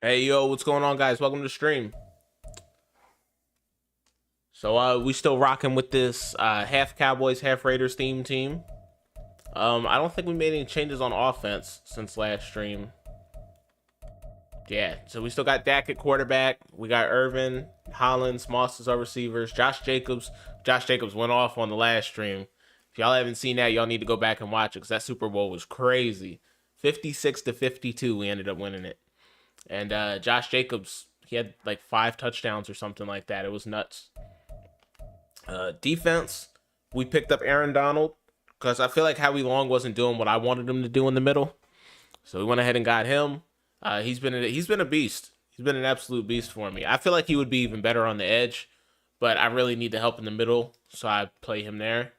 Hey, yo, what's going on, guys? Welcome to the stream. So, we still rocking with this half Cowboys, half Raiders team. I don't think we made any changes on offense since last stream. Yeah, so we still got Dak at quarterback. We got Irvin, Hollins, Moss as our receivers. Josh Jacobs went off on the last stream. If y'all haven't seen that, y'all need to go back and watch it because that Super Bowl was crazy. 56-52, we ended up winning it. And Josh Jacobs, he had like 5 touchdowns or something like that. It was nuts. Defense, we picked up Aaron Donald because I feel like Howie Long wasn't doing what I wanted him to do in the middle. So we went ahead and got him. He's been a beast. He's been an absolute beast for me. I feel like he would be even better on the edge, but I really need the help in the middle, so I play him there.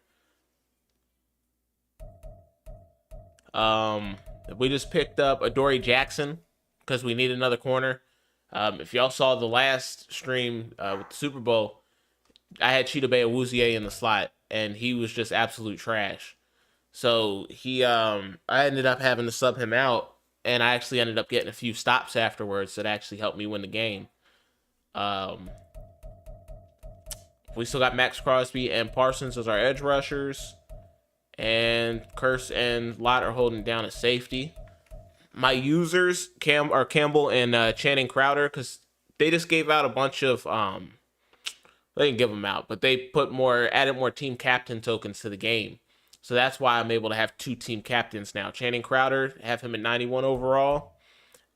We just picked up Adoree Jackson because we need another corner. If y'all saw the last stream with the Super Bowl, I had Chidobe Awuzie in the slot, and he was just absolute trash. So I ended up having to sub him out, and I actually ended up getting a few stops afterwards that actually helped me win the game. We still got Max Crosby and Parsons as our edge rushers, and Curse and Lott are holding down at safety. My users are Campbell and Channing Crowder because they just gave out a bunch of they didn't give them out, but they added more team captain tokens to the game. So that's why I'm able to have 2 team captains now. Channing Crowder, have him at 91 overall,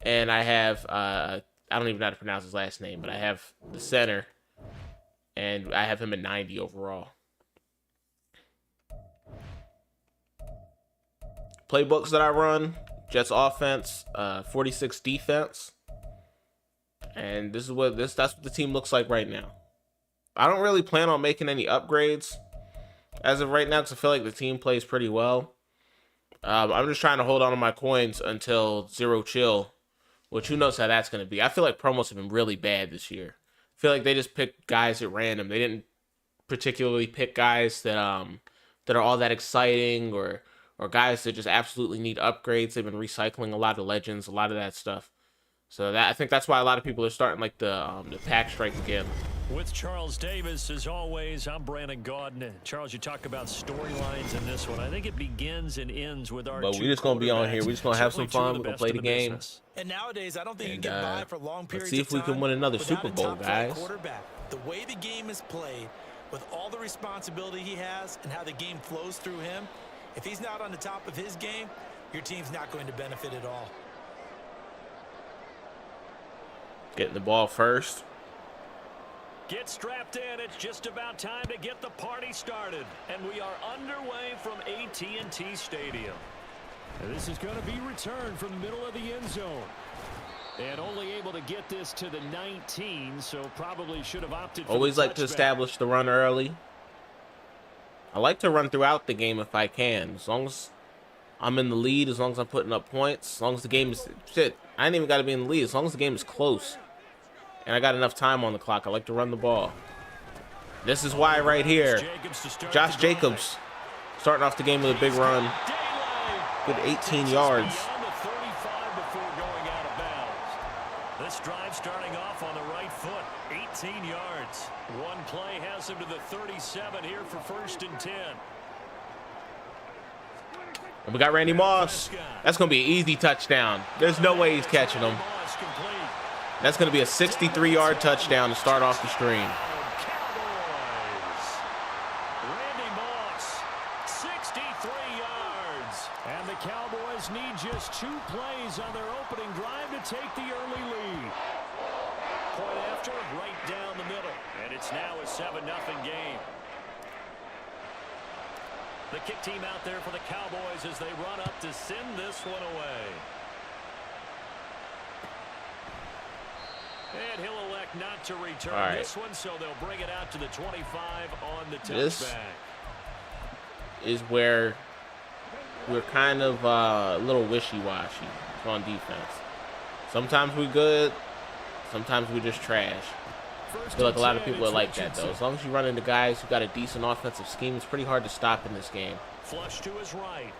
and I have I don't even know how to pronounce his last name, but I have the center, and I have him at 90 overall. Playbooks that I run: Jets offense, 46 defense, and that's what the team looks like right now. I don't really plan on making any upgrades as of right now because I feel like the team plays pretty well. I'm just trying to hold on to my coins until Zero Chill, which who knows how that's going to be. I feel like promos have been really bad this year. I feel like they just picked guys at random. They didn't particularly pick guys that are all that exciting or guys that just absolutely need upgrades. They've been recycling a lot of legends, a lot of that stuff. So I think that's why a lot of people are starting like the pack strike again. With Charles Davis, as always, I'm Brandon Gaudin. Charles, you talk about storylines in this one. I think it begins and ends with our. But we're just gonna be on here. We're just gonna have some fun. We're gonna play the game. Business. And nowadays, I don't think you can get by for long periods. Let's see if we can win another Super Bowl, guys. The way the game is played, with all the responsibility he has and how the game flows through him, if he's not on the top of his game, your team's not going to benefit at all. Getting the ball first. Get strapped in. It's just about time to get the party started. And we are underway from AT&T Stadium. And this is going to be returned from the middle of the end zone. And only able to get this to the 19, so probably should have opted for Always like to establish the run early. I like to run throughout the game if I can. As long as I'm in the lead, as long as I'm putting up points, as long as the game is... Shit, I ain't even got to be in the lead. As long as the game is close. And I got enough time on the clock. I like to run the ball. This is why right here, Josh Jacobs starting off the game with a big run. Good 18 yards. This drive starting off on the right foot. 18 yards. One play has him to the 37 here for 1st and 10. And we got Randy Moss. That's going to be an easy touchdown. There's no way he's catching him. That's going to be a 63-yard touchdown to start off the stream. Cowboys. Randy Moss, 63 yards. And the Cowboys need just 2 plays on their opening drive to take the early lead. Point after, right down the middle. And it's now a 7-0 game. The kick team out there for the Cowboys as they run up to send this one away. And he'll elect not to return this one, so they'll bring it out to the 25 on the touchback. This is where we're kind of a little wishy-washy on defense. Sometimes we're good, sometimes we're just trash. I feel like a lot of people are like that, though. As long as you run into guys who got a decent offensive scheme, it's pretty hard to stop in this game. Flush to his right.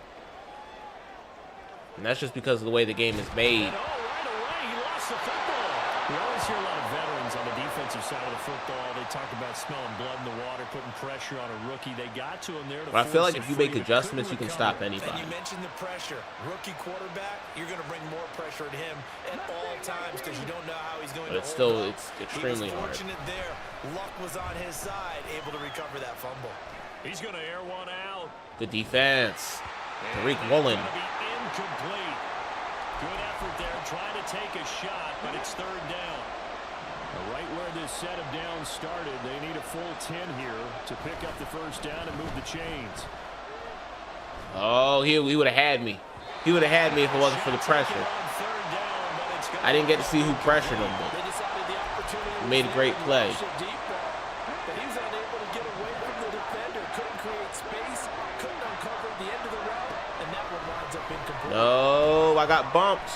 And that's just because of the way the game is made. And right away, he lost the football. We always hear a lot of veterans on the defensive side of the football. They talk about smelling blood in the water, putting pressure on a rookie. They got to him there to But I feel like force if you it free, make but adjustments, you couldn't can stop recover. anybody. And you mentioned the pressure. Rookie quarterback, you're going to bring more pressure at him at all times because you don't know how he's going But to it's hold still, up. it's extremely He was hard. fortunate there. Luck was on his side, able to recover that fumble. He's going to air one out. Good defense. Tariq And Woolen. it's gonna be incomplete. Good effort there, trying to take a shot, but it's third down. Right where this set of downs started, they need a full 10 here to pick up the first down and move the chains. Oh, he would have had me. He would have had me if it wasn't for the pressure. I didn't get to see who pressured him, but he made a great play. But he was unable to get away from the defender. Couldn't create space. Couldn't uncover the end of the route. And that one winds up incomplete. No, I got bumped.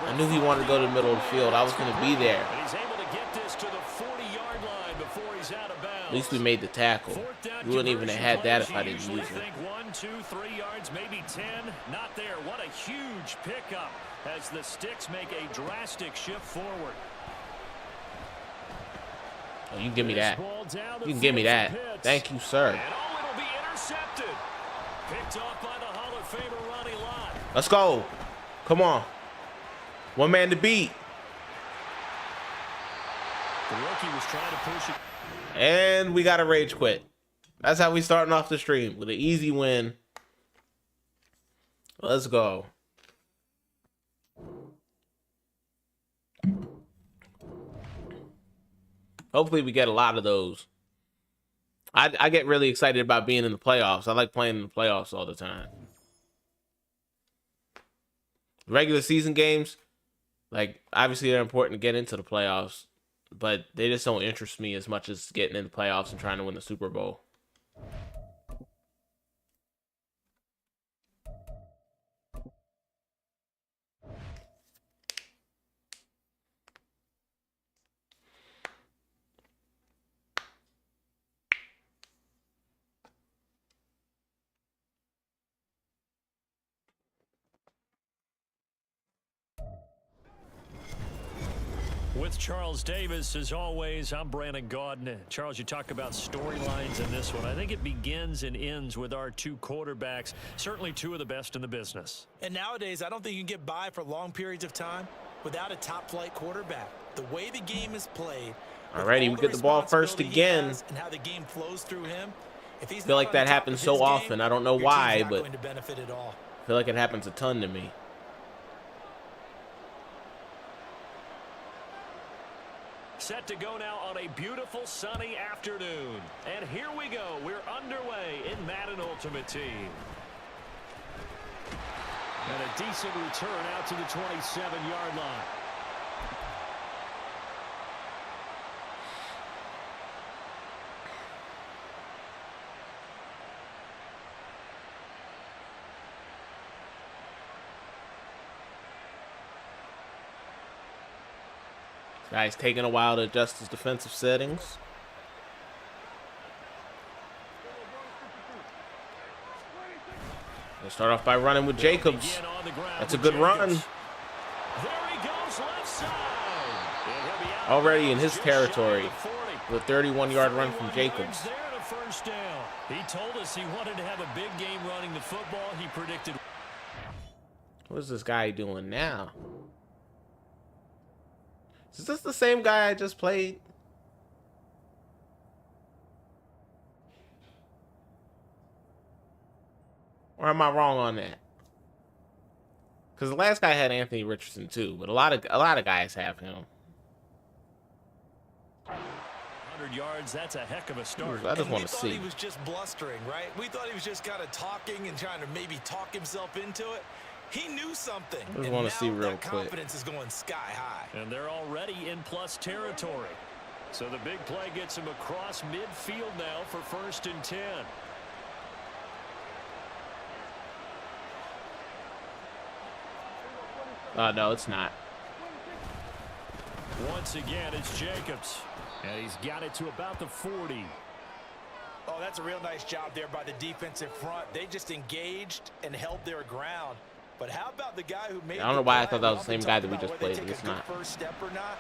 I knew he wanted to go to the middle of the field. I was going to be there. And he's able to get this to the 40-yard line before he's out of bounds. At least we made the tackle. We wouldn't even have had that if I didn't use it. Think 1, 2, 3 yards, maybe 10. Not there. What a huge pickup as the Sticks make a drastic shift forward. Oh, you can give me that. You can give me that. Thank you, sir. And oh, it'll be intercepted. Picked off by the Hall of Famer Ronnie Lott. Let's go. Come on. One man to beat. The rookie was trying to push it. And we got a rage quit. That's how we starting off the stream, with an easy win. Let's go. Hopefully we get a lot of those. I get really excited about being in the playoffs. I like playing in the playoffs all the time. Regular season games, like, obviously they're important to get into the playoffs, but they just don't interest me as much as getting in the playoffs and trying to win the Super Bowl. With Charles Davis, as always, I'm Brandon Gaudin. Charles, you talk about storylines in this one. I think it begins and ends with our two quarterbacks, certainly two of the best in the business. And nowadays, I don't think you can get by for long periods of time without a top-flight quarterback. The way the game is played. Alrighty, we get the ball first again. And how the game flows through him. If he's I feel like that happens so often. I don't know why, but going to benefit at all. I feel like it happens a ton to me. Set to go now on a beautiful sunny afternoon. And here we go. We're underway in Madden Ultimate Team. And a decent return out to the 27-yard line. Guy's taking a while to adjust his defensive settings. We'll start off by running with Jacobs. That's a good run. There he goes, left side. And he'll be out Already in his just territory shy of the 40. with a 31-yard run from 41 Jacobs. yards there and a first down. He told us he wanted to have a big game running the football. He predicted. What is this guy doing now? Is this the same guy I just played? Or am I wrong on that? Because the last guy had Anthony Richardson too, but a lot of guys have him. 100 yards, that's a heck of a start. I just want to We thought see. he was just blustering, right? We thought he was just kind of talking and trying to maybe talk himself into it. He knew something. I just want to see real that quick. confidence is going sky high. And they're already in plus territory. So the big play gets him across midfield now for 1st and 10. No, it's not. Once again, it's Jacobs. And he's got it to about the 40. Oh, that's a real nice job there by the defensive front. They just engaged and held their ground. But how about the guy who made I don't know why I thought that was the same guy that we just played, but it's not. First step or not?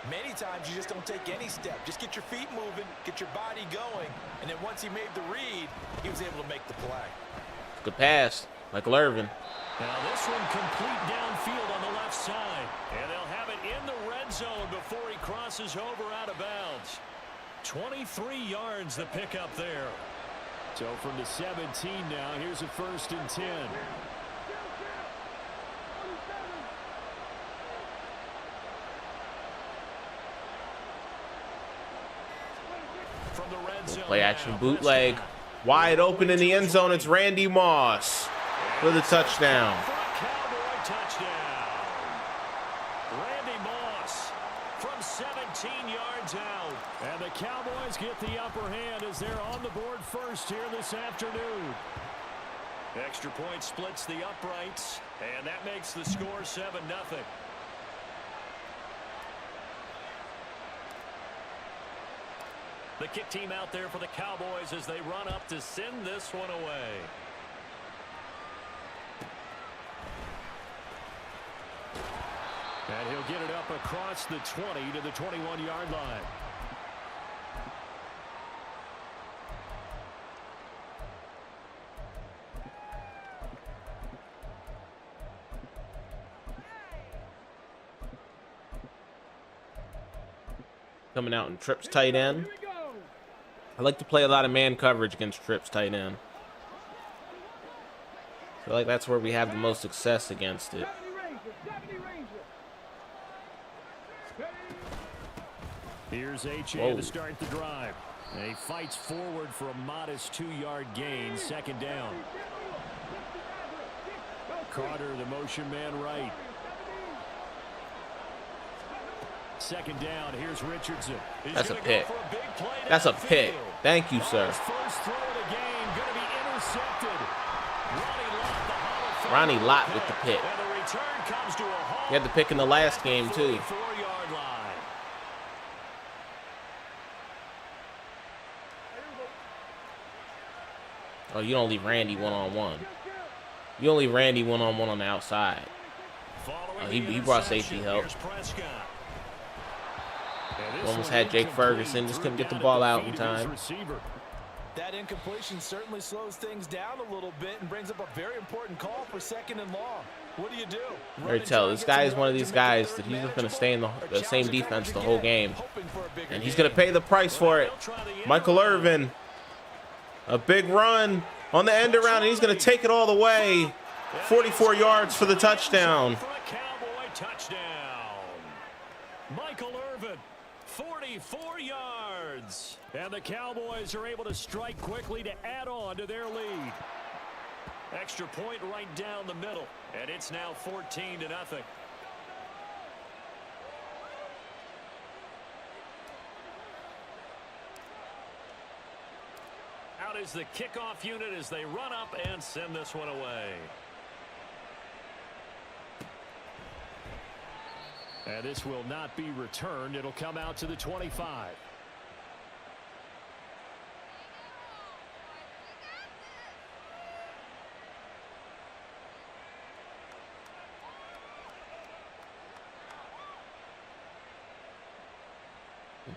Many times you just don't take any step. Just get your feet moving, get your body going, and then once he made the read, he was able to make the play. Good pass, like Irvin. Now this one complete downfield on the left side. And they'll have it in the red zone before he crosses over out of bounds. 23 yards the pickup there. So from the 17 now, here's a 1st and 10. From the red zone. Play action bootleg. Wide open in the end zone. It's Randy Moss for the touchdown. For a Cowboy touchdown. Randy Moss from 17 yards out. And the Cowboys get the upper hand as they're on the board first here this afternoon. Extra point splits the uprights, and that makes the score 7-0. The kick team out there for the Cowboys as they run up to send this one away. And he'll get it up across the 20 to the 21-yard line. Coming out in trips tight end. I like to play a lot of man coverage against trips tight end. I feel like that's where we have the most success against it. Here's H.A. to start the drive. And he fights forward for a modest 2-yard gain, 2nd down. Carter, the motion man right. 2nd down. Here's Richardson. That's a pick. That's a pick. Thank you, sir. First throw of the game going to be intercepted. Ronnie Lott with the pick. And the return comes to a halt. He had the pick in the last game, too. 4-yard line. Oh, you don't leave Randy one-on-one. You don't leave Randy one-on-one on the outside. Oh, he brought safety help. Almost had Jake Ferguson, just couldn't get the ball out in time. That incompletion certainly slows things down a little bit and brings up a very important call for 2nd and long. What do you do? I tell this guy is one of these guys that he's just going to stay in the same defense the whole game. And he's going to pay the price for it. Michael Irvin. A big run on the end around, and he's going to take it all the way. 44 yards for the touchdown. For a Cowboy touchdown. Michael Irvin, 44 yards. And the Cowboys are able to strike quickly to add on to their lead. Extra point right down the middle, and it's now 14-0. Out is the kickoff unit as they run up and send this one away. And this will not be returned. It'll come out to the 25.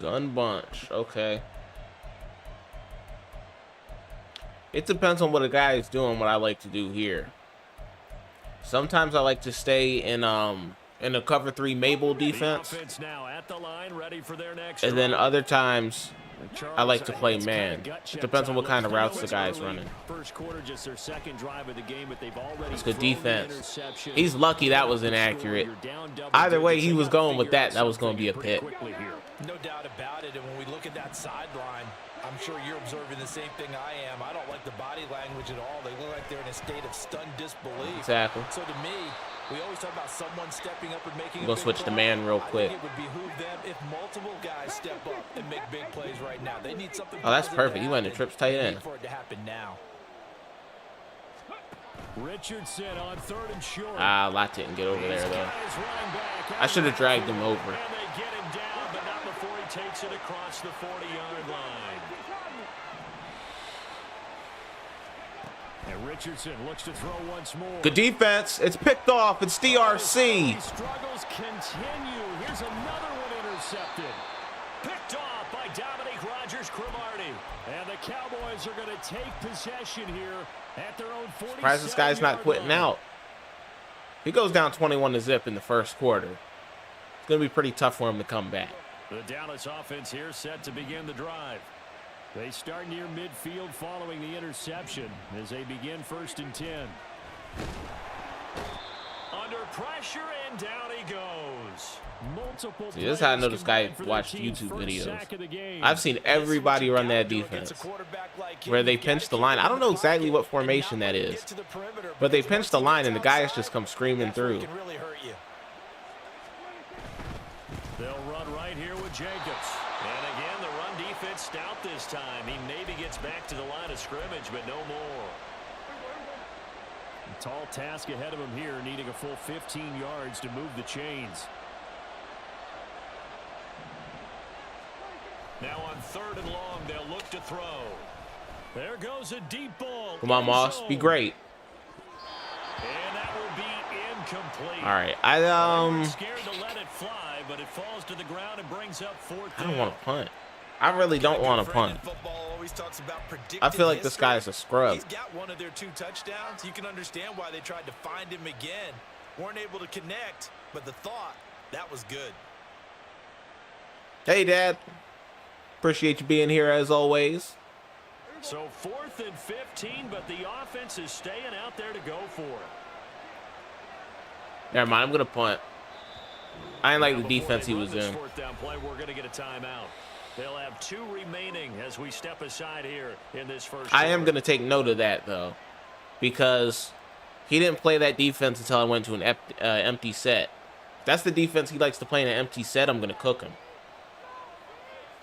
Gun bunch. Okay. It depends on what a guy is doing, what I like to do here. Sometimes I like to stay in a cover 3 Mabel defense. Now at the line, ready for their next and then other times I like to play man. It depends on what kind of routes the guy's running. First quarter, just their 2nd drive of the game, but they've already It's good defense. He's lucky that was inaccurate. Either way he was going with that, that was going to be a pick. No doubt about it. And when we look at that sideline, I'm sure you're observing the same thing I am. I don't like the body language at all. They look like they're in a state of stunned disbelief. Exactly. So to me, we always talk about someone stepping up and making. We'll switch to man real quick. I think it would behoove them if multiple guys step up and make big plays right now. They need something. Oh, that's perfect. He went to trips tight end. For it to happen now. Richardson on 3rd and short. Lott didn't get over there though. I should have dragged him over. And they get him down, but not before he takes it across the 40-yard line. And Richardson looks to throw once more. Good defense. It's picked off. It's DRC. These struggles continue. Here's another one intercepted. Picked off by Dominique Rodgers-Cromartie. And the Cowboys are going to take possession here at their own 47-yard Surprised this guy's not quitting line. out. He goes down 21-0 in the first quarter. It's going to be pretty tough for him to come back. The Dallas offense here set to begin the drive. They start near midfield following the interception as they begin 1st and 10. Under pressure, and down he goes. Multiple See, this is how I know this guy players combined watched for their team's YouTube first videos. sack of the game. I've seen everybody run that defense where they pinch the line. I don't know exactly what formation that is, but they pinch the line and the guys just come screaming through. They'll run right here with Jacobs. And again, the run defense stout this time. He maybe gets back to the line of scrimmage, but no more. A tall task ahead of him here, needing a full 15 yards to move the chains. Now on 3rd and long, they'll look to throw. There goes a deep ball. Come on, Moss. Be great. And that will be incomplete. All right. Scared to let it fly, but it falls to the ground and brings up 4th I down. don't want to punt. I really don't want to punt. I feel like this guy's a scrub. He's got one of their 2 touchdowns. You can understand why they tried to find him again. Weren't able to connect, but the thought, that was good. Hey, Dad. Appreciate you being here as always. So 4th and 15, but the offense is staying out there to go for it. Never mind. I'm going to punt. I ain't like the defense he was in. 4th down play, we're going to get a timeout. They'll have 2 remaining as we step aside here in this first. I am going to take note of that, though, because he didn't play that defense until I went to an empty set. If that's the defense he likes to play in an empty set, I'm going to cook him.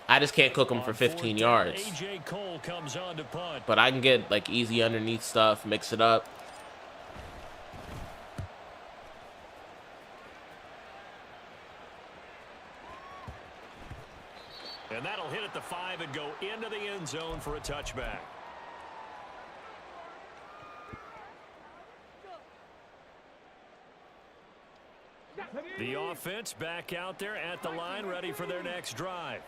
I just can't cook him for 15 yards. AJ Cole comes on to punt. But I can get like easy underneath stuff, mix it up. And that'll hit at the 5 and go into the end zone for a touchback. The offense back out there at the line, ready for their next drive.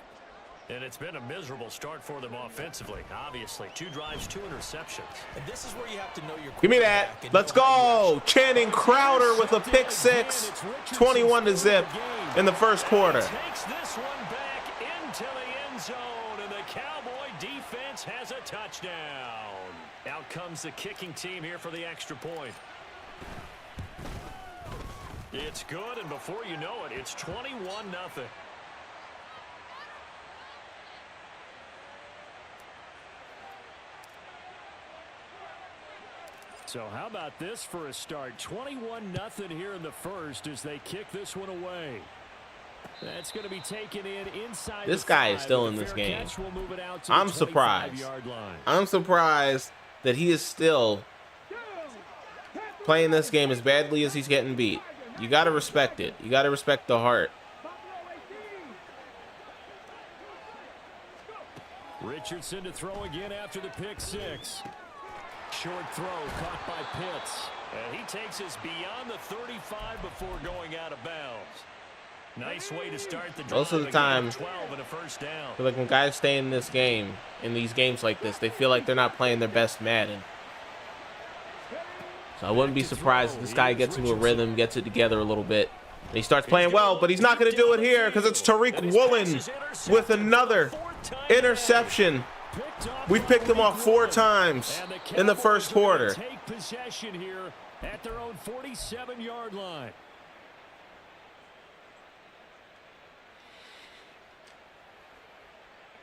And it's been a miserable start for them offensively. Obviously, 2 drives, 2 interceptions. And this is where you have to know your Give me that. Let's go. Channing Crowder with a pick 6, 21-0 in the first quarter. Takes this one back into the end zone, and the Cowboy defense has a touchdown. Out comes the kicking team here for the extra point. It's good, and before you know it, it's 21-0. So how about this for a start? 21-0 here in the first as they kick this one away. That's going to be taken inside. This guy is still in this game. I'm surprised. I'm surprised that he is still playing this game as badly as he's getting beat. You got to respect it. You got to respect the heart. Richardson to throw again after the pick 6. Short throw caught by Pitts. And he takes us beyond the 35 before going out of bounds. Nice way to start the drive. Most of the time, 12 and a first down. I feel like when guys stay in this game, in these games like this, they feel like they're not playing their best Madden. So I wouldn't be surprised if this guy gets into a rhythm, gets it together a little bit. And he starts playing well, but he's not going to do it here because it's Tariq Woolen with another interception. We picked him off 4 times in the first quarter. Take possession here at their own 47-yard line.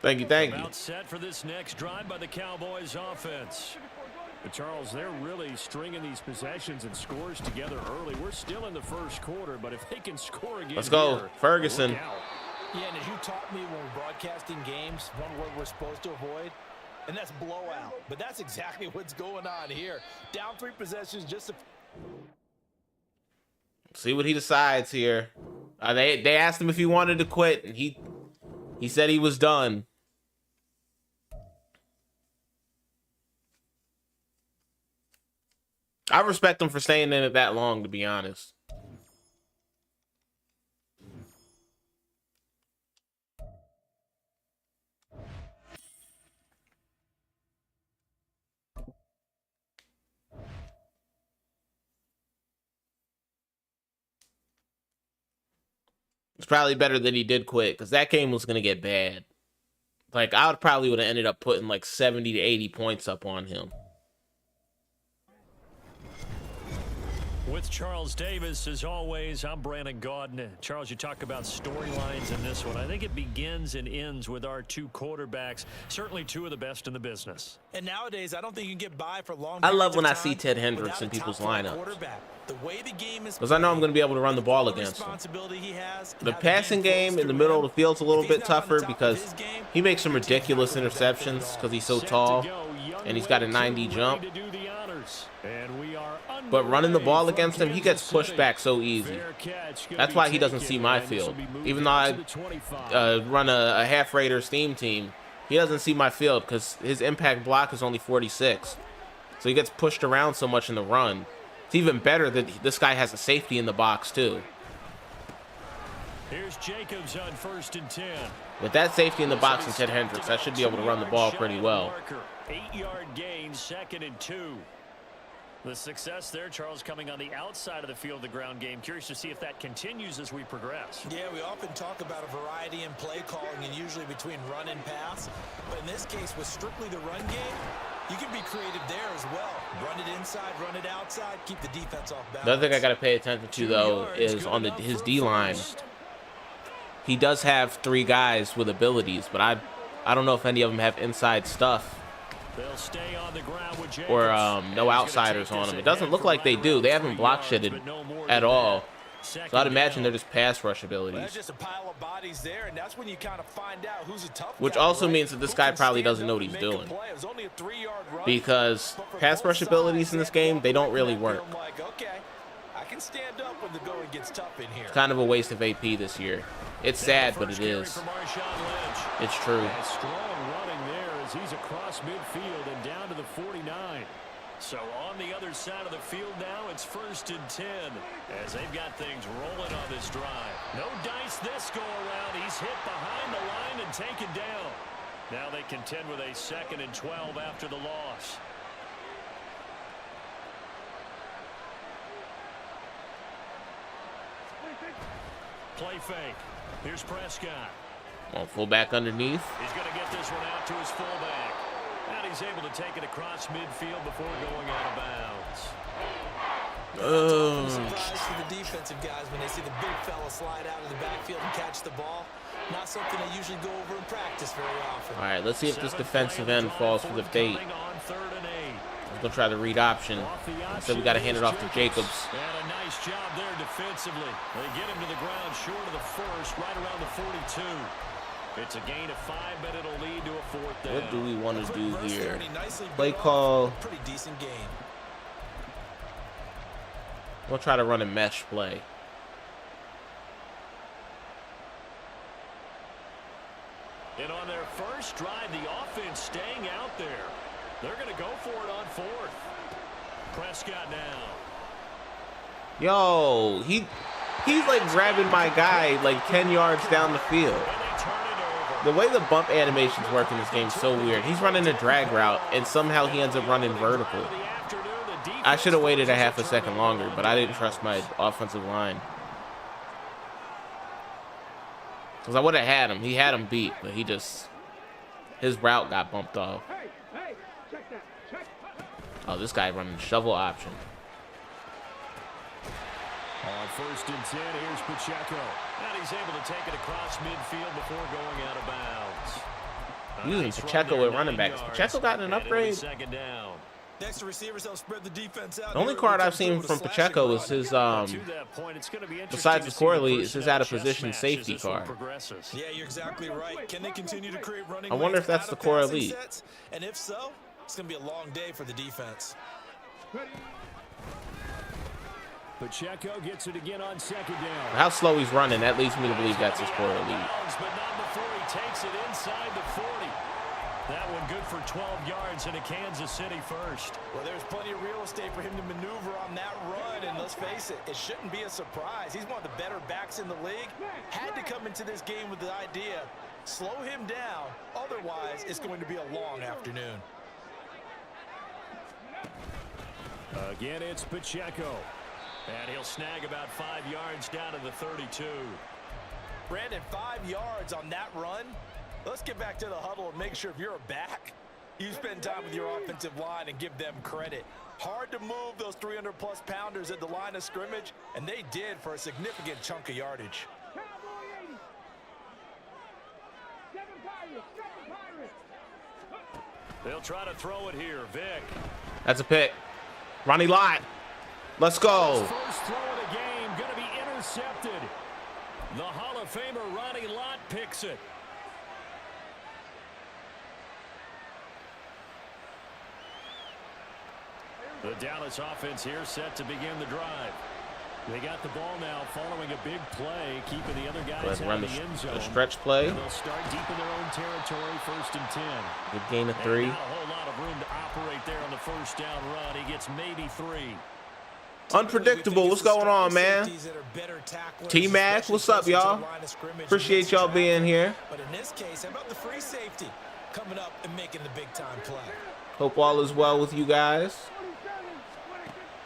Thank you, thank you. About set for this next drive by the Cowboys offense. But Charles, they're really stringing these possessions and scores together early. We're still in the first quarter, but if they can score again, Let's go, here, Ferguson. look out. Yeah, and as you taught me when we're broadcasting games, one word we're supposed to avoid, and that's blowout. But that's exactly what's going on here. Down 3 possessions, just a... See what he decides here. They asked him if he wanted to quit, and he said he was done. I respect him for staying in it that long, to be honest. It's probably better that he did quit, because that game was going to get bad. Like, I would probably would have ended up putting like 70 to 80 points up on him. With Charles Davis, as always, I'm Brandon Gaudin. Charles, you talk about storylines in this one. I think it begins and ends with our two quarterbacks, certainly two of the best in the business. And nowadays, I don't think you can get by for long. I love when I see Ted Hendricks in people's lineups, because I know I'm going to be able to run the ball against him. The passing game in the middle of the field's a little bit tougher because he makes some ridiculous interceptions because he's so tall and he's got a 90 jump. But running the ball against him, he gets pushed back so easy. That's why he doesn't see my field. Even though I run a half Raiders theme team, he doesn't see my field because his impact block is only 46. So he gets pushed around so much in the run. It's even better that this guy has a safety in the box too. Here's Jacobs on 1st and 10. With that safety in the box and Ted Hendricks, I should be able to run the ball pretty well. 8-yard gain, 2nd and 2. The success there, Charles, coming on the outside of the field, the ground game. Curious to see if that continues as we progress. Yeah, we often talk about a variety in play calling and usually between run and pass. But in this case, with strictly the run game, you can be creative there as well. Run it inside, run it outside, keep the defense off balance. The other thing I got to pay attention to, though, is on his D-line. He does have 3 guys with abilities, but I don't know if any of them have inside stuff. They'll stay on the ground with Jacobs. Or no outsiders on them. It doesn't look like they do. They haven't block shitted at all. So I'd imagine they're just pass rush abilities. Just a pile of bodies there, and that's when you kind of find out who's a tough Which also means that this guy probably doesn't know what he's doing. Because pass rush abilities in this game, they don't really work. It's kind of a waste of AP this year. It's sad, but it is. It's true. He's across midfield and down to the 49. So on the other side of the field now, it's 1st and 10 as they've got things rolling on this drive. No dice this go around. He's hit behind the line and taken down. Now they contend with a 2nd and 12 after the loss. Play fake. Here's Prescott. Well, fullback underneath. He's going to get this one out to his fullback. And he's able to take it across midfield before going out of bounds. Surprise for the defensive guys when they see the big fella slide out of the backfield and catch the ball. Not something they usually go over in practice very often. All right, let's see if this defensive end falls for the bait. I'm going to try to read option. So we got to hand it off to Jacobs. And a nice job there defensively. They get him to the ground short of the 1st, right around the 42. It's a gain of 5, but it'll lead to a 4th down. What do we want to do here? Play call. Pretty decent game. We'll try to run a mesh play. And on their first drive, the offense staying out there. They're going to go for it on 4th. Prescott now. Yo, he's like grabbing my guy like 10 yards down the field. The way the bump animations work in this game is so weird. He's running a drag route, and somehow he ends up running vertical. I should have waited a half a second longer, but I didn't trust my offensive line. Because I would have had him. He had him beat, but his route got bumped off. Oh, this guy running shovel option. On 1st and 10, here's Pacheco. And he's able to take it across midfield before going out of bounds. Using Pacheco at running back. Has Pacheco gotten an upgrade? Next to receivers, they'll spread the defense out. The only card I've seen from Pacheco is his, besides the core elite, is his out of position safety card. Yeah, you're exactly right. Can they continue to create running? I wonder if that's the core elite. And if so, it's going to be a long day for the defense. Pacheco gets it again on 2nd down. How slow he's running, that leads me to believe that's his core elite. But not before he takes it inside the 40. That one good for 12 yards and a Kansas City first. Well, there's plenty of real estate for him to maneuver on that run, and let's face it, it shouldn't be a surprise. He's one of the better backs in the league. Had to come into this game with the idea, slow him down, otherwise it's going to be a long afternoon. Again, it's Pacheco. And he'll snag about 5 yards down to the 32. Brandon, 5 yards on that run. Let's get back to the huddle and make sure if you're a back, you spend time with your offensive line and give them credit. Hard to move those 300-plus pounders at the line of scrimmage, and they did for a significant chunk of yardage. They'll try to throw it here. Vic. That's a pick. Ronnie Lott. Let's go. First throw of the game going to be intercepted. The Hall of Famer Ronnie Lott picks it. The Dallas offense here set to begin the drive. They got the ball now following a big play, keeping the other guys out of the end zone. The stretch play. And they'll start deep in their own territory, 1st and 10. Good gain of 3. And not a whole lot of room to operate there on the first down run. He gets maybe 3. Unpredictable. What's going on, man? T-Mac, what's up, y'all? Appreciate y'all being here. But in this case, how about the free safety coming up and making the big-time play? Hope all is well with you guys.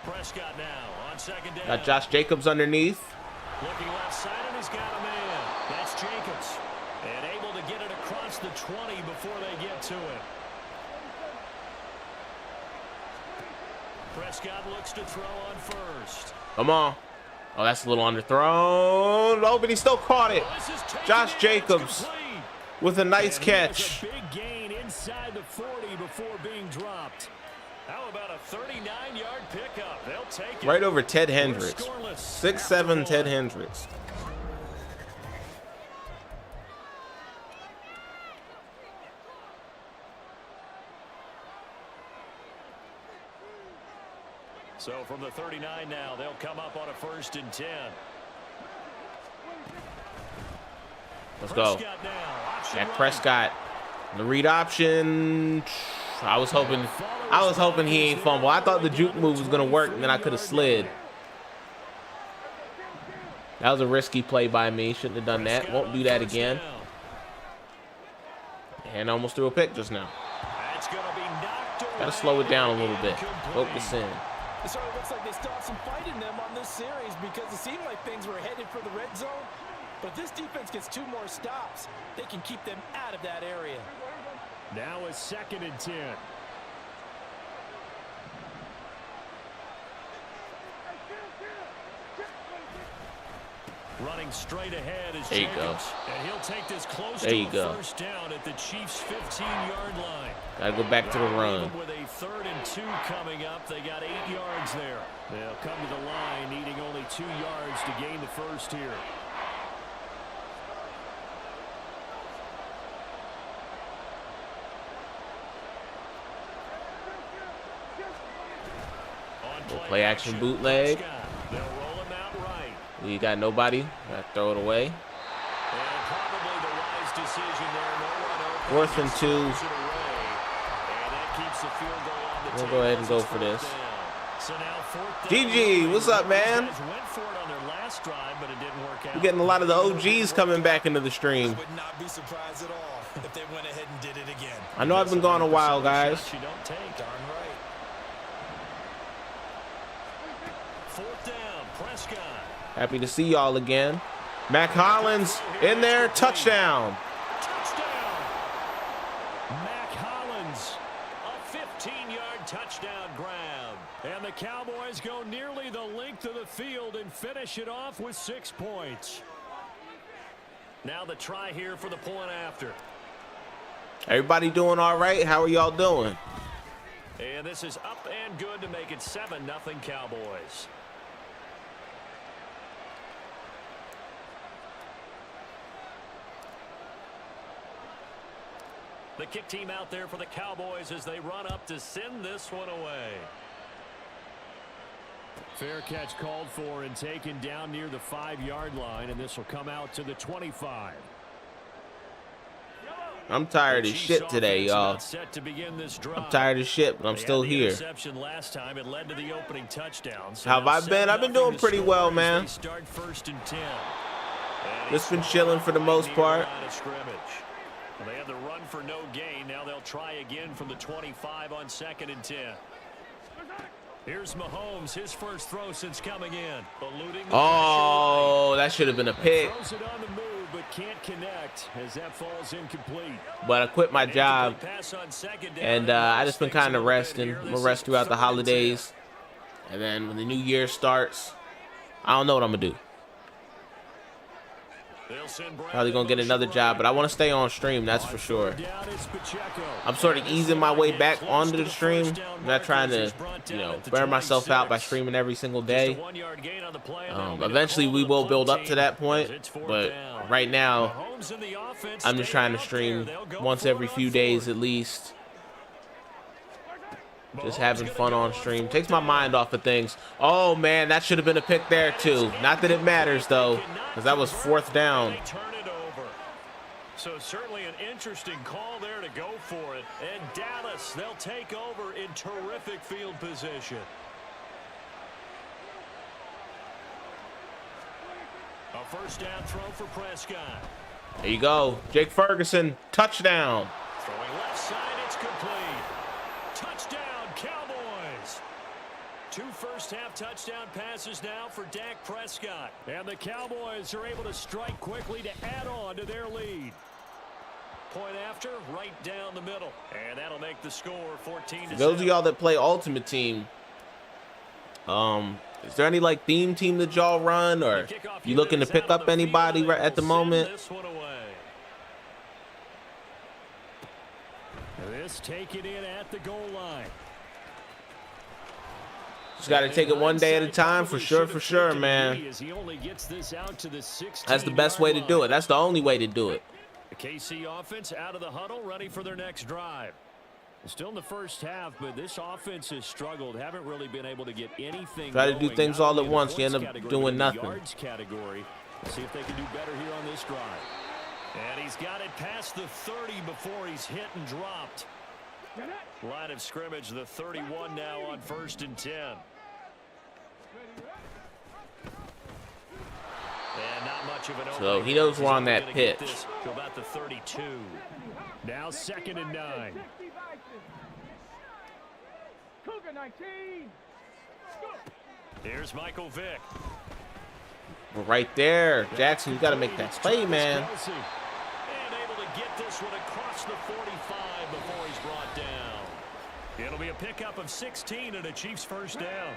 Prescott now on 2nd down. Got Josh Jacobs underneath. Looking left side, and he's got a man. That's Jacobs. And able to get it across the 20 before they get to it. Prescott looks to throw on first. Come on. Oh, that's a little underthrown. Oh, but he still caught it. Josh Jacobs with a nice catch. A big gain inside the 40 before being dropped. How about a 39-yard pickup? They'll take it. Right over Ted Hendricks. 6'7" Ted Hendricks. So from the 39 now, they'll come up on a 1st and 10. Let's go. Dak Prescott. The read option. I was hoping he ain't fumble. I thought the juke move was gonna work, and then I could have slid. That was a risky play by me. Shouldn't have done that. Won't do that again. And almost threw a pick just now. Gotta slow it down a little bit. Focus in. It sort of looks like they still have some fight in them on this series because it seemed like things were headed for the red zone. But if this defense gets 2 more stops, they can keep them out of that area. Now a 2nd and 10. Running straight ahead is there you Jacobs. go. And he'll take this close there to you a go. first down at the Chiefs' 15-yard line. Gotta go back to the run. With a 3rd and 2 coming up, they got 8 yards there. They'll come to the line needing only 2 yards to gain the first here. Play action bootleg. They'll roll him out right. You got nobody. Gotta throw it away. And probably the wise decision there. No one open. 4th and 2. And that keeps the field goal on the We'll table. go ahead and go for this. So now 4th down. GG, what's up, man? These guys went for it on their last drive, but it didn't work out. We're getting a lot of the OGs coming back into the stream. Would not be surprised at all if they went ahead and did it again. I know I've been gone a while, guys. You don't take. Darn right. 4th down, Prescott. Happy to see y'all again. Mac Hollins in there, touchdown. Touchdown. Mac Hollins, a 15-yard touchdown grab. And the Cowboys go nearly the length of the field and finish it off with 6 points. Now the try here for the point after. Everybody doing all right? How are y'all doing? And this is up and good to make it 7-0 Cowboys. The kick team out there for the Cowboys as they run up to send this one away. Fair catch called for and taken down near the 5-yard line, and this will come out to the 25. I'm tired as shit today, y'all. I'm tired as shit, but I'm still here. Last time it led to the opening touchdown. So how have I been? I've been doing pretty well, man. Start 1st and 10. Just been chilling for the most part. They had the run for no gain. Now they'll try again from the 25 on 2nd and 10. Here's Mahomes, his first throw since coming in. Oh, that should have been a pick. Throws it on the move, but can't connect as that falls incomplete. But I quit my job, and I just been kind of resting. I'm gonna rest throughout the holidays, and then when the new year starts, I don't know what I'm gonna do. Probably gonna get another job, but I want to stay on stream, that's for sure. I'm sort of easing my way back onto the stream. I'm not trying to, you know, burn myself out by streaming every single day. Eventually, we will build up to that point, but right now, I'm just trying to stream once every few days at least. Just having fun on stream. Takes my mind off of things. Oh, man, that should have been a pick there, too. Not that it matters, though, because that was 4th down. So certainly an interesting call there to go for it. And Dallas, they'll take over in terrific field position. A 1st down throw for Prescott. There you go. Jake Ferguson, touchdown. Throwing left side, it's complete. Touchdown, Cowboys. 2 first-half touchdown passes now for Dak Prescott. And the Cowboys are able to strike quickly to add on to their lead. Point after, right down the middle. And that'll make the score 14-7. Those of y'all that play Ultimate Team, is there any like theme team that y'all run, or you looking to pick up anybody right at the moment? This taken in at the goal line. Just got to take it one day at a time, for sure, man. That's the best way to do it. That's the only way to do it. The KC offense out of the huddle, ready for their next drive. Still in the first half, but this offense has struggled. Haven't really been able to get anything. Try to do things all at once. You end up doing nothing. Yards category. Let's see if they can do better here on this drive. And he's got it past the 30 before he's hit and dropped. Line of scrimmage, the 31 now on 1st and 10. And not much of an so he knows we're on that pitch. To about the 32. Now 2nd and 9. Here's Michael Vick. We're right there. Jackson, you got to make that play, man. And able to get this one across the 45 before he's brought down. It'll be a pickup of 16 and a Chiefs 1st down.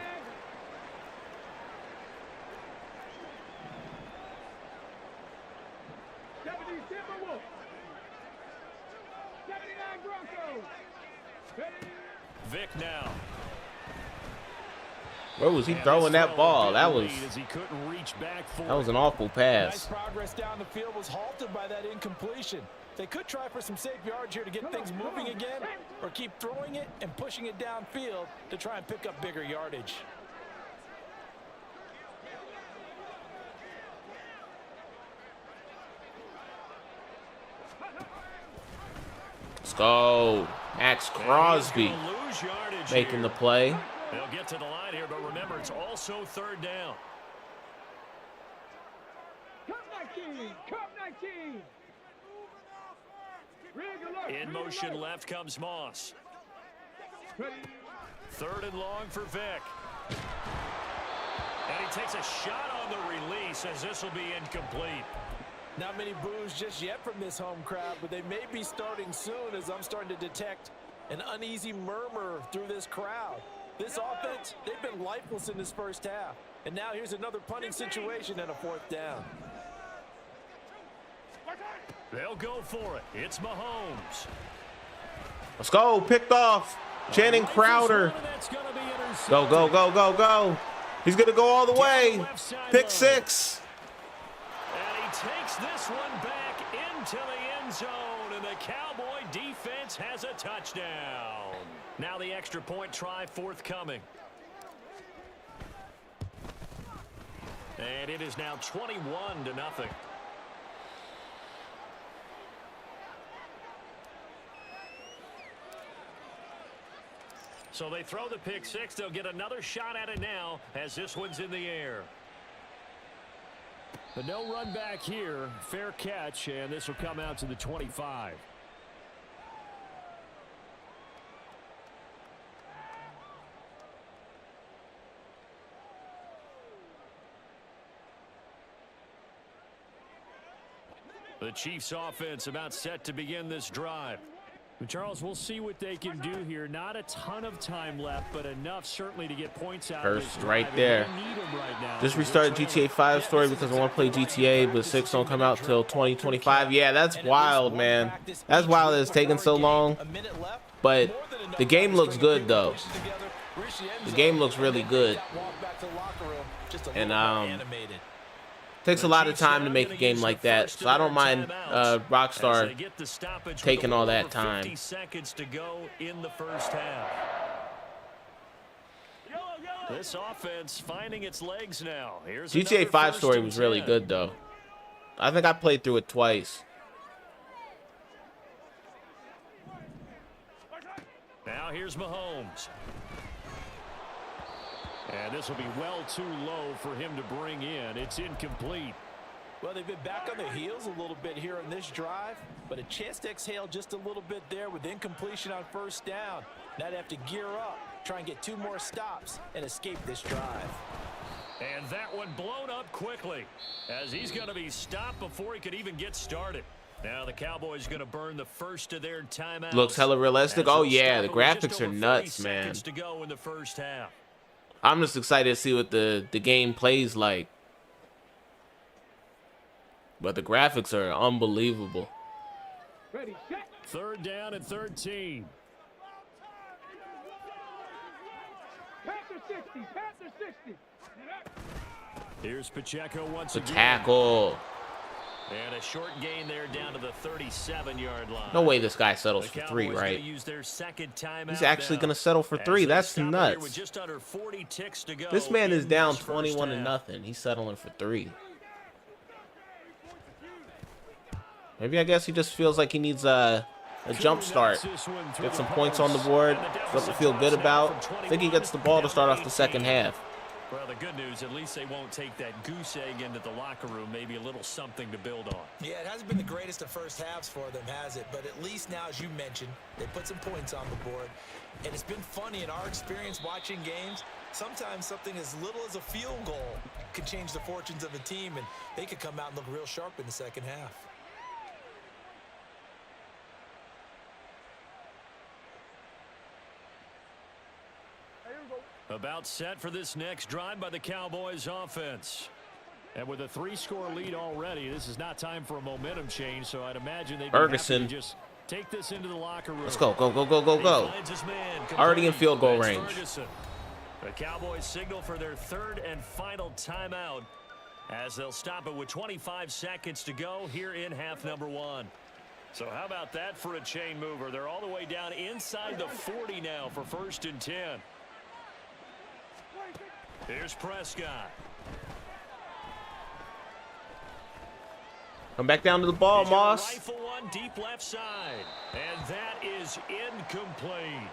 Vick now. Where was he throwing that ball? That was an awful pass. Nice progress down the field was halted by that incompletion. They could try for some safe yards here to get things moving again, or keep throwing it and pushing it downfield to try and pick up bigger yardage. Let's go. Max Crosby making the play. They'll get to the line here, but remember, it's also 3rd down. In motion left comes Moss. 3rd and long for Vick. And he takes a shot on the release as this will be incomplete. Not many boos just yet from this home crowd, but they may be starting soon as I'm starting to detect an uneasy murmur through this crowd. This offense, they've been lifeless in this 1st half. And now here's another punting situation and a 4th down. They'll go for it. It's Mahomes. Let's go. Picked off. Channing Crowder. Go, go, go, go, go. He's going to go all the way. Pick 6. And he takes this one back into the end zone, and the Cowboy defense has a touchdown. Now the extra point try forthcoming. And it is now 21-0. So they throw the pick six. They'll get another shot at it now as this one's in the air. But no run back here. Fair catch, and this will come out to the 25. The Chiefs offense about set to begin this drive. But Charles, we'll see what they can do here. Not a ton of time left, but enough certainly to get points out of this First drive. right there. Just restarted GTA 5 story because I want to play GTA, but 6 don't come out till 2025. Yeah, that's wild, man. That's wild that it's taking so long. But the game looks good, though. The game looks really good. And takes a lot of time to make a game like that, so I don't mind Rockstar taking all that time. 50 seconds to go in the first half. This offense finding its legs now. Here's GTA 5 story was really good, though. I think I played through it twice. Now here's Mahomes. And this will be well too low for him to bring in. It's incomplete. Well, they've been back on their heels a little bit here in this drive, but a chance to exhale just a little bit there with incompletion on first down. Now they have to gear up, try and get 2 more stops, and escape this drive. And that one blown up quickly, as he's going to be stopped before he could even get started. Now the Cowboys going to burn the first of their timeouts. Looks hella realistic. Oh yeah, the graphics are nuts, man. To go in the first half. I'm just excited to see what the game plays like. But the graphics are unbelievable. Ready, set. Third down and 13. Panther 60, Panther 60. Here's Pacheco once again. The tackle. And a short gain there down to the 37-yard line. No way this guy settles for 3, right? Use their second timeout. He's actually going to settle for 3. That's nuts. Just under 40 ticks to go. This man is down 21-0. He's settling for 3. Maybe I guess he just feels like he needs a jump start. Get some points on the board. Something to feel good about. I think he gets the ball to start off the second half. Well, the good news, at least they won't take that goose egg into the locker room. Maybe a little something to build on. Yeah, it hasn't been the greatest of first halves for them, has it? But at least now, as you mentioned, they put some points on the board. And it's been funny in our experience watching games. Sometimes something as little as a field goal could change the fortunes of a team, and they could come out and look real sharp in the second half. About set for this next drive by the Cowboys offense. And with a 3-score lead already, this is not time for a momentum change, so I'd imagine they'd Ferguson. just take this into the locker room. Let's go, go, go, go, go, go. Already in field goal range. The Cowboys signal for their 3rd and final timeout as they'll stop it with 25 seconds to go here in half number 1. So how about that for a chain mover? They're all the way down inside the 40 now for 1st and 10. Here's Prescott. Come back down to the ball, Moss. Rifle one deep left side. And that is incomplete.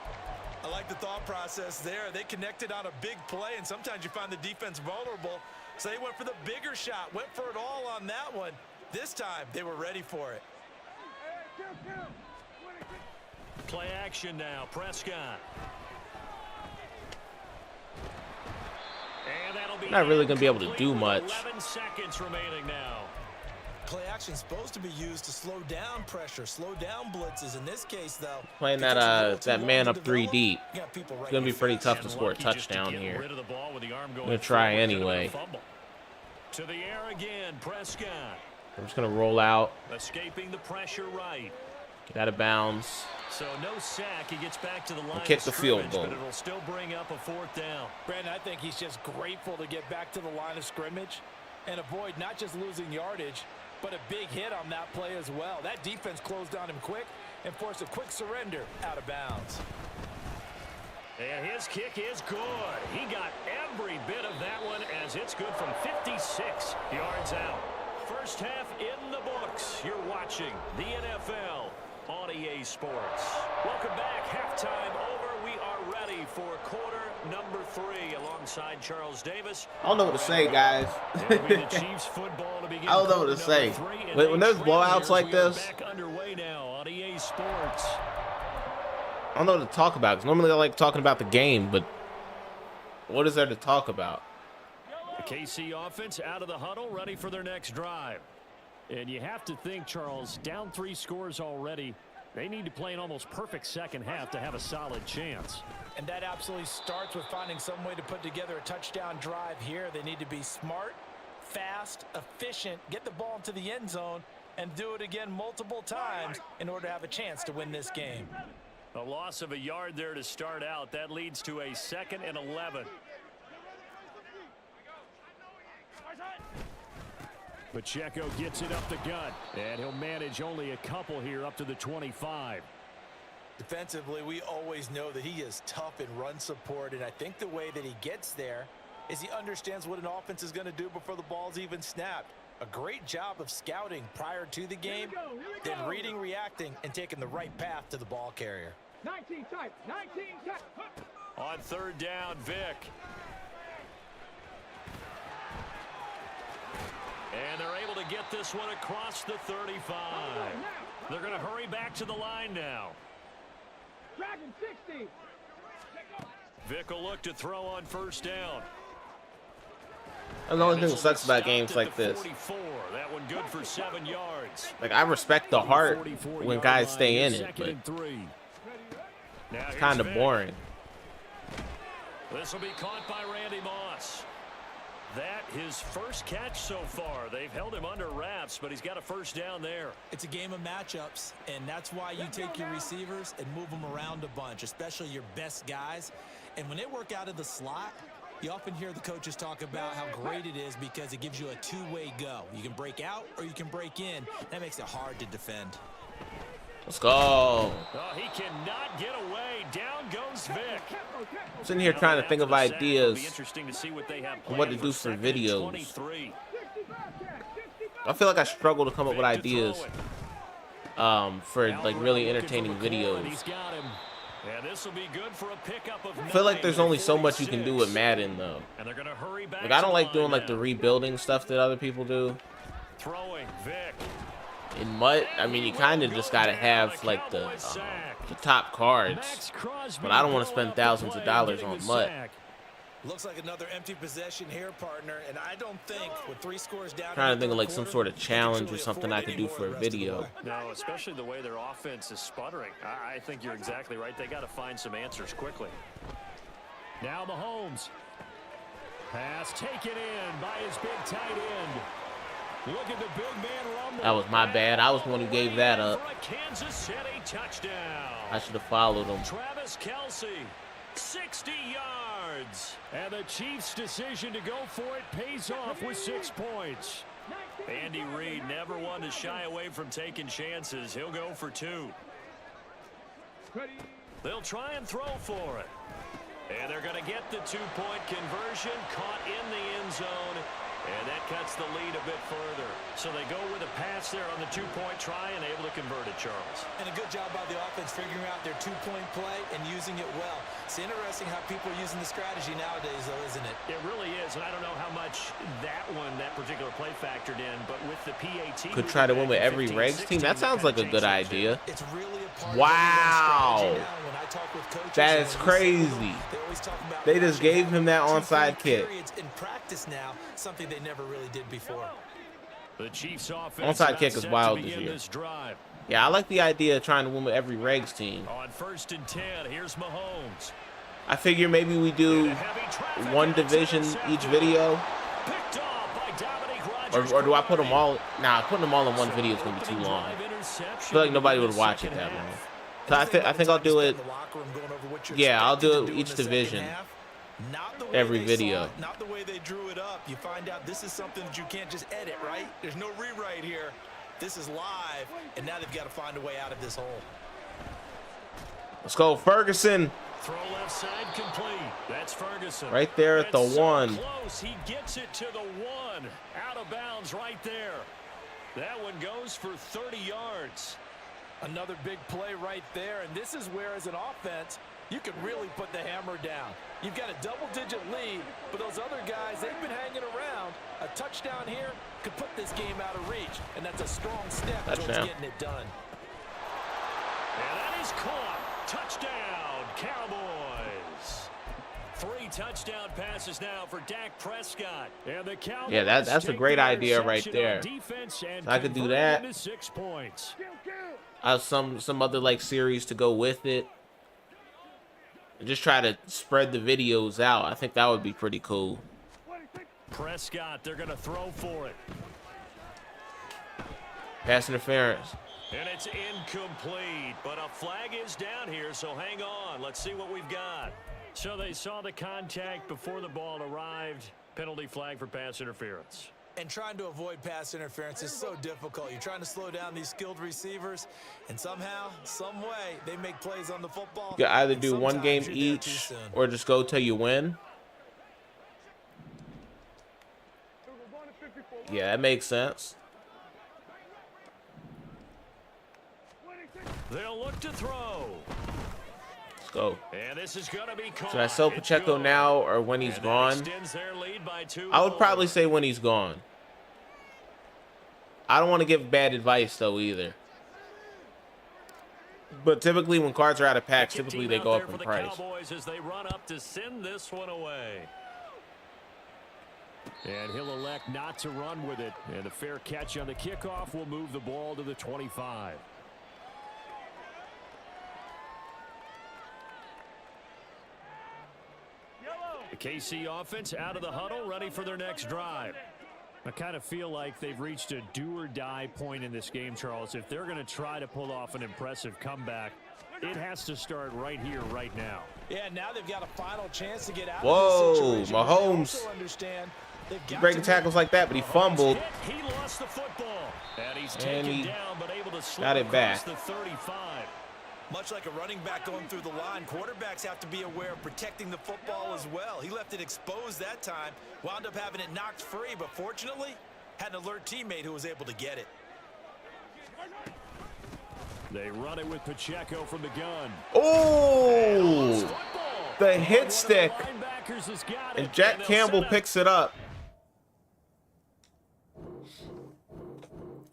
I like the thought process there. They connected on a big play, and sometimes you find the defense vulnerable. So they went for the bigger shot, went for it all on that one. This time, they were ready for it. Play action now, Prescott. And that'll be not really going to be able to do much. 11 seconds remaining now. Play action is supposed to be used to slow down pressure, slow down blitzes. In this case, though, playing that man up 3 deep. It's going to be pretty tough to score a touchdown here. I'm going to try anyway. To the air again, Prescott. I'm just going to roll out. Escaping the pressure right. Get out of bounds. So no sack. He gets back to the line. Kick the field goal. But it'll still bring up a 4th down. Brandon, I think he's just grateful to get back to the line of scrimmage and avoid not just losing yardage, but a big hit on that play as well. That defense closed on him quick and forced a quick surrender out of bounds. And his kick is good. He got every bit of that one as it's good from 56 yards out. First half in the books. You're watching the NFL on EA Sports. Welcome back. Halftime over we are ready for quarter number 3 alongside Charles Davis. I don't know what to say, guys. It'll be the Chiefs football to begin. I don't know what to say. When there's blowouts like this, back underway now on EA Sports. I don't know what to talk about. Because normally I like talking about the game, but what is there to talk about? The KC offense out of the huddle, ready for their next drive. And you have to think, Charles, down 3 scores already. They need to play an almost perfect second half to have a solid chance. And that absolutely starts with finding some way to put together a touchdown drive here. They need to be smart, fast, efficient, get the ball into the end zone, and do it again multiple times in order to have a chance to win this game. A loss of a yard there to start out. That leads to a 2nd and 11. Pacheco gets it up the gut, and he'll manage only a couple here up to the 25. Defensively, we always know that he is tough in run support, and I think the way that he gets there is he understands what an offense is going to do before the ball's even snapped. A great job of scouting prior to the game, then reading, reacting, and taking the right path to the ball carrier. 19 tight, 19 tight. On 3rd down, Vic. And they're able to get this one across the 35. They're going to hurry back to the line now. Dragon 60. Vic will look to throw on 1st down. That's the only thing that sucks about games like this. 44. That one good for 7 yards. Like, I respect the heart when guys stay in it, but it's kind of boring. This will be caught by Randy Moss. That his first catch so far. They've held him under wraps, but he's got a 1st down there. It's a game of matchups, and that's why you take your receivers and move them around a bunch, especially your best guys. And when they work out of the slot, you often hear the coaches talk about how great it is because it gives you a 2-way go. You can break out or you can break in. That makes it hard to defend. Let's go. Oh, he cannot get away. Down goes Vic. I'm sitting here trying to think of ideas Interesting to see what they have on what to do for 2nd and videos. 23. I feel like I struggle to come up with ideas for like really entertaining videos. He's got him. And this will be good for a pickup of 9. I feel like there's only so much you can do with Madden though. And they're going to hurry back. Like, I don't like doing like the rebuilding stuff that other people do. Throwing Vic. In MUT, I mean, you kind of just gotta have like the top cards, but I don't want to spend thousands of dollars on MUT. Looks like another empty possession here, partner, and I don't think with 3 scores down. Trying to think of like some sort of challenge or something I could do for a video. No, especially the way their offense is sputtering. I think you're exactly right. They got to find some answers quickly. Now Mahomes. Pass taken in by his big tight end. Look at the big man rumble. That was my bad. I was the one who gave that up. Kansas City touchdown. I should have followed him. Travis Kelce, 60 yards. And the Chiefs' decision to go for it pays off with 6 points. Andy Reid never one to shy away from taking chances. He'll go for 2. They'll try and throw for it. And they're going to get the 2-point conversion, caught in the end zone. And that cuts the lead a bit further. So they go with a pass there on the 2-point try and able to convert it, Charles. And a good job by the offense figuring out their 2-point play and using it well. It's interesting how people are using the strategy nowadays, though, isn't it? It really is, and I don't know how much that particular play factored in, but with the PAT... Could try to win with every Regs team? That sounds like a good idea. It's really a part wow. That is crazy. They just gave him that onside kick. In practice now, something they never really did before. The Chiefs offense onside kick is wild this year. Yeah, I like the idea of trying to win with every Regs team. On 1st and 10, here's Mahomes. I figure maybe we do one division each video. Or do I put them all? Nah, putting them all in one video is going to be too long. I feel like nobody would watch it that long. So I think I'll do it. Yeah, I'll do it each division. Every video. Not the way they drew it up. You find out this is something that you can't just edit, right? There's no rewrite here. This is live, and now they've got to find a way out of this hole. Let's go, Ferguson. Throw left side complete. That's Ferguson. Right there at the 1. Close. He gets it to the 1. Out of bounds right there. That one goes for 30 yards. Another big play right there, and this is where, as an offense, you can really put the hammer down. You've got a double-digit lead, but those other guys, they've been hanging around. A touchdown here could put this game out of reach, and that's a strong step towards getting it done. And that is caught. Touchdown, Cowboys. 3 touchdown passes now for Dak Prescott. And the Cowboys, yeah, that's a great idea right there. I could do that. 6 points. I have some other like series to go with it. And just try to spread the videos out. I think that would be pretty cool. Prescott, they're going to throw for it. Pass interference. And it's incomplete, but a flag is down here, so hang on. Let's see what we've got. So they saw the contact before the ball arrived. Penalty flag for pass interference. And trying to avoid pass interference is so difficult. You're trying to slow down these skilled receivers, and somehow, some way, they make plays on the football. You can either do one game each or just go till you win. Yeah, that makes sense. They'll look to throw. Let's go. And this is going to be caught. Should I sell Pacheco now or when he's gone? I would probably say when he's gone. I don't want to give bad advice though either. But typically when cards are out of packs, typically they go up in price. Cowboys as they run up to send this one away. And he'll elect not to run with it. And a fair catch on the kickoff will move the ball to the 25. The KC offense out of the huddle, ready for their next drive. I kind of feel like they've reached a do-or-die point in this game, Charles. If they're going to try to pull off an impressive comeback, it has to start right here, right now. Yeah, now they've got a final chance to get out of this situation. Mahomes. He's breaking tackles like that, but he fumbled. He lost the football. And he's And taken he down, but able to slip got it back. across the 35. Much like a running back going through the line, quarterbacks have to be aware of protecting the football as well. He left it exposed that time, wound up having it knocked free, but fortunately, had an alert teammate who was able to get it. They run it with Pacheco from the gun. Oh, the hit stick. And Jack Campbell picks it up.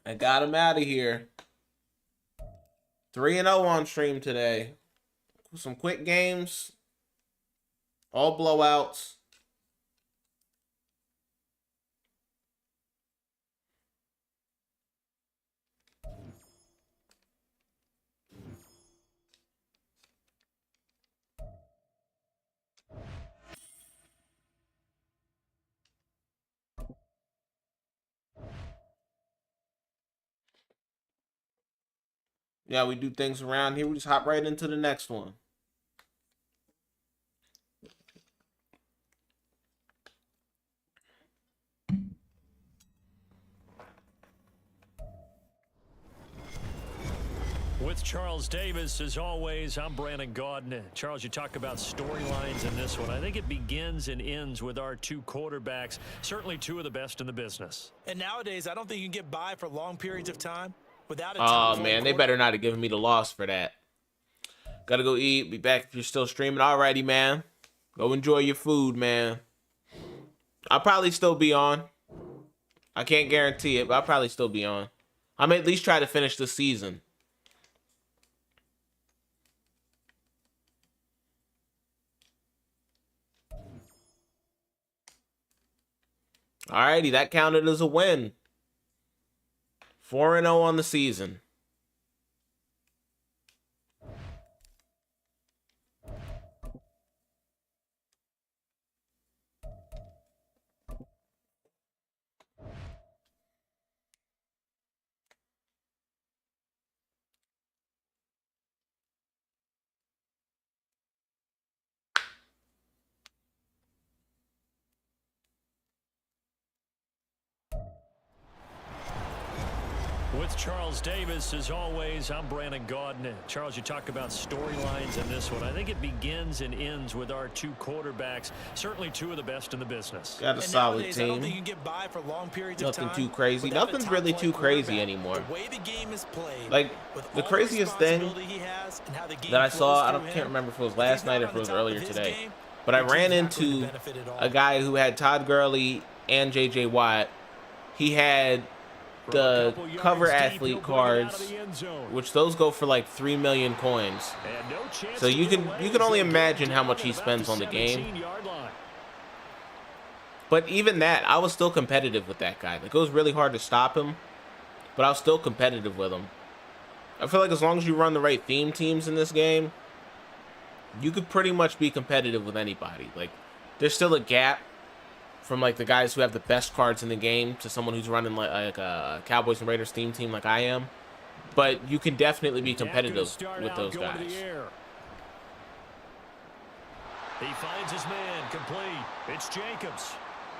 I got him out of here. 3-0 on stream today. Some quick games. All blowouts. Yeah, we do things around here. We just hop right into the next one. With Charles Davis, as always, I'm Brandon Gaudin. Charles, you talk about storylines in this one. I think it begins and ends with our 2 quarterbacks, certainly 2 of the best in the business. And nowadays, I don't think you can get by for long periods of time without a Oh, man, they better not have given me the loss for that. Gotta go eat. Be back if you're still streaming. Alrighty, man. Go enjoy your food, man. I'll probably still be on. I can't guarantee it, but I'll probably still be on. I may at least try to finish the season. Alrighty, that counted as a win. 4-0 on the season. With Charles Davis, as always, I'm Brandon Gaudin. Charles, you talk about storylines in this one. I think it begins and ends with our two quarterbacks, certainly two of the best in the business. Got a solid Nowadays, I don't team. think you can get by for long periods of Nothing time too crazy. without a Nothing's really top-flight too crazy quarterback. anymore. The way the game is played, Like, with the all craziest thing responsibility he has and how the game that I saw, flows through can't him, remember if it was if last he's night not or if on it was the top of earlier his today, game, but I your ran team's not going to into benefit at all. a guy who had Todd Gurley and J.J. Watt. He had the cover athlete cards, which those go for like 3 million coins. So you can only imagine how much he spends on the game. But even that, I was still competitive with that guy. Like, it was really hard to stop him, but I was still competitive with him. I feel like as long as you run the right theme teams in this game, you could pretty much be competitive with anybody. Like, there's still a gap from like the guys who have the best cards in the game to someone who's running like a Cowboys and Raiders theme team like I am. But you can definitely be competitive with those guys. He finds his man complete. It's Jacobs.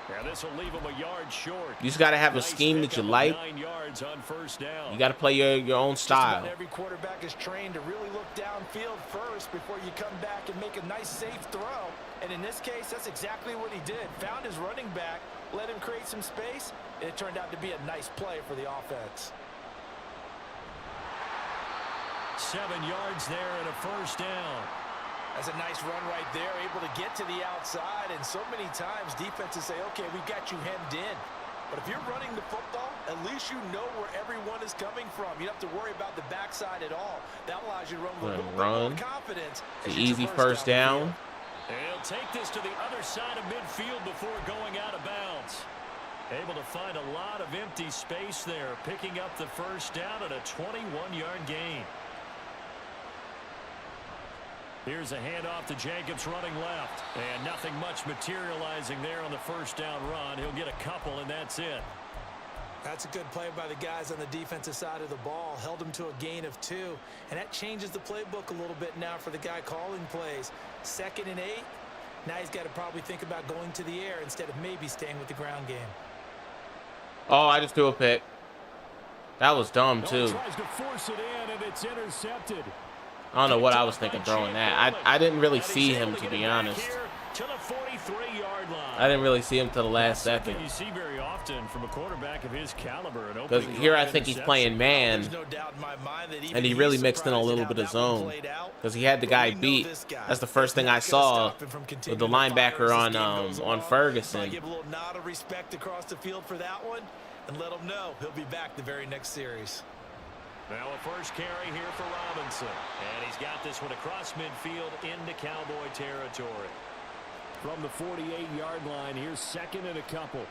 Yeah, this will leave him a yard short. You just got to have a scheme that you like. 9 yards on first down. You got to play your own style. Just about every quarterback is trained to really look downfield first before you come back and make a nice, safe throw. And in this case, that's exactly what he did. Found his running back, let him create some space, and it turned out to be a nice play for the offense. 7 yards there and a first down. That's a nice run right there, able to get to the outside. And so many times defenses say, okay, we've got you hemmed in. But if you're running the football, at least you know where everyone is coming from. You don't have to worry about the backside at all. That allows you to run with a little bit more confidence. The easy first down. He'll take this to the other side of midfield before going out of bounds. Able to find a lot of empty space there, picking up the first down at a 21-yard gain. Here's a handoff to Jacobs running left. And nothing much materializing there on the first down run. He'll get a couple, and that's it. That's a good play by the guys on the defensive side of the ball. Held him to a gain of 2. And that changes the playbook a little bit now for the guy calling plays. 2nd and 8. Now he's got to probably think about going to the air instead of maybe staying with the ground game. Oh, I just threw a pick. That was dumb, too. Tries to force it in, and it's intercepted. I don't know what I was thinking throwing that. I didn't really see him, to be honest. I didn't really see him till the last second. You see very often from a quarterback of his caliber. Because here I think he's playing man, and he really mixed in a little bit of zone. Because he had the guy beat. That's the first thing I saw with the linebacker on Ferguson. Give a little nod of respect across the field for that one, and let him know he'll be back the very next series. Now a first carry here for Robinson. And he's got this one across midfield into Cowboy territory. From the 48-yard line, here's 2nd and a couple.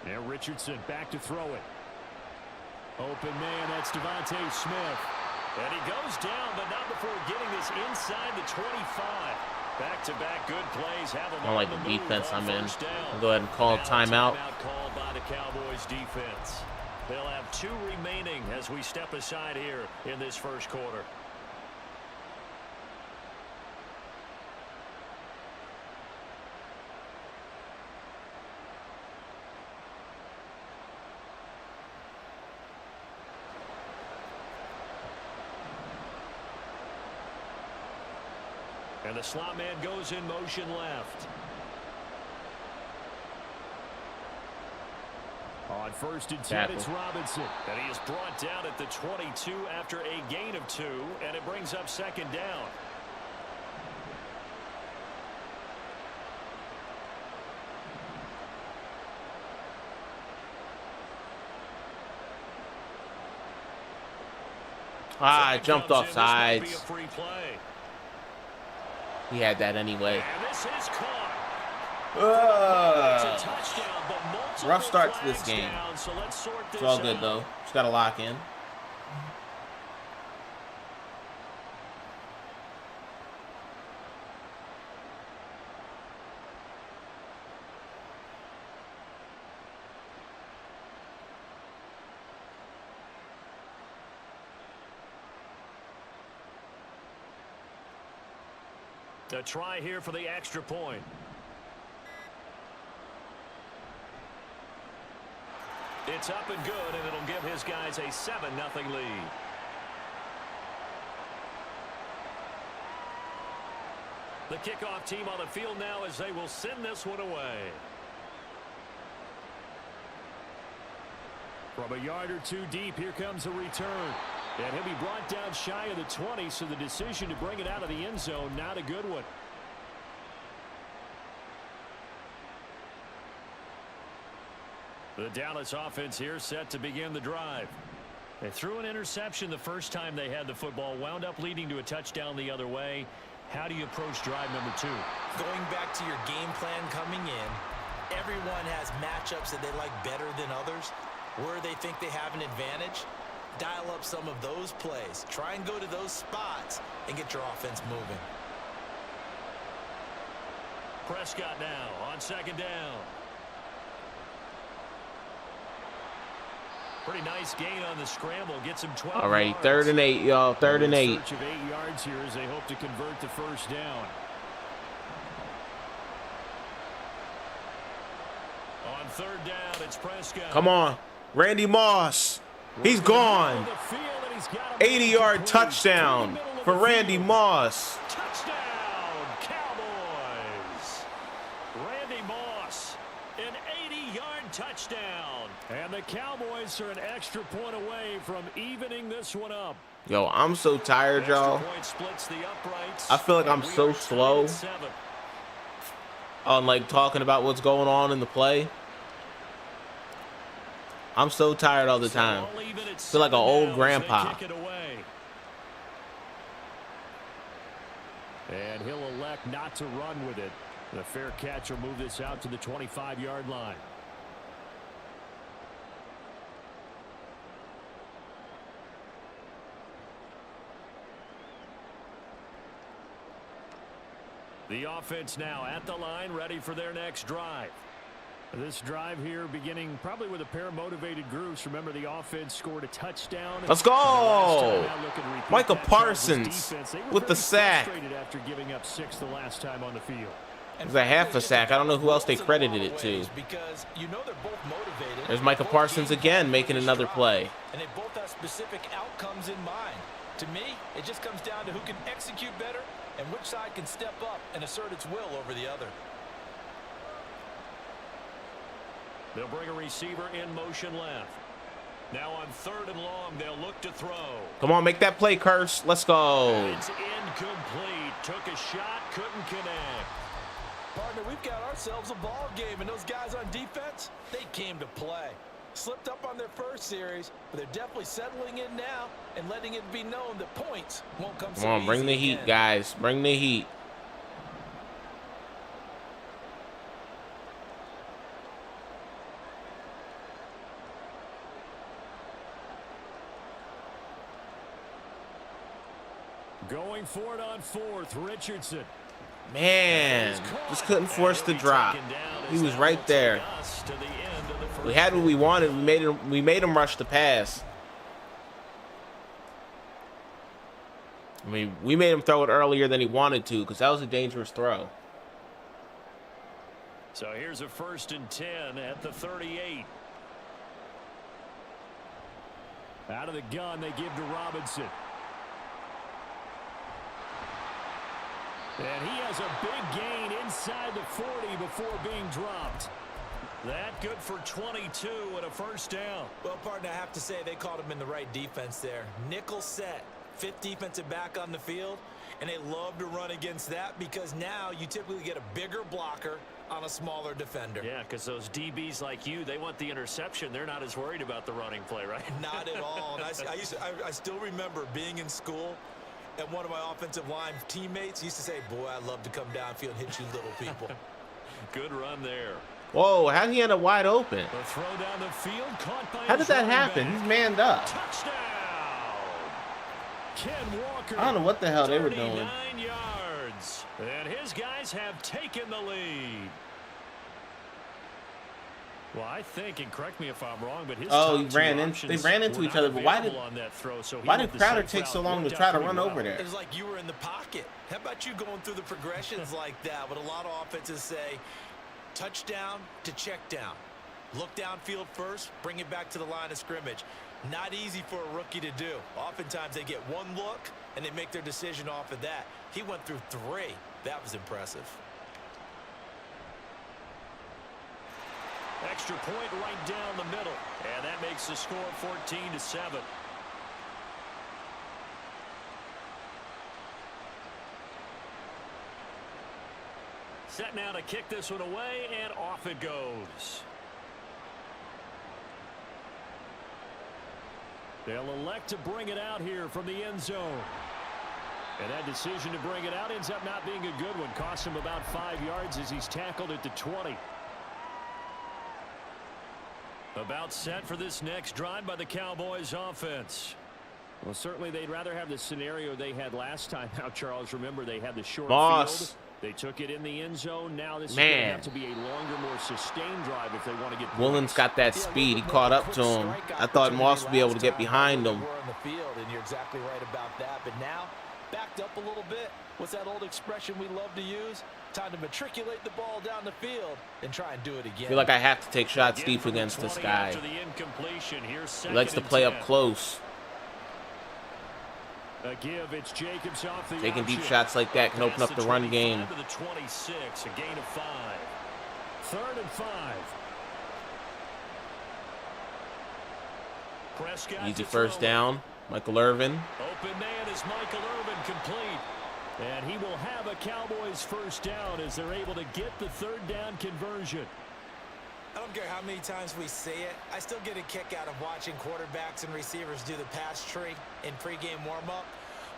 Now Richardson back to throw it. Open man, that's Devontae Smith. And he goes down, but not before getting this inside the 25. Back-to-back good plays. I don't like the defense I'm in. I'll go ahead and call timeout. Called by the Cowboys defense. They'll have 2 remaining as we step aside here in this first quarter. And the slot man goes in motion left. On 1st and 10, it's Robinson. And he is brought down at the 22 after a gain of 2, and it brings up 2nd down. Ah, I jumped off sides. He had that anyway. Rough start to this game. It's all good, though. Just got to lock in. A try here for the extra point. It's up and good, and it'll give his guys a 7-0 lead. The kickoff team on the field now as they will send this one away. From a yard or two deep, here comes a return. And he'll be brought down shy of the 20, so the decision to bring it out of the end zone, not a good one. The Dallas offense here set to begin the drive. They threw an interception the first time they had the football, wound up leading to a touchdown the other way. How do you approach drive number 2? Going back to your game plan coming in, everyone has matchups that they like better than others. Where they think they have an advantage, dial up some of those plays. Try and go to those spots and get your offense moving. Prescott now on second down. Pretty nice gain on the scramble. Gets him 12 All right, yards. 3rd and 8, y'all. 3rd and 8. Search of 8 yards here as they hope to convert the first down. On 3rd down, it's Prescott. Come on. Randy Moss. He's gone. 80-yard touchdown for Randy Moss. Touchdown, Cowboys. Randy Moss, an 80-yard touchdown. And the Cowboys are an extra point away from evening this one up. Yo, I'm so tired, y'all. Extra point splits the uprights, I feel like I'm and we so are tied slow at 7. on like talking about what's going on in the play. I'm so tired all the time. So all even at Feel like an 7 old now as grandpa. they kick it away. And he'll elect not to run with it. The fair catch will move this out to the 25-yard line. The offense now at the line, ready for their next drive. This drive here beginning probably with a pair of motivated groups. Remember, the offense scored a touchdown. Let's go. Micah Parsons with the sack. After giving up 6 the last time on the field. It was a half a sack. I don't know who else they credited it to. Because you know they're both motivated. There's Micah Parsons again making another play. And they both have specific outcomes in mind. To me, it just comes down to who can execute better and which side can step up and assert its will over the other. They'll bring a receiver in motion left. Now on 3rd and long, they'll look to throw. Come on, make that play, Curse. Let's go. It's incomplete. Took a shot, couldn't connect. Partner, we've got ourselves a ball game, and those guys on defense, they came to play. Slipped up on their first series, but they're definitely settling in now and letting it be known that points won't come so easy. Come on, bring the heat, guys. Bring the heat. Going for it on 4th, Richardson. Man, just couldn't force the drop. He was right there. We had what we wanted. We made him rush the pass. I mean, we made him throw it earlier than he wanted to because that was a dangerous throw. So here's a 1st and 10 at the 38. Out of the gun, they give to Robinson. And he has a big gain inside the 40 before being dropped. That good for 22 and a 1st down. Well, partner, I have to say they called him in the right defense there. Nickel set, 5th defensive back on the field, and they love to run against that because now you typically get a bigger blocker on a smaller defender. Yeah, because those DBs like you, they want the interception. They're not as worried about the running play, right? Not at all. And I still remember being in school, and one of my offensive line teammates used to say, boy, I love to come downfield and hit you little people. Good run there. Whoa, how did he end up wide open? The throw down the field, caught by How did that happen? He's manned up. Touchdown! Ken Walker. I don't know what the hell they were 39 doing. yards. And his guys have taken the lead. Well, I think, and correct me if I'm wrong, but his Oh, top two they ran into each other, but why did Crowder take so long to try to run over there? It was like you were in the pocket. How about you going through the progressions like that? What a lot of offenses say, touchdown to check down. Look downfield first, bring it back to the line of scrimmage. Not easy for a rookie to do. Oftentimes they get one look, and they make their decision off of that. He went through 3. That was impressive. Extra point right down the middle. And that makes the score 14-7. Set now to kick this one away, and off it goes. They'll elect to bring it out here from the end zone. And that decision to bring it out ends up not being a good one. Costs him about 5 yards as he's tackled at the 20. About set for this next drive by the Cowboys offense. Well, certainly they'd rather have the scenario they had last time. Now, Charles, remember they had the short field. They took it in the end zone. Now this is going to have to be a longer, more sustained drive if they want to get points. Woolen's got that speed. He caught up to him. I thought Moss would be able to get behind him. On the field, and you're exactly right about that. But now, backed up a little bit. What's that old expression we love to use? Time to matriculate the ball down the field and try and do it again. I feel like I have to take shots deep against this guy. He likes to play up close. A give, it's Jacobs off the Taking deep option. shots like that can open up the run game. To the 26, a gain of 5. 3rd and 5. Prescott Easy first down. Michael Irvin. Open man is Michael Irvin, complete. And he will have a Cowboys first down as they're able to get the 3rd down conversion. I don't care how many times we say it, I still get a kick out of watching quarterbacks and receivers do the pass tree in pregame warm-up.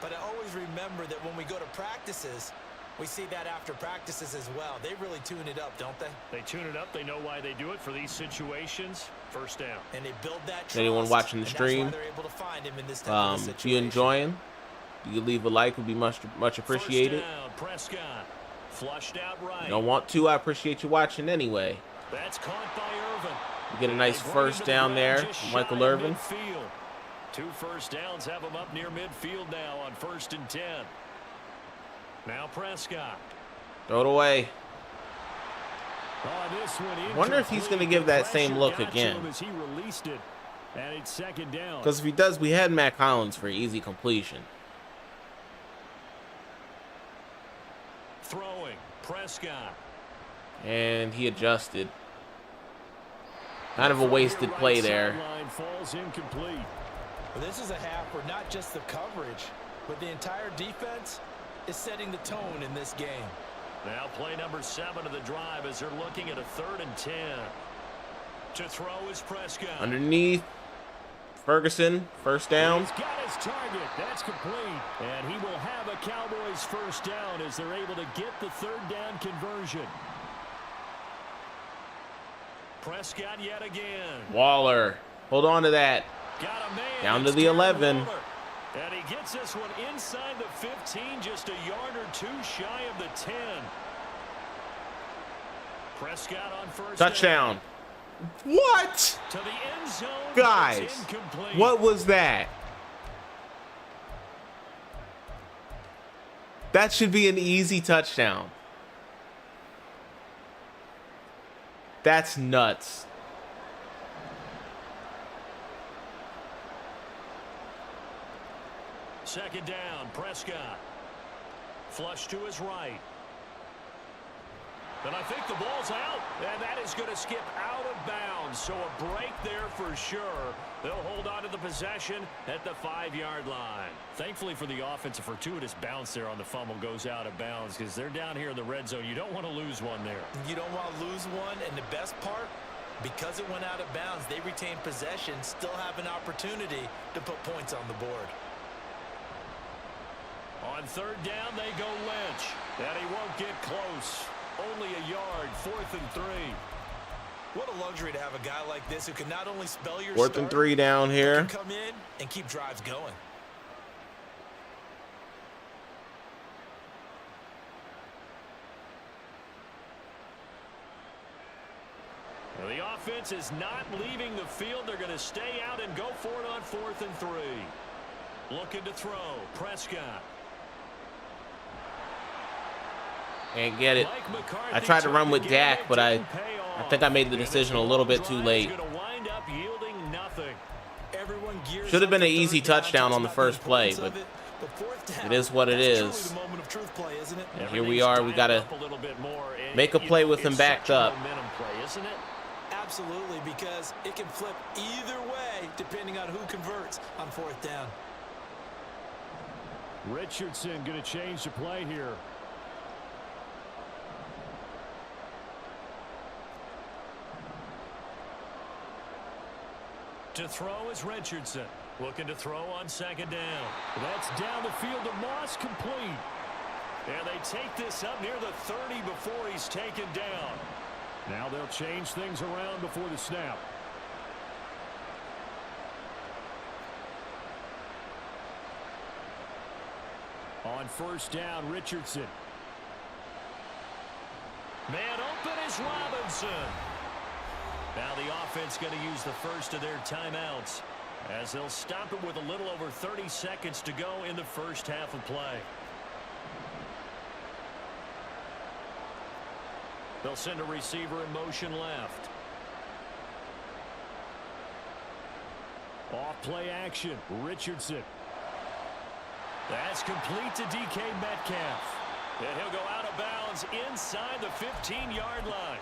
But I always remember that when we go to practices, we see that after practices as well. They really tune it up, don't they? They tune it up. They know why they do it for these situations. First down. And they build that trust. Anyone watching the stream, if you're enjoying, you leave a like, would be much appreciated. Prescott flushed out right. You don't want to, I appreciate you watching anyway. That's caught by Irvin. You get a nice first down there, Michael Irvin. 2 first downs have him up near midfield now on 1st and 10. Now Prescott. Throw it away. This one Wonder if he's going to give that same look again. As he released it, and it's 2nd down. Because if he does, we had Matt Collins for easy completion. Throwing, Prescott. And he adjusted. Kind of a wasted play there. Falls incomplete. Well, this is a half where not just the coverage, but the entire defense is setting the tone in this game. Now play number 7 of the drive as they're looking at a 3rd and 10. To throw is Prescott. Underneath. Ferguson, first down. He's got his target. That's complete. And he will have a Cowboys first down as they're able to get the 3rd down conversion. Prescott yet again. Waller. Hold on to that. Got a man. Down to the 11. And he gets this one inside the 15, just a yard or 2 shy of the 10. Prescott on first Touchdown. down. What? To the end zone. Guys, what was that? That should be an easy touchdown. That's nuts. Second down, Prescott. Flush to his right. And I think the ball's out, and that is going to skip out of bounds. So a break there for sure. They'll hold on to the possession at the 5-yard line. Thankfully for the offense, a fortuitous bounce there on the fumble goes out of bounds because they're down here in the red zone. You don't want to lose one there. You don't want to lose one, and the best part, because it went out of bounds, they retain possession, still have an opportunity to put points on the board. On 3rd down, they go Lynch. And he won't get close. Only a yard, 4th and 3. What a luxury to have a guy like this who can not only spell your 4th and 3 down here. Can come in and keep drives going. Well, The offense is not leaving the field. They're going to stay out and go for it on 4th and 3. Looking to throw. Prescott. Can't get it. I tried to run with Dak, but I think I made the decision a little bit too late. Should have been an easy touchdown on the first play, but it is what it is. And here we are. We got to make a play with him backed up. Absolutely, because it can flip either way depending on who converts on 4th down. Richardson going to change the play here. To throw is Richardson. Looking to throw on 2nd down. That's down the field to Moss, complete. And they take this up near the 30 before he's taken down. Now they'll change things around before the snap. On 1st down, Richardson. Man open is Robinson. Now the offense going to use the first of their timeouts, as they'll stop it with a little over 30 seconds to go in the first half of play. They'll send a receiver in motion left. Off play action, Richardson. That's complete to DK Metcalf. And he'll go out of bounds inside the 15-yard line.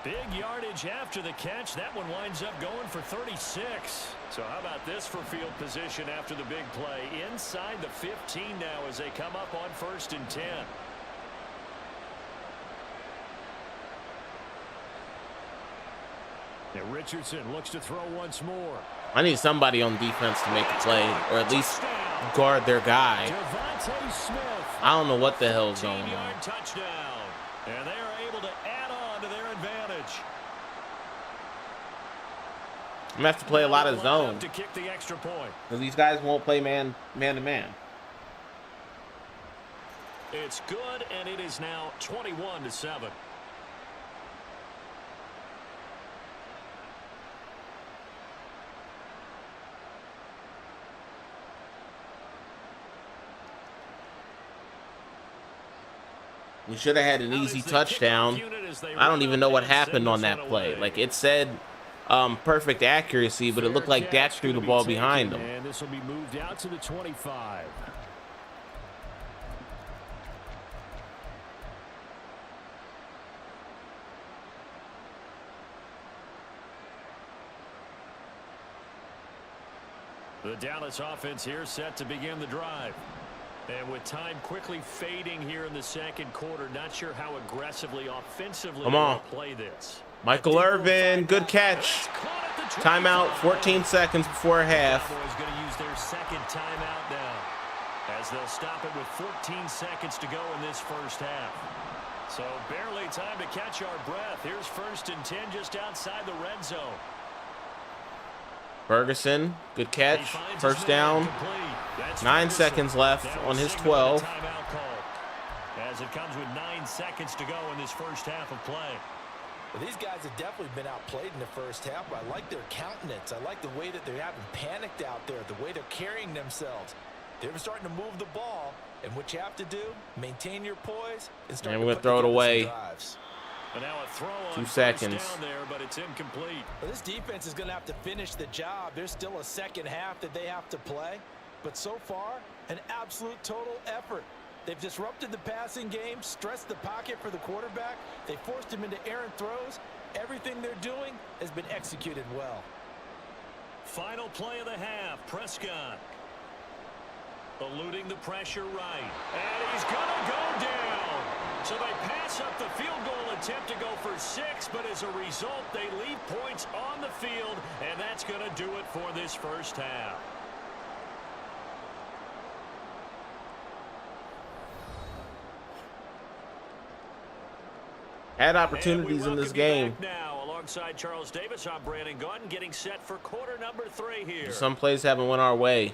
Big yardage after the catch. That one winds up going for 36. So how about this for field position after the big play? Inside the 15 now as they come up on 1st and 10. And Richardson looks to throw once more. I need somebody on defense to make a play, or at least guard their guy. I don't know what the hell's going on. Touchdown. And they are able to add on to their advantage. I'm gonna have to play a lot of zone to kick the extra point. because these guys won't play man to man. It's good, and it is now 21-7. We should have had an easy touchdown. I don't even know what happened on that play. Like, it said perfect accuracy, but it looked like Dak threw the ball behind him. And this will be moved out to the 25. The Dallas offense here set to begin the drive. And with time quickly fading here in the second quarter, not sure how aggressively, offensively they'll play this. Michael Irvin, good catch. Timeout, 14 seconds before half. Cowboys going to use their second timeout now, as they'll stop it with 14 seconds to go in this first half. So barely time to catch our breath. Here's 1st and 10 just outside the red zone. Ferguson, good catch. 1st down. 9 seconds left on his 12. As it comes with 9 seconds to go in this first half of play. Well, these guys have definitely been outplayed in the first half, but I like their countenance. I like the way that they haven't panicked out there, the way they're carrying themselves. They're starting to move the ball, and what you have to do, maintain your poise and start. And we're going to throw it away. But now a throw 2 seconds. Down there, but it's incomplete. Well, this defense is going to have to finish the job. There's still a second half that they have to play. But so far, an absolute total effort. They've disrupted the passing game, stressed the pocket for the quarterback. They forced him into errant throws. Everything they're doing has been executed well. Final play of the half, Prescott. Eluding the pressure right. And he's going to go down. So they pass up the field goal attempt to go for 6, but as a result, they leave points on the field, and that's going to do it for this first half. Had opportunities in this game. Now, alongside Charles Davis, I'm Brandon Gaudin, getting set for quarter number 3 here. Some plays haven't went our way.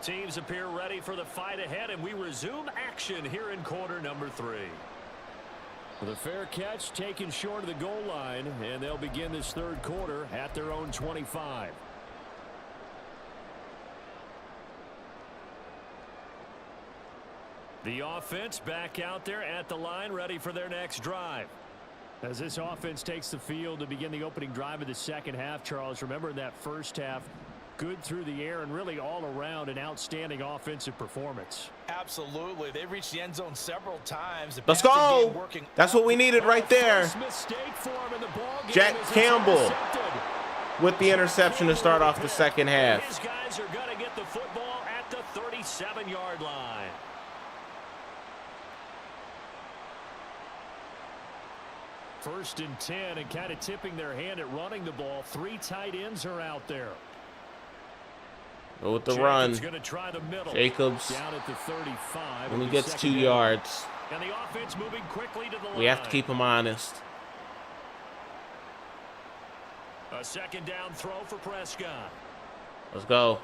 Both teams appear ready for the fight ahead, and we resume action here in quarter number 3. The fair catch taken short of the goal line, and they'll begin this third quarter at their own 25. The offense back out there at the line, ready for their next drive. As this offense takes the field to begin the opening drive of the second half, Charles, remember in that first half, good through the air and really all around an outstanding offensive performance. Absolutely. They reached the end zone several times. The Let's passing game go. working That's what we needed right there. First mistake for him in the ball game Jack as it's Campbell intercepted. with the interception to start off the second half. These guys are going to get the football at the 37-yard line. First and 10, and kind of tipping their hand at running the ball. 3 tight ends are out there. Go with the Jacobs run. gonna try the middle. Jacobs Down at the 35. only It'll be gets 2 second down. yards. And the offense moving quickly to the line. We have to keep him honest. A second down throw for Prescott. Let's go.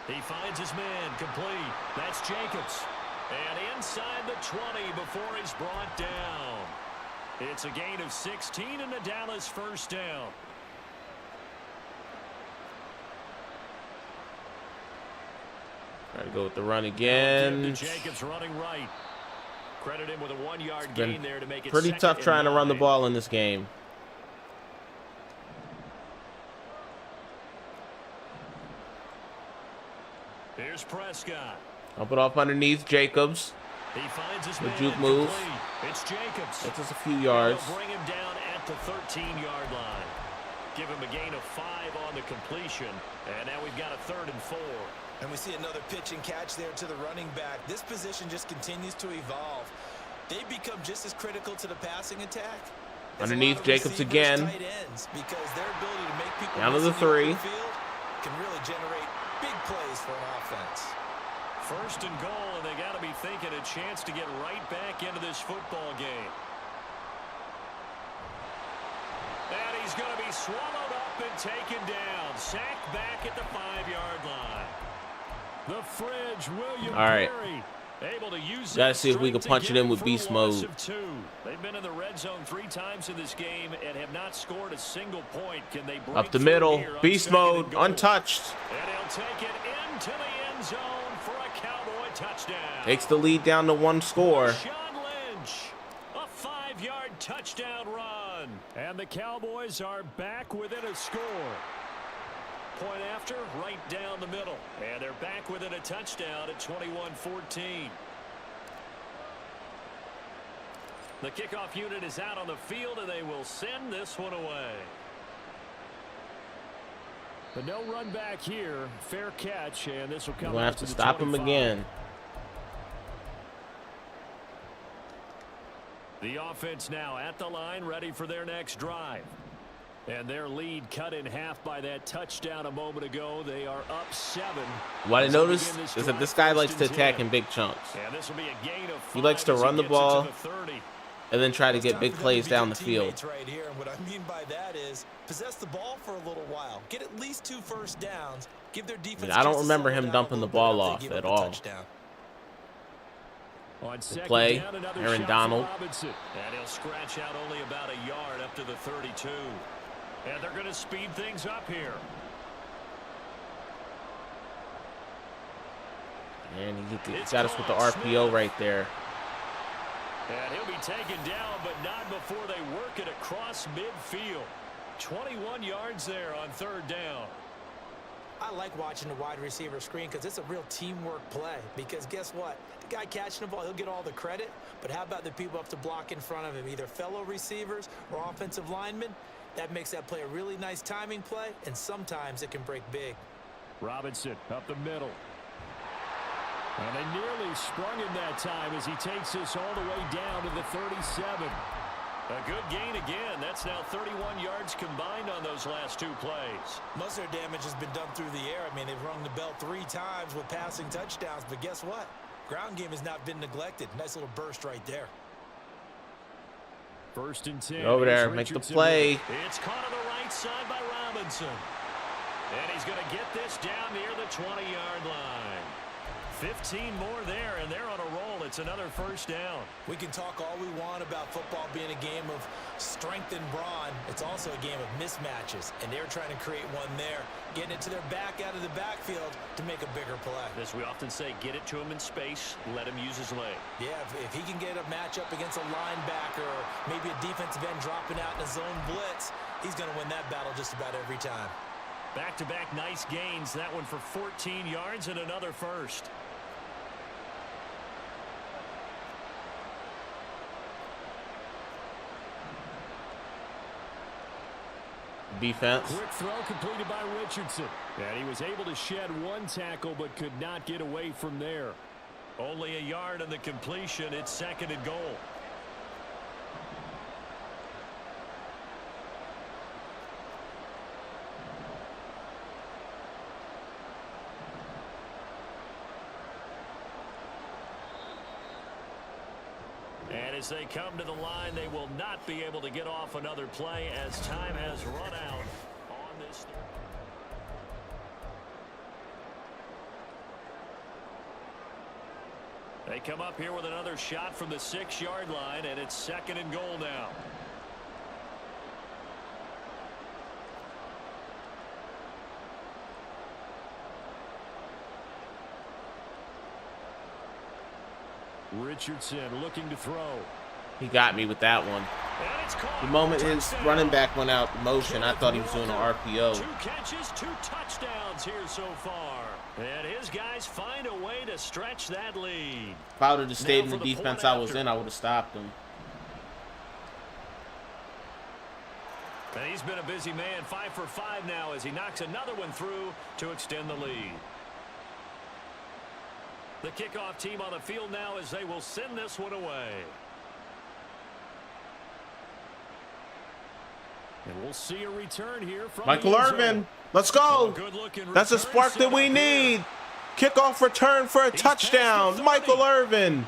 He finds his man complete. That's Jacobs. And inside the 20 before he's brought down. It's a gain of 16 and a Dallas first down. Try to go with the run again. Jacobs running right. Credit him with a 1-yard gain there to make it Pretty second tough and trying to run the 9. ball in this game. Here's Prescott. Up it off underneath Jacobs. He finds his The man juke move. complete. It's Jacobs. Gets us a few yards. They'll bring him down at the 13-yard line. Give him a gain of 5 on the completion. And now we've got a 3rd and 4. And we see another pitch and catch there to the running back. This position just continues to evolve. They become just as critical to the passing attack. as a Underneath lot of Jacobs receivers, again. tight ends, because their ability to make people Down to miss the in 3. open field can really generate big plays for an offense. First and goal, and they got to be thinking a chance to get right back into this football game. And he's going to be swallowed up and taken down. Sacked back at the 5-yard line. The fridge, William All right. Perry. Able to use Gotta that see if we can strength to punch it get in with for a beast loss mode. of 2. They've been in the red zone 3 times in this game and have not scored a single point. Can they break Up the through middle. here on Beast 2nd mode. and goal? Untouched. And he'll take it into the end zone for a Cowboy touchdown. Takes the lead down to 1 score. Sean Lynch, a 5-yard touchdown run. And the Cowboys are back within a score. Point after, right down the middle. And they're back within a touchdown at 21-14. The kickoff unit is out on the field, and they will send this one away. But no run back here. Fair catch, and this will We're come going to out have to the stop him 25. again. The offense now at the line, ready for their next drive. And their lead cut in half by that touchdown a moment ago. They are up 7. What I as they noticed begin this is that drive this guy first likes to and attack 10. in big chunks. And this will be a gain of 5. He likes to as run the gets it to ball. the 30. And then try to get Time big for them plays to be down good the field. teammates right here, and what I mean by that is possess the ball for a little while, get at least 2 first downs, give their defense. I don't just to remember slow him down dumping a the little ball bit off after they give at up a all. touchdown. On second play, down, another Aaron shot Donald. for Robinson. And he'll scratch out only about a yard up to the 32. And they're going to speed things up here. And he got us with the RPO right there. And he'll be taken down, but not before they work it across midfield. 21 yards there on 3rd down. I like watching the wide receiver screen because it's a real teamwork play. Because guess what? The guy catching the ball, he'll get all the credit. But how about the people up to block in front of him, either fellow receivers or offensive linemen? That makes that play a really nice timing play, and sometimes it can break big. Robinson up the middle. And they nearly sprung him that time as he takes this all the way down to the 37. A good gain again. That's now 31 yards combined on those last 2 plays. Most of their damage has been done through the air. I mean, they've rung the bell 3 times with passing touchdowns, but guess what? Ground game has not been neglected. Nice little burst right there. First and 10. Over there, Here's make the Richardson play. with it. It's caught on the right side by Robinson. And he's going to get this down near the 20-yard line. 15 more there, and they're on a roll. It's another first down. We can talk all we want about football being a game of strength and brawn. It's also a game of mismatches, and they're trying to create one there, getting it to their back out of the backfield to make a bigger play. As we often say, get it to him in space, let him use his leg. Yeah, if he can get a matchup against a linebacker or maybe a defensive end dropping out in a zone blitz, he's going to win that battle just about every time. Back-to-back nice gains. That one for 14 yards and another first. Defense. Quick throw completed by Richardson. And he was able to shed one tackle but could not get away from there. Only a yard on the completion. It's second and goal. And as they come to the line, they will not be able to get off another play as time has run out on this. They come up here with another shot from the 6-yard line, and it's second and goal now. Richardson looking to throw. He got me with that one. The moment his running back went out motion, I thought he was doing an RPO. 2 catches, 2 touchdowns here so far. And his guys find a way to stretch that lead. If I would have stayed in the defense I was in, I would have stopped him. And he's been a busy man, 5 for 5 now as he knocks another one through to extend the lead. The kickoff team on the field now as they will send this one away. And we'll see a return here from Michael Irvin. Let's go. That's a spark that we need. Kickoff return for a touchdown. Michael Irvin.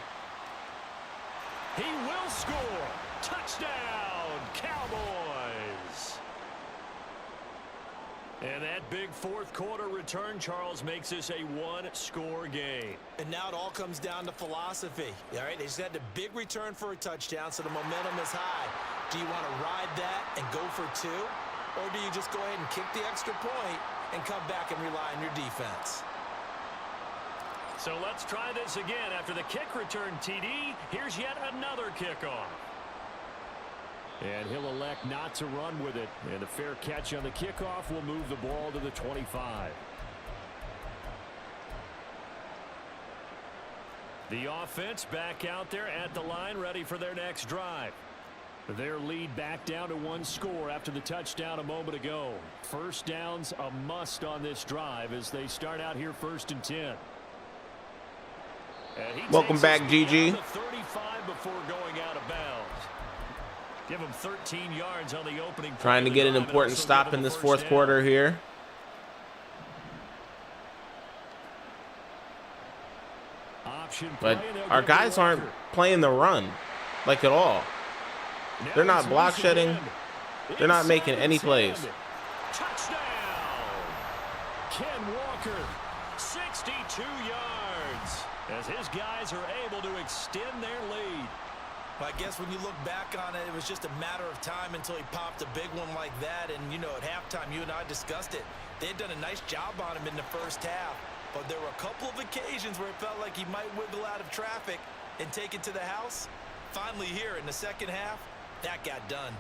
He will score. Touchdown, Cowboys. And that big fourth quarter return, Charles, makes this a 1-score game. And now it all comes down to philosophy. All right, they just had a big return for a touchdown, so the momentum is high. Do you want to ride that and go for 2? Or do you just go ahead and kick the extra point and come back and rely on your defense? So let's try this again. After the kick return TD, here's yet another kickoff. And he'll elect not to run with it. And a fair catch on the kickoff will move the ball to the 25. The offense back out there at the line, ready for their next drive. Their lead back down to 1 score after the touchdown a moment ago. First down's a must on this drive as they start out here 1st and 10. Welcome back, GG. 35 before going out of bounds. Give him 13 yards on the opening. Trying to get an important stop in this fourth quarter here. But our guys aren't playing the run, like at all. They're not block shedding. They're not making any plays. Touchdown! Ken Walker, 62 yards, as his guys are able to extend their lead. Well, I guess when you look back on it, it was just a matter of time until he popped a big one like that. And, you know, at halftime, you and I discussed it. They had done a nice job on him in the first half. But there were a couple of occasions where it felt like he might wiggle out of traffic and take it to the house. Finally here in the second half, that got done.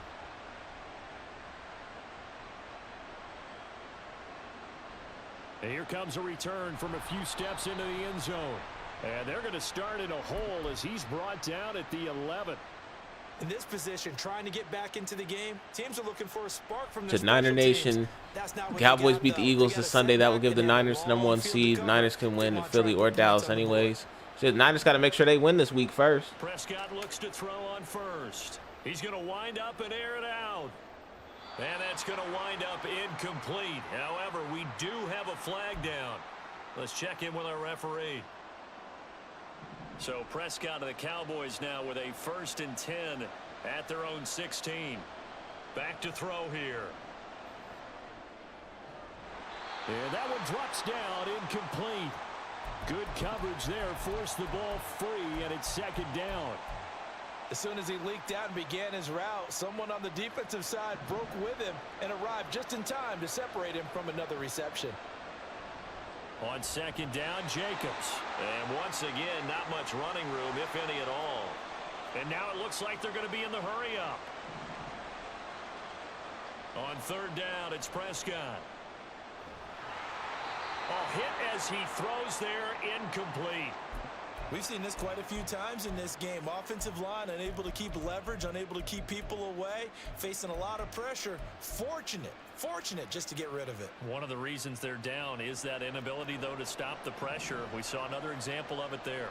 And here comes a return from a few steps into the end zone. And they're going to start in a hole as he's brought down at the 11. In this position, trying to get back into the game, teams are looking for a spark from this. To Niner Nation, Cowboys beat the Eagles this Sunday. That will give the Niners the #1 seed. Niners can win in Philly or Dallas anyways. So the Niners got to make sure they win this week first. Prescott looks to throw on first. He's going to wind up and air it out. And that's going to wind up incomplete. However, we do have a flag down. Let's check in with our referee. So Prescott and the Cowboys now with a 1st and 10 at their own 16. Back to throw here. And that one drops down incomplete. Good coverage there. Forced the ball free, and it's second down. As soon as he leaked out and began his route, someone on the defensive side broke with him and arrived just in time to separate him from another reception. On second down, Jacobs. And once again, not much running room, if any at all. And now it looks like they're going to be in the hurry up. On third down, it's Prescott. Oh, hit as he throws there, incomplete. We've seen this quite a few times in this game. Offensive line unable to keep leverage, unable to keep people away, facing a lot of pressure. Fortunate just to get rid of it. One of the reasons they're down is that inability, though, to stop the pressure. We saw another example of it there.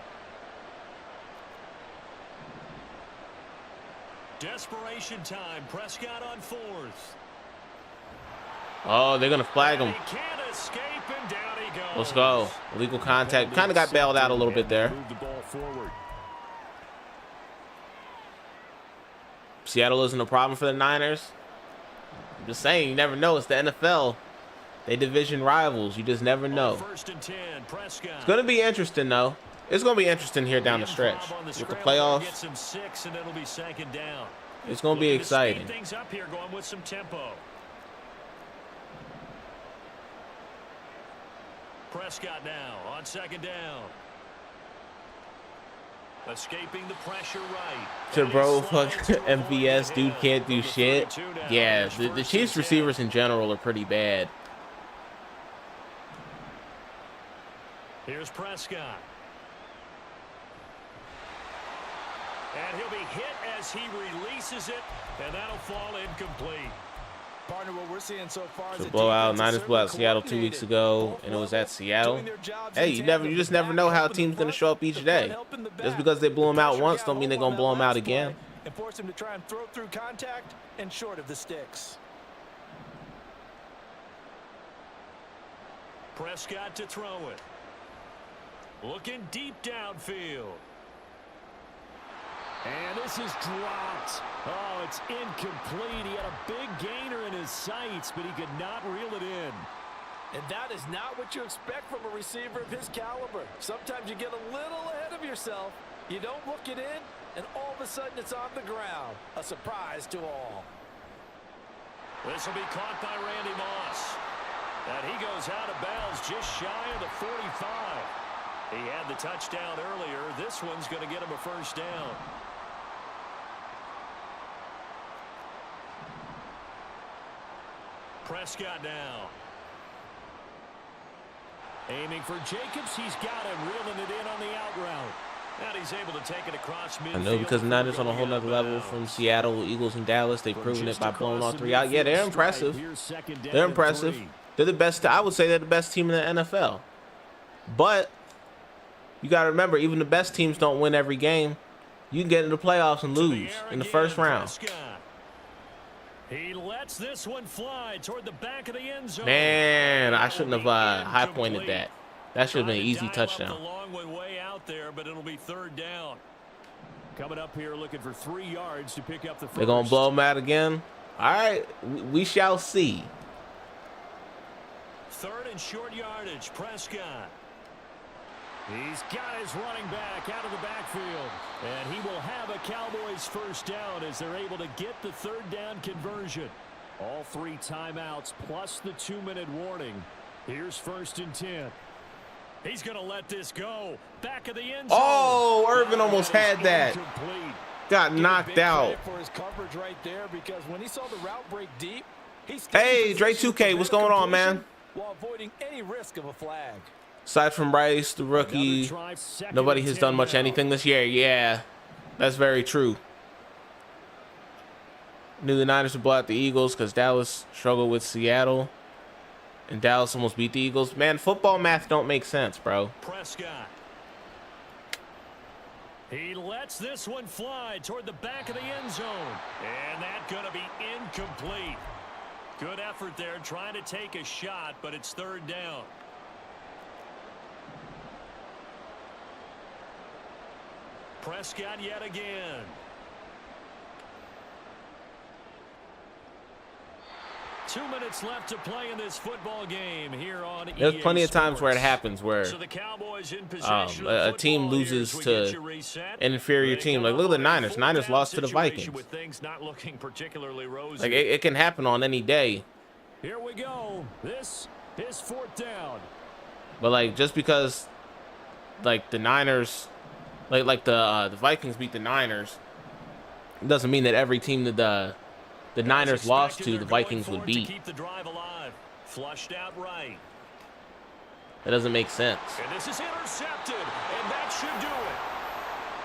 Desperation time. Prescott on fourth. Oh, they're going to flag him. He can't escape, and down he goes. Let's go. Illegal contact. Kind of got bailed out a little bit there. Move the ball forward. Seattle isn't a problem for the Niners. I'm just saying, you never know. It's the NFL. They division rivals. You just never know. First and 10, Prescott. It's going to be interesting, though. It's going to be interesting here down the stretch. With the playoffs, Get some 6, and it'll be second down. it's going to be exciting. Speed things up here, going with some tempo. Prescott now on second down. Escaping the pressure right. To bro, fuck MVS, dude can't do shit. Yeah, the Chiefs receivers in general are pretty bad. Here's Prescott. And he'll be hit as he releases it, and that'll fall incomplete. Partner, what we're seeing so far is So blowout. Niners blew out Seattle 2 weeks ago, and it was at Seattle. Hey, you just never know how a team's gonna show up each day. Just because they blew them out once, don't mean they're gonna blow them out again. And force him to try and throw through contact and short of the sticks. Prescott to throw it. Looking deep downfield. And this is dropped. Oh, it's incomplete. He had a big gainer in his sights, but he could not reel it in. And that is not what you expect from a receiver of his caliber. Sometimes you get a little ahead of yourself. You don't look it in, and all of a sudden it's on the ground. A surprise to all. This will be caught by Randy Moss. And he goes out of bounds just shy of the 45. He had the touchdown earlier. This one's going to get him a first down. Prescott now. Aiming for Jacobs. He's got him, reeling it in on the out route. And he's able to take it across midfield. I know, because the Niners on a whole nother level from Seattle, Eagles, and Dallas. They've proven it by blowing all three out. Yeah, they're impressive. They're impressive. They're the best. I would say they're the best team in the NFL. But you got to remember, even the best teams don't win every game. You can get into the playoffs and lose in the first round. He lets this one fly toward the back of the end zone. Man, I shouldn't have high pointed that. That should have been an easy touchdown. The long one way out there, but it'll be third down. Coming up here looking for 3 yards to pick up the first. They're going to blow them out again. All right, we shall see. Third and short yardage, Prescott. He's got his running back out of the backfield. And he will have a Cowboys first down as they're able to get the third down conversion. All 3 timeouts plus the 2-minute warning. Here's first and 10. He's going to let this go. Back of the end zone. Oh, Irvin almost had that. Incomplete. Got knocked out. For his coverage right there, because when he saw the route break deep, hey, Dre 2K, what's going on, man? While avoiding any risk of a flag. Aside from Bryce, the rookie, nobody has done much anything this year. Yeah, that's very true. Knew the Niners would blow out the Eagles because Dallas struggled with Seattle. And Dallas almost beat the Eagles. Man, football math don't make sense, bro. Prescott. He lets this one fly toward the back of the end zone. And that's going to be incomplete. Good effort there trying to take a shot, but it's third down. Prescott yet again. To 2 minutes left to play in this football game here on There's EA plenty of times where it Sports. happens where So the Cowboys in possession of a the team football here loses as we to get you reset. an inferior They team. come Like, look at the up with a Niners. fourth Niners down lost to the situation Vikings. with things not looking particularly rosy. Like, it can happen on any day. Here we go. This is fourth down. But, like, just because, like, the Niners, like the Vikings beat the Niners, it doesn't mean that every team that the Niners lost to, the Vikings would beat. Keep the drive alive. Flushed out right. That doesn't make sense. And this is intercepted, and that should do it.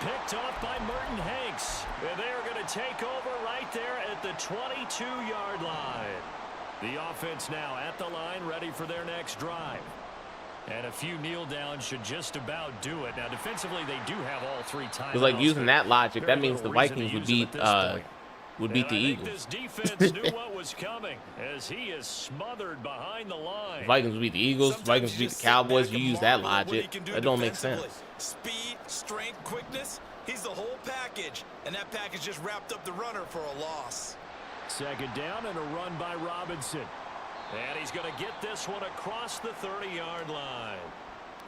Picked off by Merton Hanks. And they are going to take over right there at the 22-yard line. The offense now at the line, ready for their next drive. And a few kneel downs should just about do it. Now, defensively, they do have all three timeouts. Because, like, using that logic, that means the Vikings would beat the Eagles. This defense knew what was coming as he is smothered behind the line. The Vikings beat the Eagles. Sometimes Vikings you beat just the sit Cowboys. back You and use that marvel at what he logic. can do That don't make defensively. sense. Speed, strength, quickness. He's the whole package, and that package just wrapped up the runner for a loss. Second down and a run by Robinson. And he's going to get this one across the 30-yard line.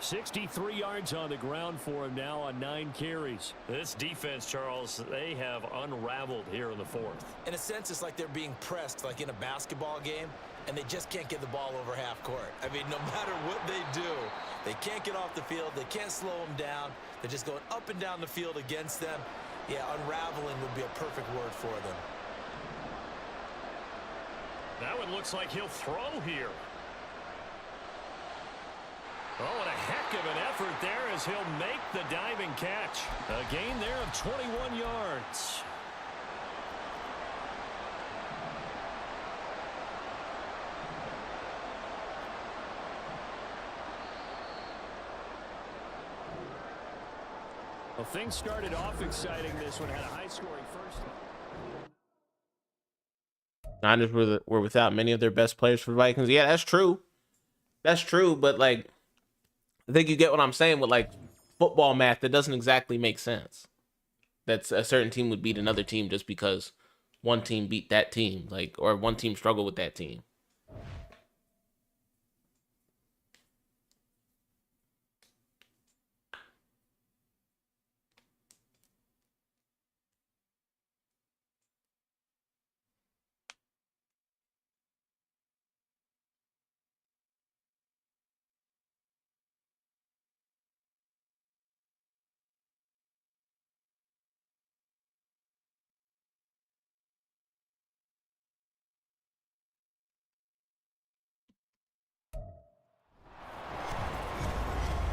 63 yards on the ground for him now on 9 carries. This defense, Charles, they have unraveled here in the fourth. In a sense, it's like they're being pressed like in a basketball game, and they just can't get the ball over half court. I mean, no matter what they do, they can't get off the field. They can't slow them down. They're just going up and down the field against them. Yeah, unraveling would be a perfect word for them. That one looks like he'll throw here. Oh, and a heck of an effort there as he'll make the diving catch. A gain there of 21 yards. Well, things started off exciting. This one had a high-scoring first. Niners were without many of their best players for the Vikings. Yeah, that's true. That's true, but, like, I think you get what I'm saying with, like, football math. That doesn't exactly make sense. That's a certain team would beat another team just because one team beat that team, like, or one team struggled with that team.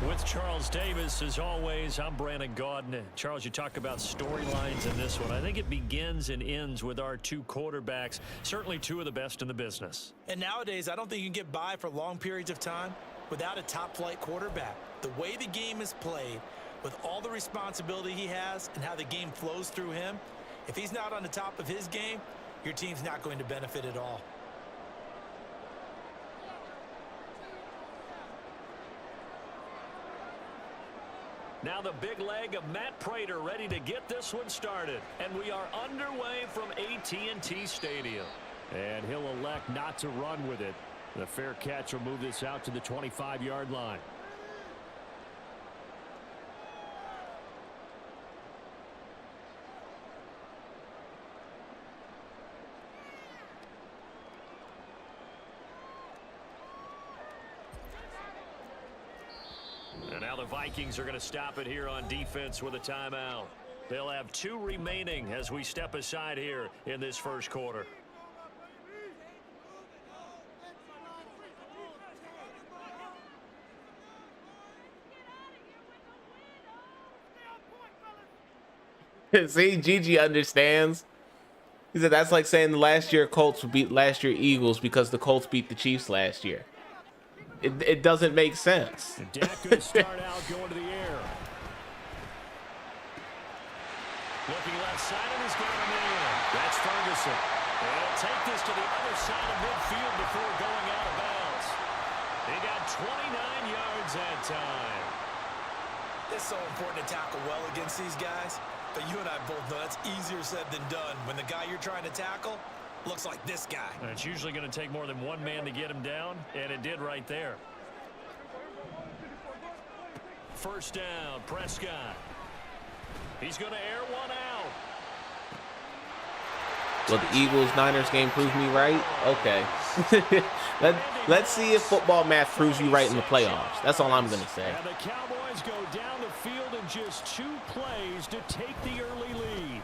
With Charles Davis, as always, I'm Brandon Gaudin. Charles, you talk about storylines in this one. I think it begins and ends with our two quarterbacks, certainly two of the best in the business. And nowadays, I don't think you can get by for long periods of time without a top-flight quarterback. The way the game is played, with all the responsibility he has and how the game flows through him, if he's not on the top of his game, your team's not going to benefit at all. Now the big leg of Matt Prater ready to get this one started. And we are underway from AT&T Stadium. And he'll elect not to run with it. The fair catch will move this out to the 25-yard line. And now the Vikings are going to stop it here on defense with a timeout. They'll have 2 remaining as we step aside here in this first quarter. See, Gigi understands. He said that's like saying the last year Colts would beat last year Eagles because the Colts beat the Chiefs last year. It doesn't make sense. Dak going to start out going to the air. Looking left side and he's got him in. That's Ferguson. He'll take this to the other side of midfield before going out of bounds. He got 29 yards that time. It's so important to tackle well against these guys, but you and I both know that's easier said than done when the guy you're trying to tackle Looks like this guy. And it's usually going to take more than one man to get him down, and it did right there. First down, Prescott. He's going to air one out. Will the Eagles-Niners game prove me right? Okay. Let's see if football math proves you right in the playoffs. That's all I'm going to say. And the Cowboys go down the field in just 2 plays to take the early lead.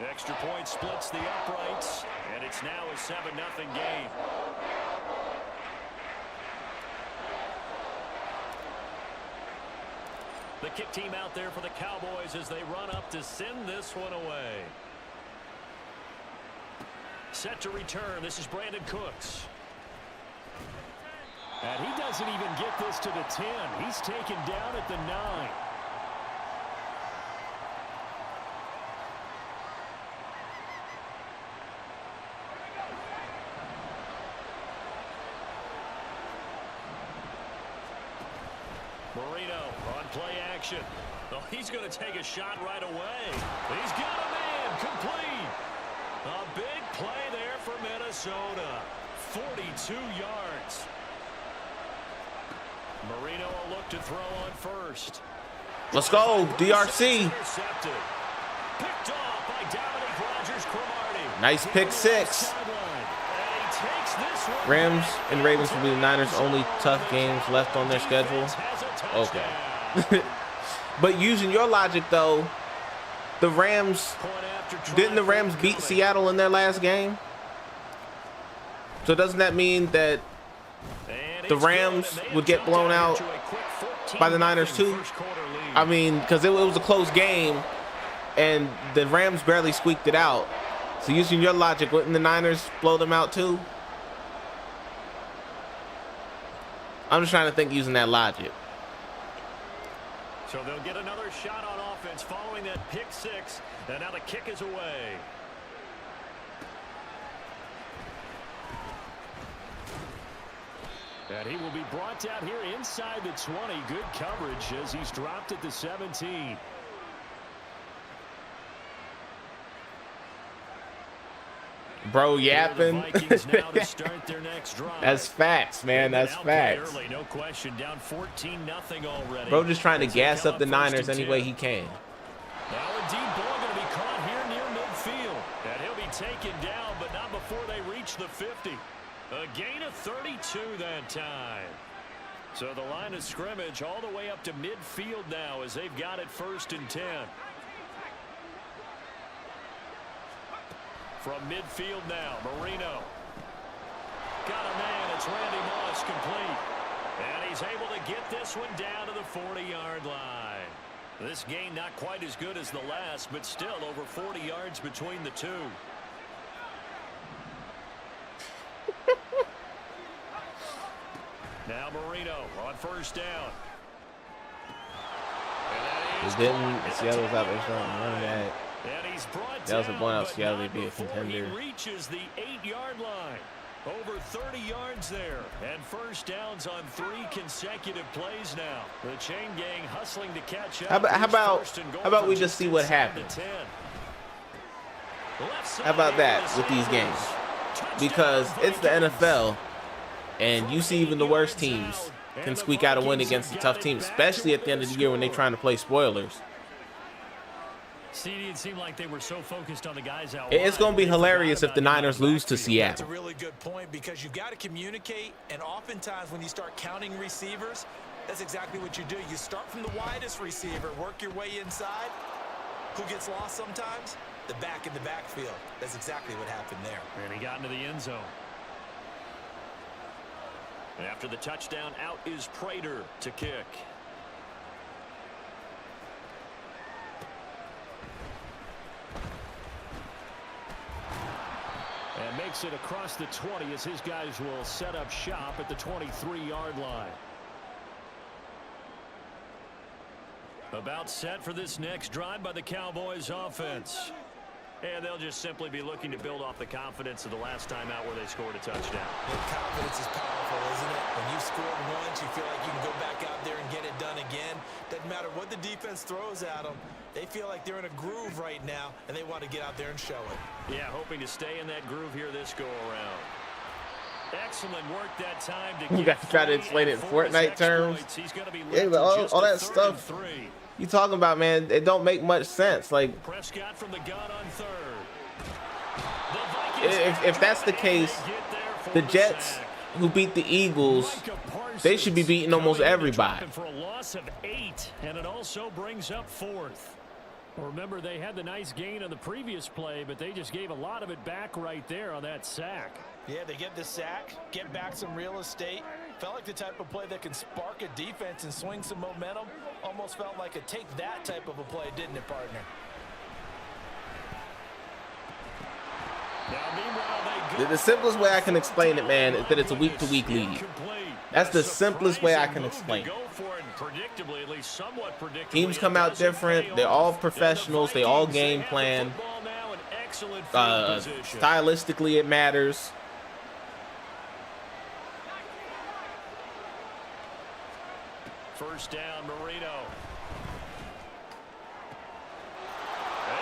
Extra point splits the uprights, and it's now a 7-0 game. The kick team out there for the Cowboys as they run up to send this one away. Set to return. This is Brandon Cooks. And he doesn't even get this to the 10. He's taken down at the 9. Marino on play action. Oh, he's going to take a shot right away. He's got a man complete. A big play there for Minnesota. 42 yards. Marino will look to throw on first. Let's go, DRC. Intercepted. Picked off by Dominic Rodgers-Cromartie. Nice pick 6. Rams and Ravens will be the Niners' only tough games left on their schedule. Okay. But using your logic, though, didn't the Rams beat Seattle in their last game? So doesn't that mean that the Rams would get blown out by the Niners too? I mean, because it was a close game, and the Rams barely squeaked it out. So using your logic, wouldn't the Niners blow them out too? I'm just trying to think using that logic. So they'll get another shot on offense following that pick 6, and now the kick is away. And he will be brought down here inside the 20. Good coverage as he's dropped at the 17. Bro yapping. Now to start their next drive. That's facts, man. That's facts. Early, no question, down 14-0 already. Bro just trying to gas up the Niners any way he can. Now a deep ball going to be caught here near midfield. And he'll be taken down, but not before they reach the 50. A gain of 32 that time. So the line of scrimmage all the way up to midfield now as they've got it 1st and 10. From midfield now, Marino. Got a man, it's Randy Moss complete. And he's able to get this one down to the 40-yard line. This gain not quite as good as the last, but still over 40 yards between the two. Now Marino on 1st down. Seattle's out there starting to run that. And he's brought That was a down, point out but Seattle not to be a before contender. He reaches the 8-yard line. Over 30 yards there. And 1st downs on 3 consecutive plays now. The chain gang hustling to catch up. How about we just see what happens? How about that with these games? Because it's the NFL, and you see even the worst teams can squeak out a win against the tough teams, especially at the end of the year when they're trying to play spoilers. CD, it seemed like they were so focused on the guys out It's going to be hilarious if the Niners lose to That's a Seattle. really good point because you've got to communicate, and oftentimes when you start counting receivers, that's exactly what you do. You start from the widest receiver, work your way inside. Who gets lost sometimes? The back in the backfield. That's exactly what happened there. And he got into the end zone. After the touchdown, out is Prater to kick. And makes it across the 20 as his guys will set up shop at the 23-yard line. About set for this next drive by the Cowboys offense. And they'll just simply be looking to build off the confidence of the last time out where they scored a touchdown. And confidence is powerful, isn't it? When you've scored once, you feel like you can go back out there and get it done again. Doesn't matter what the defense throws at them. They feel like they're in a groove right now, and they want to get out there and show it. Yeah, hoping to stay in that groove here this go-around. Excellent work that time to You got to try to explain it in Fortnite terms. Yeah, but all that stuff you talking about, man, it don't make much sense. Like, Prescott from the gun on third. if that's the case, the Jets, who beat the Eagles, they should be beating almost everybody. For a loss of 8, and it also brings up 4th. Remember, they had the nice gain on the previous play, but they just gave a lot of it back right there on that sack. Yeah, they get the sack, get back some real estate. Felt like the type of play that can spark a defense and swing some momentum. Almost felt like a take that type of a play, didn't it, partner? The simplest way I can explain it, man, is that it's a week-to-week league. That's the simplest way I can explain it. Teams come out different. They're all professionals. They all game plan. Stylistically, it matters. First down, Marino.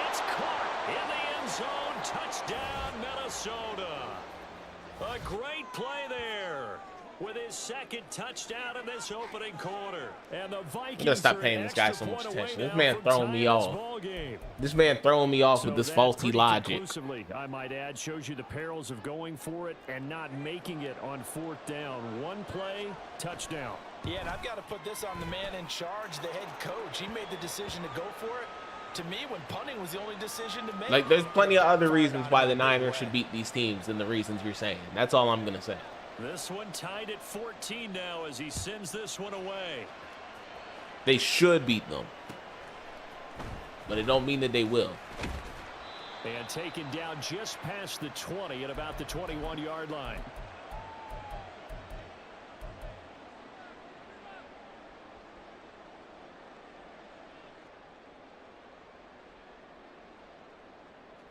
It's caught in the end zone. Touchdown, Minnesota. A great play there with his second touchdown in this opening quarter. And the Vikings I'm gonna stop paying this guy so much attention. This man throwing me off. This man throwing me off with this faulty logic. I might add, shows you the perils of going for it and not making it on 4th down. One play, touchdown. Yeah, and I've got to put this on the man in charge, the head coach. He made the decision to go for it. To me, when punting was the only decision to make. Like, there's plenty of other reasons why the Niners should beat these teams than the reasons you're saying. That's all I'm gonna say. This one tied at 14 now as he sends this one away. They should beat them, but it don't mean that they will. And taken down just past the 20 at about the 21-yard line.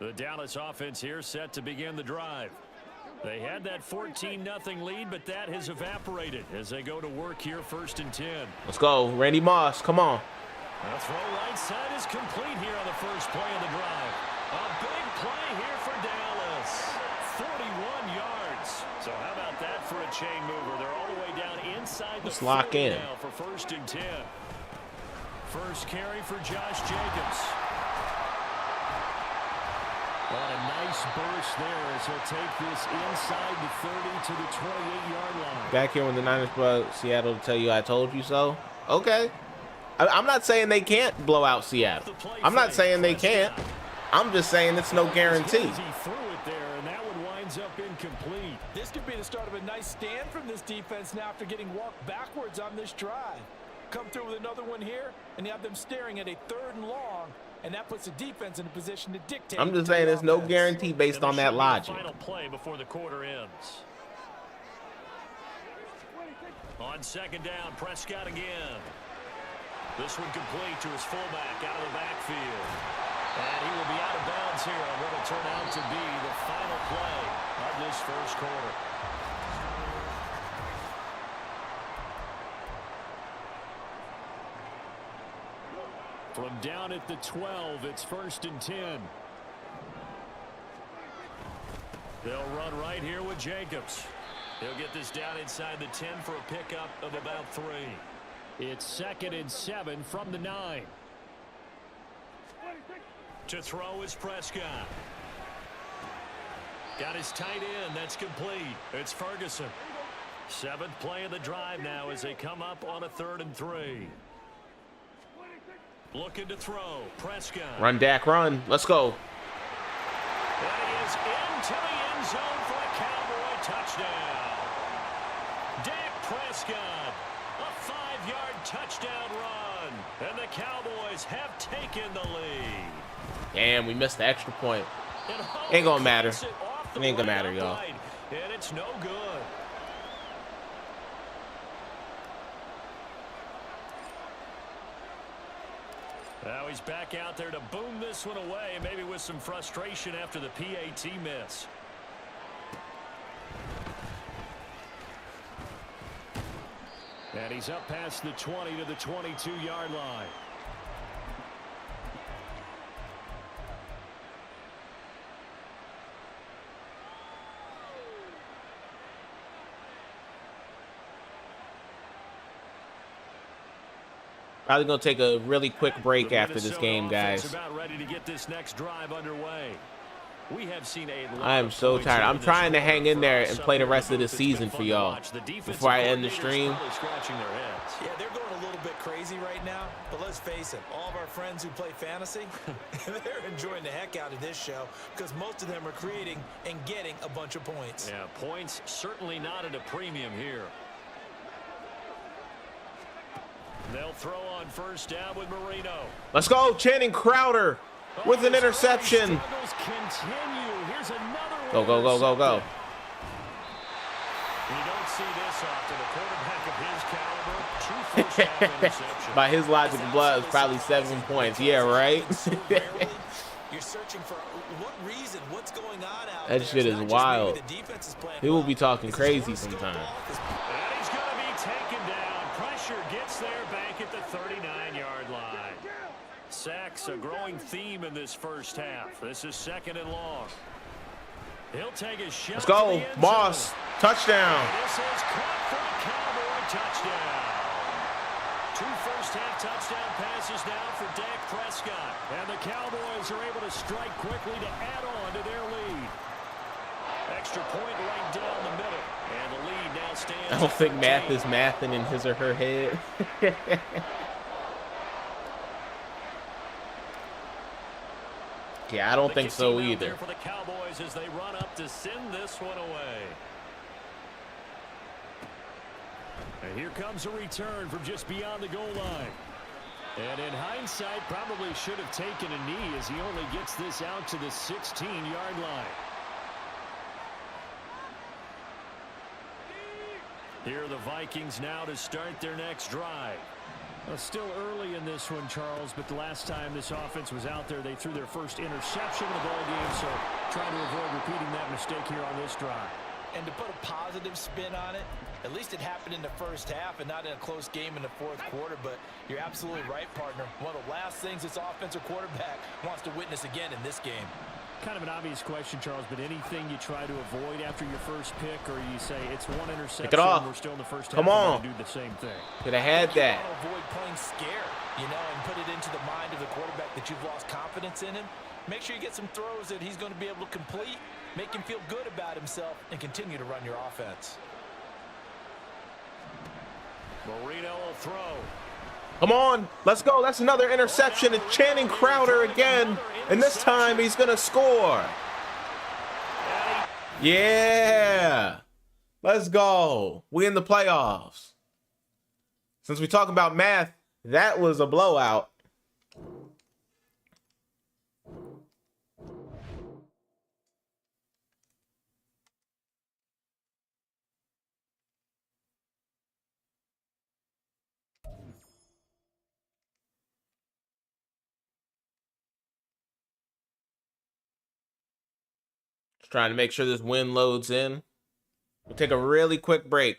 The Dallas offense here set to begin the drive. They had that 14-0 lead, but that has evaporated as they go to work here 1st and 10. Let's go, Randy Moss. Come on. The throw right side is complete here on the first play of the drive. A big play here for Dallas. 41 yards. So how about that for a chain mover? They're all the way down inside the Let's lock in now for 1st and 10. First carry for Josh Jacobs. On a nice burst there as he'll take this inside the 30 to the 28-yard line. Back here when the Niners blow Seattle to tell you I told you so. Okay. I'm not saying they can't blow out Seattle. I'm not saying they can't. I'm just saying it's no guarantee. He threw it there, and that one winds up incomplete. This could be the start of a nice stand from this defense now after getting walked backwards on this drive. Come through with another one here, and you have them staring at a 3rd and long. And that puts the defense in a position to dictate. I'm just saying there's no guarantee based on that logic. Final play before the quarter ends. On 2nd down, Prescott again. This one complete to his fullback out of the backfield. And he will be out of bounds here on what will turn out to be the final play of this first quarter. From down at the 12, it's 1st and 10. They'll run right here with Jacobs. He'll get this down inside the 10 for a pickup of about 3. It's 2nd and 7 from the 9. To throw is Prescott. Got his tight end. That's complete. It's Ferguson. 7th play of the drive now as they come up on a 3rd and 3. Looking to throw. Prescott. Run, Dak, run. Let's go. That is into the end zone for a Cowboy touchdown. Dak Prescott. A 5-yard touchdown run. And the Cowboys have taken the lead. Damn, we missed the extra point. Ain't gonna matter. It ain't gonna matter, y'all. And it's no good. Now he's back out there to boom this one away, maybe with some frustration after the PAT miss. And he's up past the 20 to the 22-yard line. Probably gonna take a really quick break after this game, guys. About ready to get this next drive underway. We have seen a lot I am so tired. I'm trying to hang in there and play the rest of the season for y'all before I end the stream. Yeah, they're going a little bit crazy right now, but let's face it, all of our friends who play fantasy, they're enjoying the heck out of this show because most of them are creating and getting a bunch of points. Yeah, points certainly not at a premium here. They'll throw on first down with Marino. Let's go, Channing Crowder with an interception. Go, go, go, go, go. You don't see this often. A quarterback of his caliber, 2 first-half interceptions. By his logic, the blood is probably 7 points. Yeah, right? You're searching for what reason, what's going on out That there. shit is wild. He will be talking crazy And sometimes. he's going to be taken down. Pressure gets there back at the 39-yard line. Sacks, a growing theme in this first half. This is 2nd and long. He'll take a shot. Let's go, Moss. Touchdown. This is caught for a Cowboy touchdown. 2 first-half touchdown passes now for Dak Prescott. And the Cowboys are able to strike quickly to add on to their lead. Extra point right down the middle. And the lead now stands. I don't think math is mathing in his or her head. Yeah, I don't think so either. For the Cowboys as they run up to send this one away. And here comes a return from just beyond the goal line. And in hindsight, probably should have taken a knee as he only gets this out to the 16-yard line. Here are the Vikings now to start their next drive. Well, still early in this one, Charles, but the last time this offense was out there, they threw their first interception of the ball game, so trying to avoid repeating that mistake here on this drive. And to put a positive spin on it, at least it happened in the first half and not in a close game in the 4th quarter, but you're absolutely right, partner. One of the last things this offensive quarterback wants to witness again in this game. Kind of an obvious question, Charles, but anything you try to avoid after your first pick, or you say it's one interception, pick it off. We're still in the first Come half, on. do the same thing. Could have had that. You want to avoid playing scared, you know, and put it into the mind of the quarterback that you've lost confidence in him. Make sure you get some throws that he's going to be able to complete, make him feel good about himself, and continue to run your offense. Marino will throw. Come on, let's go. That's another interception. It's Channing Crowder again, and this time he's going to score. Yeah, let's go. We in the playoffs. Since we talk about math, that was a blowout. Just trying to make sure this win loads in. We'll take a really quick break.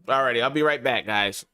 Alrighty, I'll be right back, guys.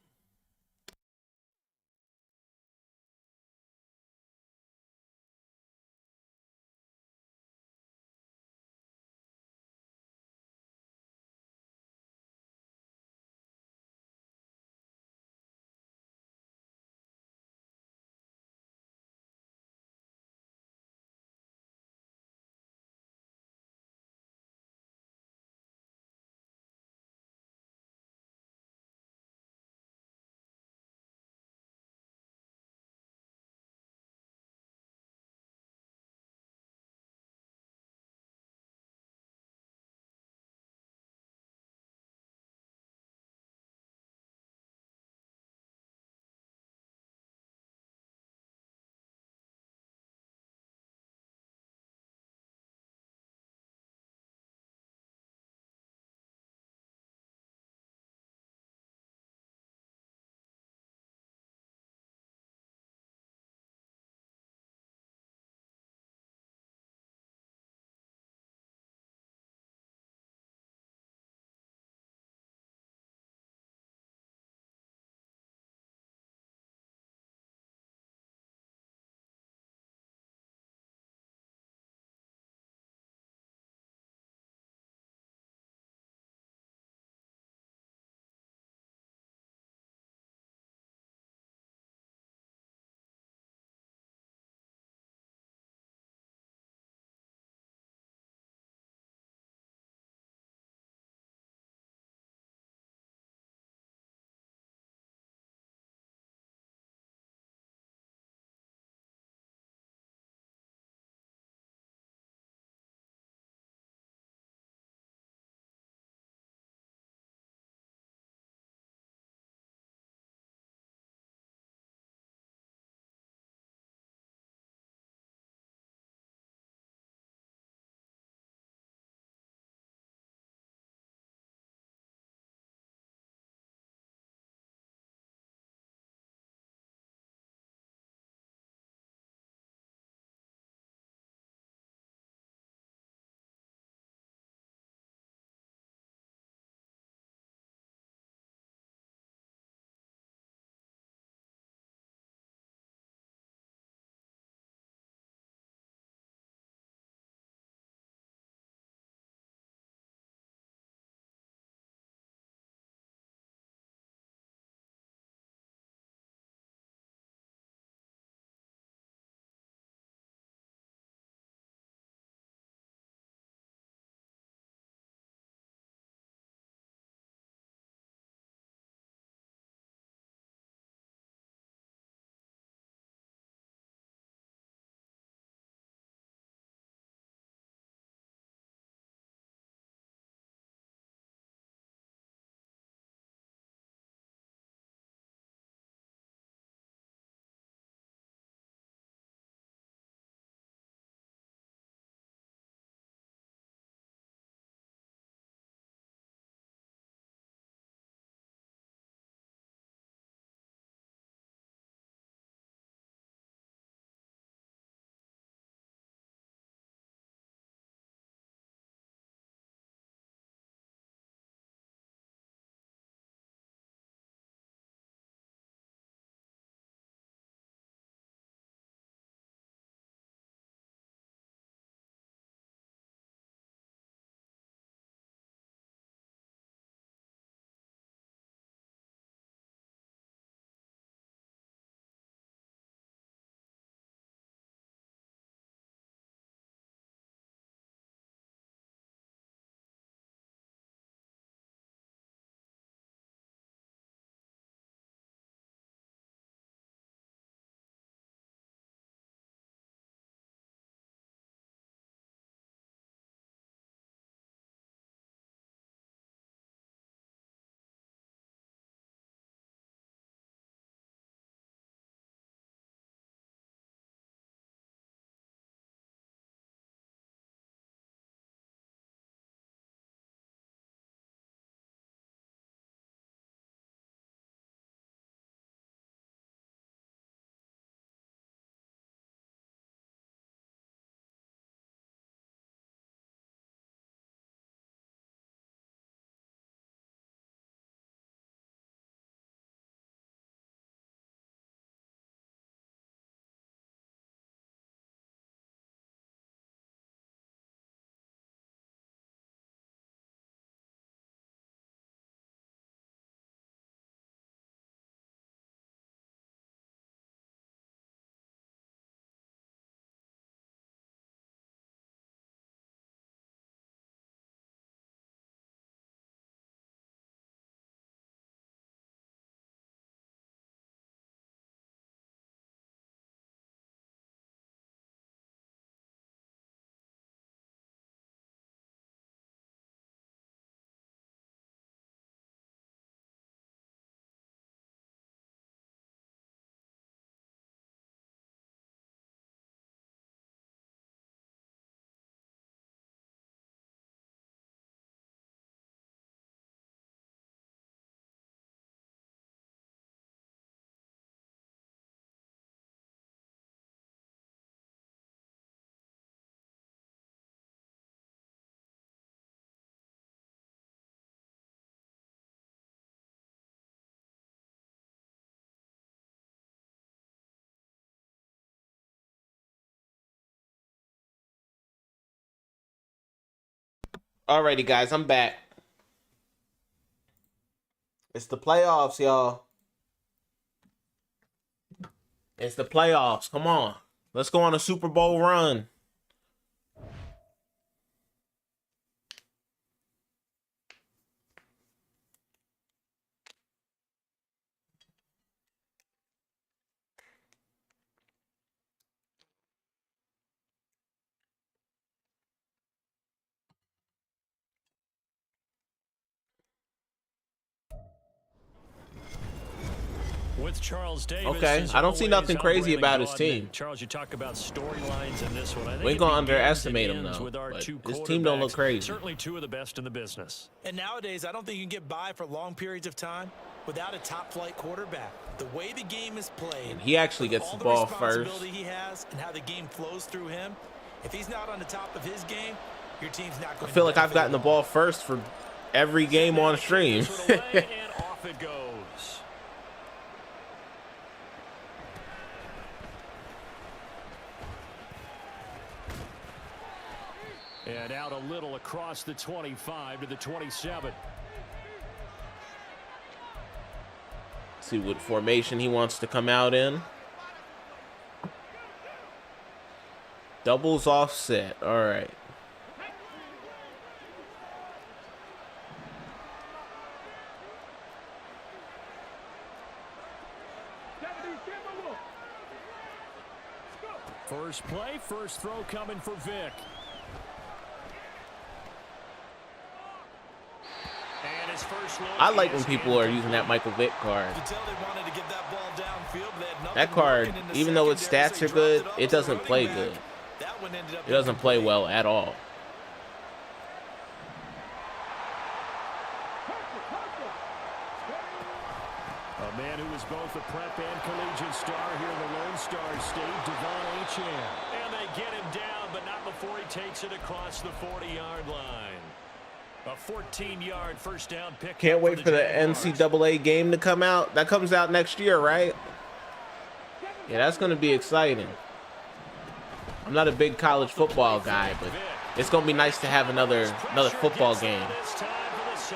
Alrighty, guys, I'm back. It's the playoffs, y'all. It's the playoffs. Come on. Let's go on a Super Bowl run. With Charles Davis. Okay, I don't see nothing crazy about his team. Charles, you talk about storylines in this one. I think we ain't gonna underestimate him though. But his team don't look crazy. Certainly two of the best in the business. And nowadays, I don't think you can get by for long periods of time without a top-flight quarterback. The way the game is played, and he actually gets the ball first. He has and how the game flows through him. If he's not on the top of his game, your team's not going. I feel like I've gotten the ball first for every game on stream. And off it goes. And out a little across the 25 to the 27. See what formation he wants to come out in. Doubles offset. All right. First play, first throw coming for Vic. I like when people are using that Michael Vick card. That card, even though its stats are good, it doesn't play good. It doesn't play well at all. A man who is both a prep and collegiate star here in the Lone Star State, Devon Achane. And they get him down, but not before he takes it across the 40-yard line. A 14-yard first down pick. Can't wait for the NCAA game to come out. That comes out next year, right? Yeah, that's going to be exciting. I'm not a big college football guy, but it's going to be nice to have another football game. So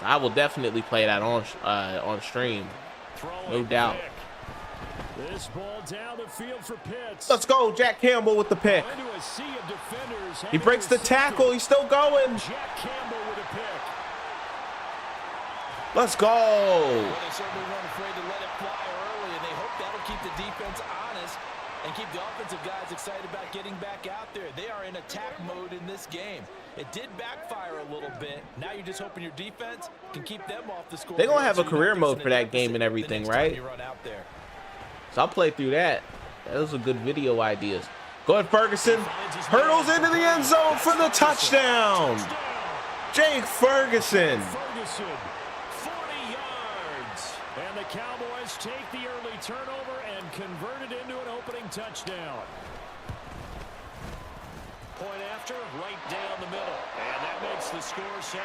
I will definitely play that on stream, no doubt. This ball down the field for Pitts. Let's go, Jack Campbell with the pick. He breaks the tackle. He's still going. Jack Campbell with a pick. Let's go. Well, they certainly weren't afraid to let it fly early, and they hope that'll keep the defense honest and keep the offensive guys excited about getting back out there. They are in attack mode in this game. It did backfire a little bit. Now you're just hoping your defense can keep them off the score. They're going to have a career mode for that game and everything, right? So I'll play through that. Those are good video ideas. Go ahead, Ferguson. Hurdles into the end zone for the touchdown. Jake Ferguson. 40 yards. And the Cowboys take the early turnover and convert it into an opening touchdown. Point after, right down the middle. And that makes the score 7-0.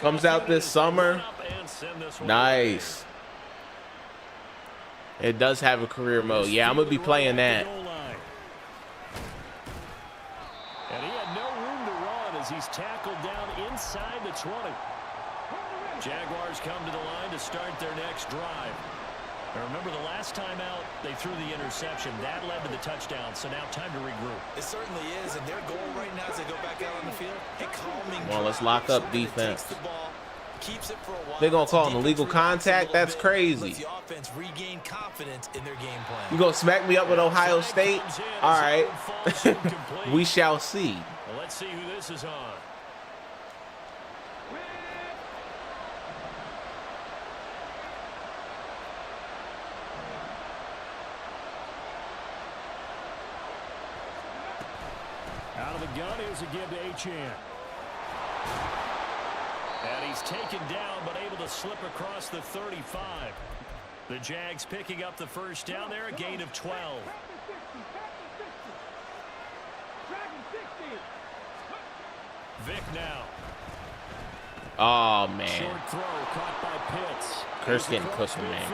Comes out this summer. Nice. It does have a career mode. Yeah, I'm going to be playing that. And he had no room to run as he's tackled down inside the 20. Jaguars come to the line to start their next drive. Now remember, the last time out, they threw the interception. That led to the touchdown, so now time to regroup. It certainly is, and their goal right now as they go back out on the field, a calming well, let's lock up defense. The ball, keeps it for a while. They're going to call an illegal contact? That's crazy. The offense regain confidence in their game plan. You going to smack me up with Ohio State? All right. We shall see. Well, let's see who this is on. Out of the gun, here's a give to Achane. And he's taken down, but able to slip across the 35. The Jags picking up the first down there, a gain of 12. Vic now. Oh, man. Short throw caught by Pitts. Kurt's getting cooked, man.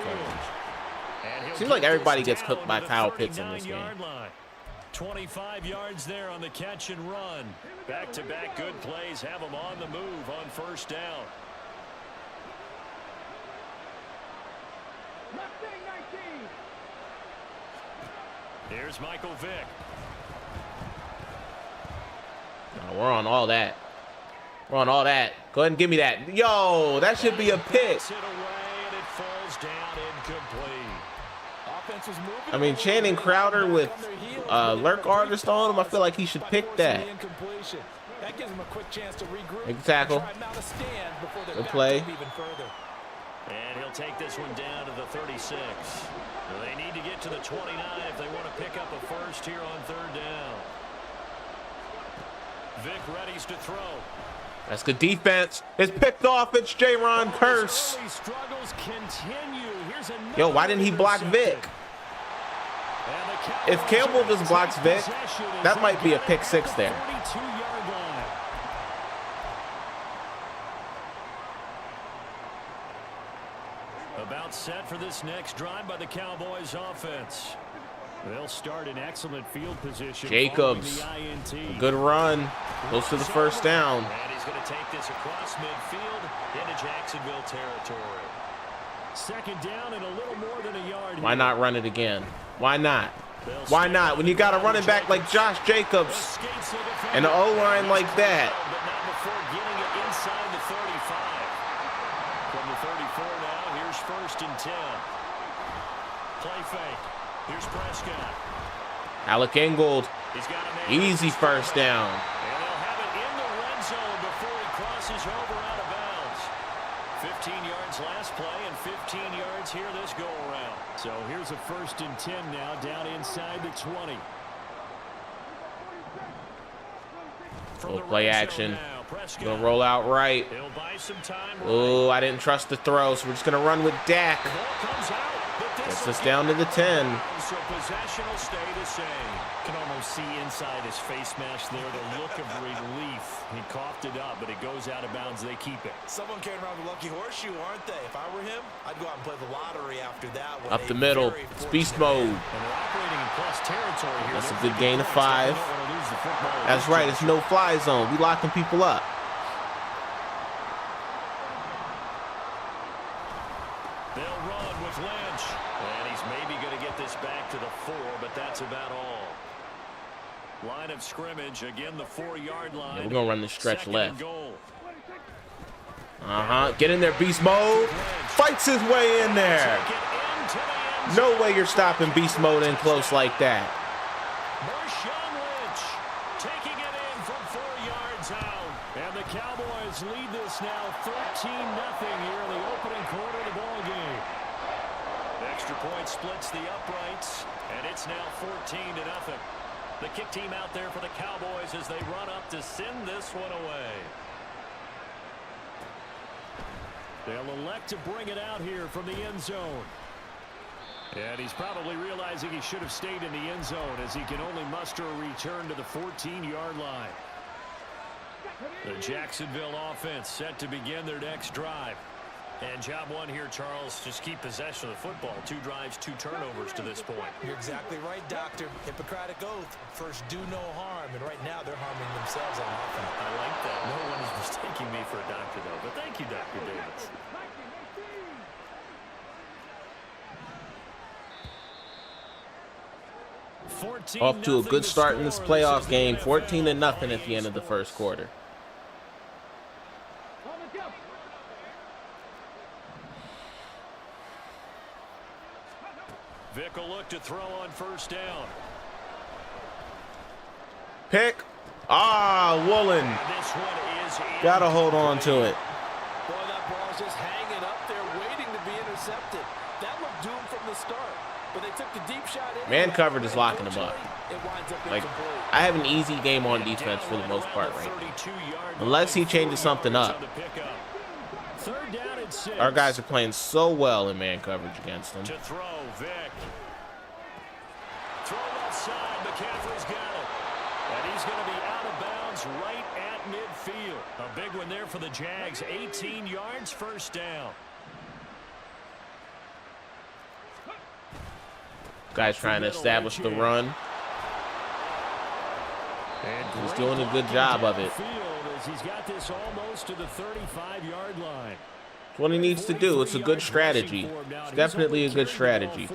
Seems like everybody gets cooked by Kyle Pitts in this game. 25 yards there on the catch and run. Back-to-back good plays have them on the move on first down. Here's Michael Vick. No, we're on all that. We're on all that. Go ahead and give me that. Yo, that should be a pick. I mean, Channing Crowder with Lurk artist on him, I feel like he should pick that. That gives him a quick chance to regroup. Big tackle. Good play. And he'll take this one down to the 36. They need to get to the 29 if they want to pick up a first here on third down. Vic readies to throw. That's good defense. It's picked off. It's J-Ron Curse. Yo, why didn't he block Vic? If Campbell just blocks Vic, that might be a pick six there. About set for this next drive by the Cowboys offense. They'll start in excellent field position. Jacobs, good run. Goes to the first down. And he's going to take this across midfield into Jacksonville territory. Second down and a little more than a yard. Why not run it again? Why not? Why not? When you got a running back like Josh Jacobs and an O-line like that. But not before getting it inside the 35. From the 34 now, here's first and 10. Play fake. Here's Prescott. Alec Ingold. He's got a man. Easy first down. And they'll have it in the red zone before he crosses over out of bounds. 15 yards last play and 15 yards here this go around. So here's a first and 10 now down inside the 20. Little play action. Gonna roll out right. He'll buy some time. Oh, I didn't trust the throw, so we're just gonna run with Dak. Gets us down to the 10. So possession will stay the same. Can almost see inside his face mask there the look of relief. He coughed it up, but it goes out of bounds. They keep it. Someone carrying around the lucky horseshoe, aren't they? If I were him, I'd go out and play the lottery after that one. Up the middle. It's beast mode. And they're operating in plus territory here. That's a good gain of 5. That's right. It's no fly zone. We locking people up. They'll run with Lynch. And he's maybe going to get this back to the 4, but that's about all. Line of scrimmage, again the 4-yard line. Yeah, we're going to run the stretch left. Get in there, beast mode. Fights his way in there. No way you're stopping beast mode in close like that. Marshawn Lynch taking it in from 4 yards out. And the Cowboys lead this now 13-0 here in the opening quarter of the ball game. Extra point splits the uprights, and it's now 14-0. The kick team out there for the Cowboys as they run up to send this one away. They'll elect to bring it out here from the end zone. And he's probably realizing he should have stayed in the end zone as he can only muster a return to the 14-yard line. The Jacksonville offense set to begin their next drive. And job one here, Charles, just keep possession of the football. 2 drives, 2 turnovers to this point. You're exactly right, Doctor. Hippocratic oath. First, do no harm. And right now, they're harming themselves on offense. I like that. No one is mistaking me for a doctor, though. But thank you, Dr. Davis. Off to a good start in this playoff game. 14-0 at the end of the first quarter. Vic will look to throw on first down. Pick. Woolen. This one is Gotta hold on to it. Boy, that ball's just hanging up there waiting to be intercepted. That looked doomed from the start. But they took the deep shot in. Man coverage is locking them up. It winds up Like, incomplete. I have an easy game on defense for the most part right now. Unless he changes something up. Third down and 6. Our guys are playing so well in man coverage against them. To throw, Vic. Throw left side, McCaffrey's got it. And he's going to be out of bounds right at midfield. A big one there for the Jags. 18 yards, first down. Guy's trying to establish the run. He's doing a good job of it. He's got this almost to the 35-yard line. It's what he needs to do. It's a good strategy. It's definitely a good strategy.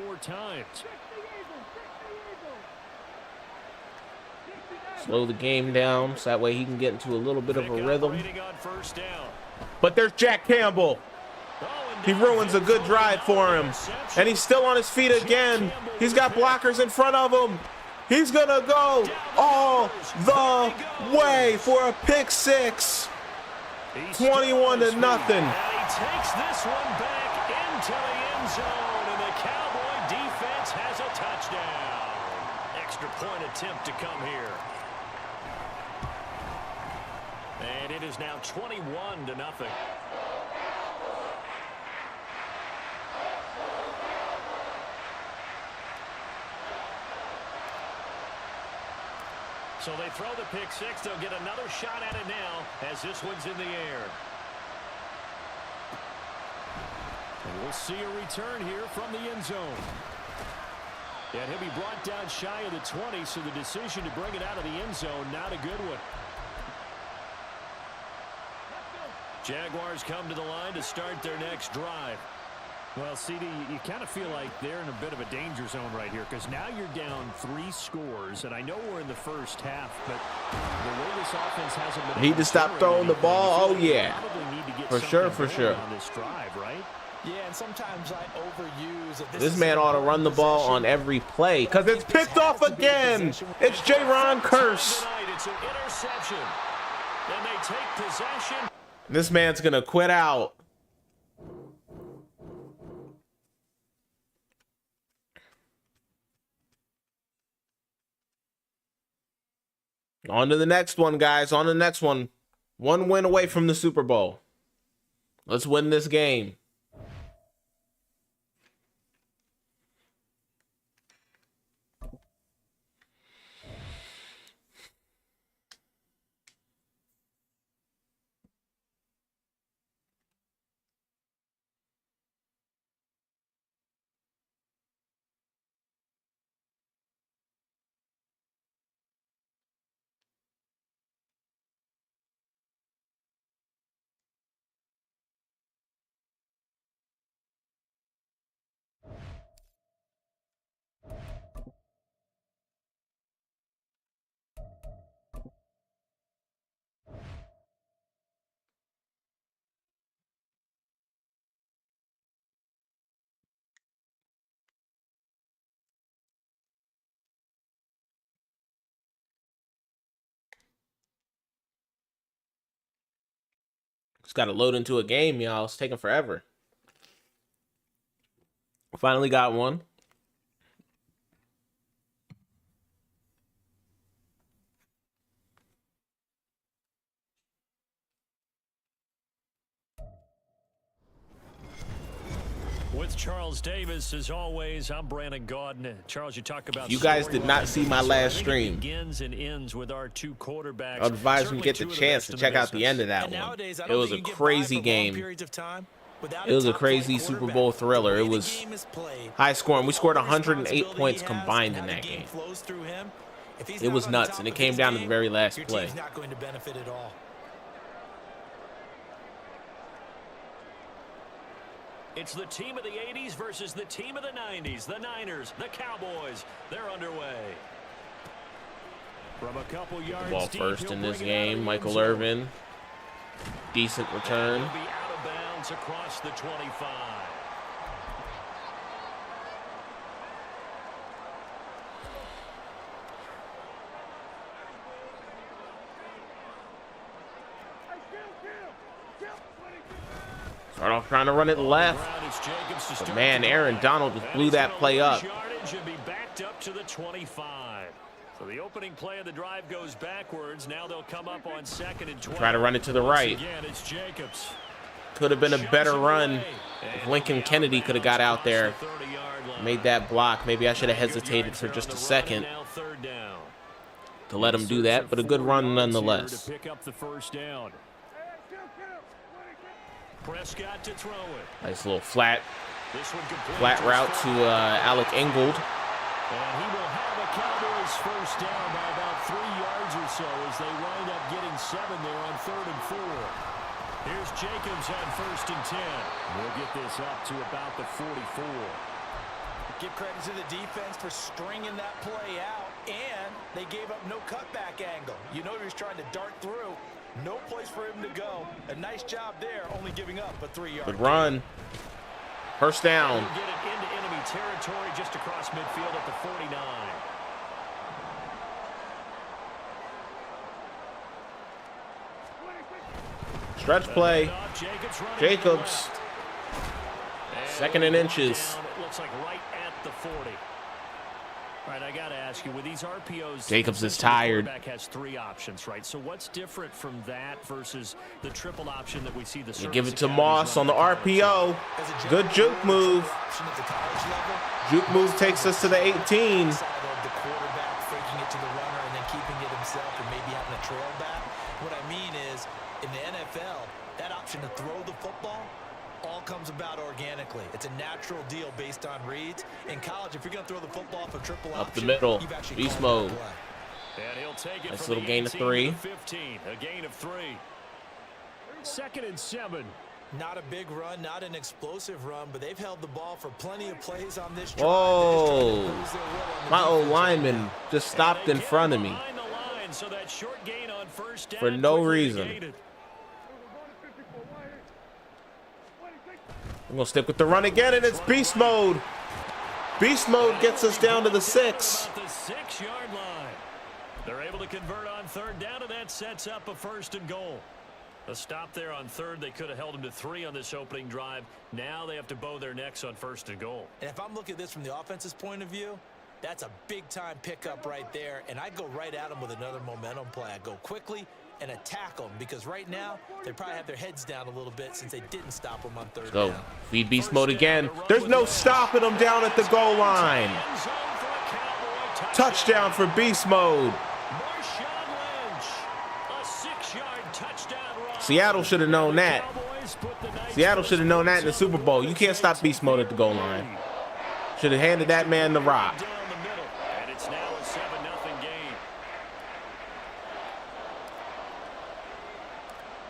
Slow the game down so that way he can get into a little bit of a rhythm. But there's Jack Campbell. He ruins a good drive for him. And he's still on his feet again. He's got blockers in front of him. He's going to go all the way for a pick six. 21-0. He takes this one back into the end zone, and the Cowboy defense has a touchdown. Extra point attempt to come here. And it is now 21-0. So they throw the pick six. They'll get another shot at it now as this one's in the air. And we'll see a return here from the end zone. And he'll be brought down shy of the 20, so the decision to bring it out of the end zone, not a good one. Jaguars come to the line to start their next drive. Well, CD, you kind of feel like they're in a bit of a danger zone right here because now you're down 3 scores, and I know we're in the first half, but the way this offense hasn't been... He just stopped throwing the ball. Oh, yeah. For sure, for sure. On this drive, right? Yeah, and sometimes I overuse it. This man ought to run the ball on every play because it's picked off again. It's J-Ron Curse. It's an interception, and they take possession. This man's going to quit out. On to the next one, guys. On to the next one. One win away from the Super Bowl. Let's win this game. Just got to load into a game, y'all. It's taking forever. Finally got one. With Charles Davis, as always, I'm Brandon Gaudin. Charles, you talk about... You guys did not see my last stream. Begins and ends with our 2 quarterbacks. I'd advise you get the chance to check out the end of that one. It was a crazy game. It was a crazy Super Bowl thriller. It was high scoring. We scored 108 points combined in that game. It was nuts, and it came down to the very last play. It's the team of the 80s versus the team of the 90s. The Niners, the Cowboys, they're underway. From a couple yards Ball first in this game, Michael Irvin. Decent return. He'll be out of bounds across the 25. Start off trying to run it left. But man, Aaron Donald just blew that play up. Should be backed up to the 25. So the opening play of the drive goes backwards. Now they'll come up on 2nd and 20. Try to run it to the right. Could have been a better run if Lincoln Kennedy could have got out there, made that block. Maybe I should have hesitated for just a second to let him do that, but a good run nonetheless. Prescott to throw it. Nice little flat route to Alec Ingold. And he will have a Cowboys first down by about 3 yards or so as they wind up getting 7 there on 3rd and 4. Here's Jacobs on 1st and 10. We'll get this up to about the 44. Give credit to the defense for stringing that play out, and they gave up no cutback angle. You know he was trying to dart through. No place for him to go. A nice job there, only giving up a 3-yard Good run. First down. Get it into enemy territory just across midfield at the 49. Stretch play. Jacobs. And 2nd and inches. down, it looks like right at the 40. All right, I got to ask you, with these RPOs, Jacobs is the tired. quarterback has 3 options, right? So what's different from that versus the triple option that we see the You give it to service Moss on the academies RPO. Good juke move. Juke move takes us to the 18. The quarterback faking it to the runner and then keeping it himself and maybe having a trail back. What I mean is, in the NFL, that option to throw the football all comes about organically. It's a natural deal based on reads. In college, if you're going to throw the football off a triple Up option, the middle. you've actually Beast called mode. that play. And he'll take it Nice from little the gain of 18 to 3. the 15. A gain of 3. 2nd and 7. Not a big run, not an explosive run, but they've held the ball for plenty of plays on this drive. Whoa. They're just trying to impose their will on the My old defensive lineman end. just stopped in front of me Behind the line, so that short gain on first down for no quickly reason. negated. I'm going to stick with the run again, and it's beast mode. Beast mode gets us down to the 6. About the 6-yard line. They're able to convert on 3rd down, and that sets up a 1st and goal. A stop there on 3rd. They could have held him to 3 on this opening drive. Now they have to bow their necks on 1st and goal. And if I'm looking at this from the offense's point of view, that's a big-time pickup right there, and I go right at them with another momentum play. I go quickly and attack them because right now they probably have their heads down a little bit since they didn't stop them on 3rd Go. down. Feed beast mode again. There's no stopping them down at the goal line. End zone for a Cowboy Touchdown for beast mode. Marshawn Lynch, a 6-yard touchdown run. Seattle should have known that. Cowboys put the nice Seattle should have known that in the Super Bowl. You can't stop beast mode at the goal line. Should have handed that man the rock. down the middle, and it's now a 7-0 game.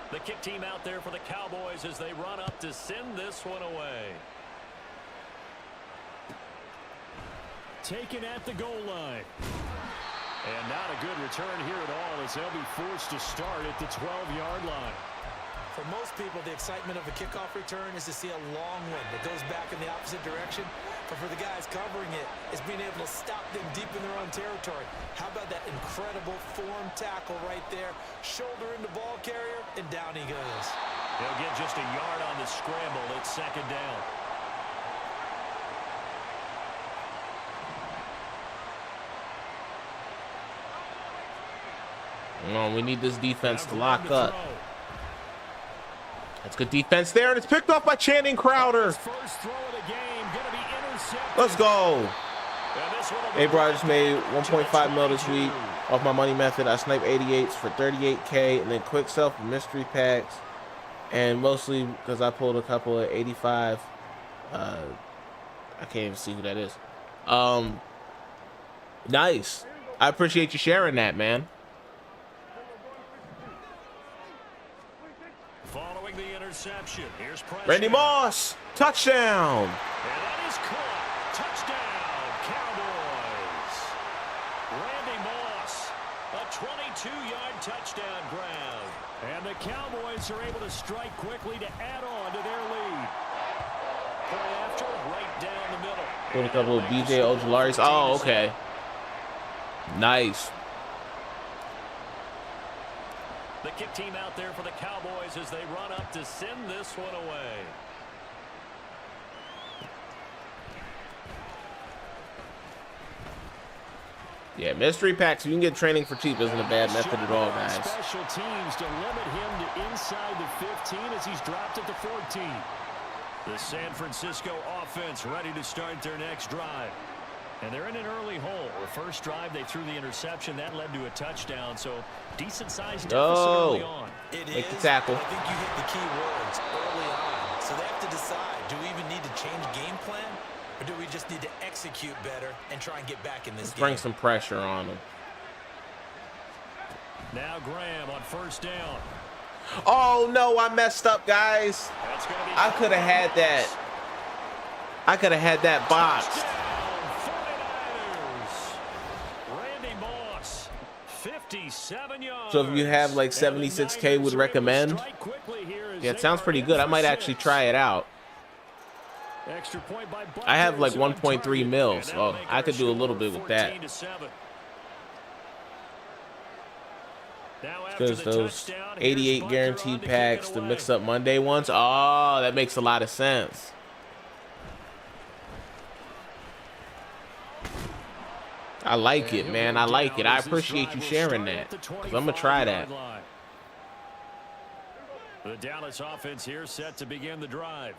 The kick team out there for the Cowboys as they run up to send this one away. Taken at the goal line. And not a good return here at all as they'll be forced to start at the 12-yard line. For most people, the excitement of a kickoff return is to see a long one that goes back in the opposite direction. But for the guys covering it, it's being able to stop them deep in their own territory. How about that incredible form tackle right there? Shoulder into ball carrier, and down he goes. They'll get just a yard on the scramble. It's 2nd down. No, we need this defense to lock up. That's good defense there, and it's picked off by Channing Crowder. First throw of the game, gonna be intercepted. Let's go. And this one will be Hey, bro, I just made 1.5 mil this week off my money method. I sniped 88s for 38K, and then quick sell for mystery packs, and mostly because I pulled a couple of 85. I can't even see who that is. Nice. I appreciate you sharing that, man. following the interception. Here's pressure. Randy Moss, touchdown. And that is caught. Touchdown, Cowboys. Randy Moss, a 22-yard touchdown grab. And the Cowboys are able to strike quickly to add on to their lead. Point after, right down the middle. Put a couple of BJ Ojolaris. Oh, okay. Nice. The kick team out there for the Cowboys as they run up to send this one away. Yeah, mystery packs, if you can get training for cheap, isn't a bad method at all, guys. Special teams to limit him to inside the 15 as he's dropped at the 14. The San Francisco offense ready to start their next drive. And they're in an early hole. The first drive, they threw the interception. That led to a touchdown, so decent-sized deficit early on. Make the tackle. I think you hit the key words early on. So they have to decide, do we even need to change game plan? Or do we just need to execute better and try and get back in this game? Bring some pressure on him. Now Graham on first down. Oh, no, I messed up, guys. I could have had that. I could have had that boxed. Randy Moss, 57 yards. So if you have like 76K, would recommend? Yeah, it sounds pretty good. I might actually try it out. I have like 1.3 mils. Oh, I could do a little bit with that. Because those 88 guaranteed packs, the mix up Monday ones. Oh, that makes a lot of sense. I like it, man. I like it. I appreciate you sharing that. Because I'm going to try that. The Dallas offense here set to begin the drive.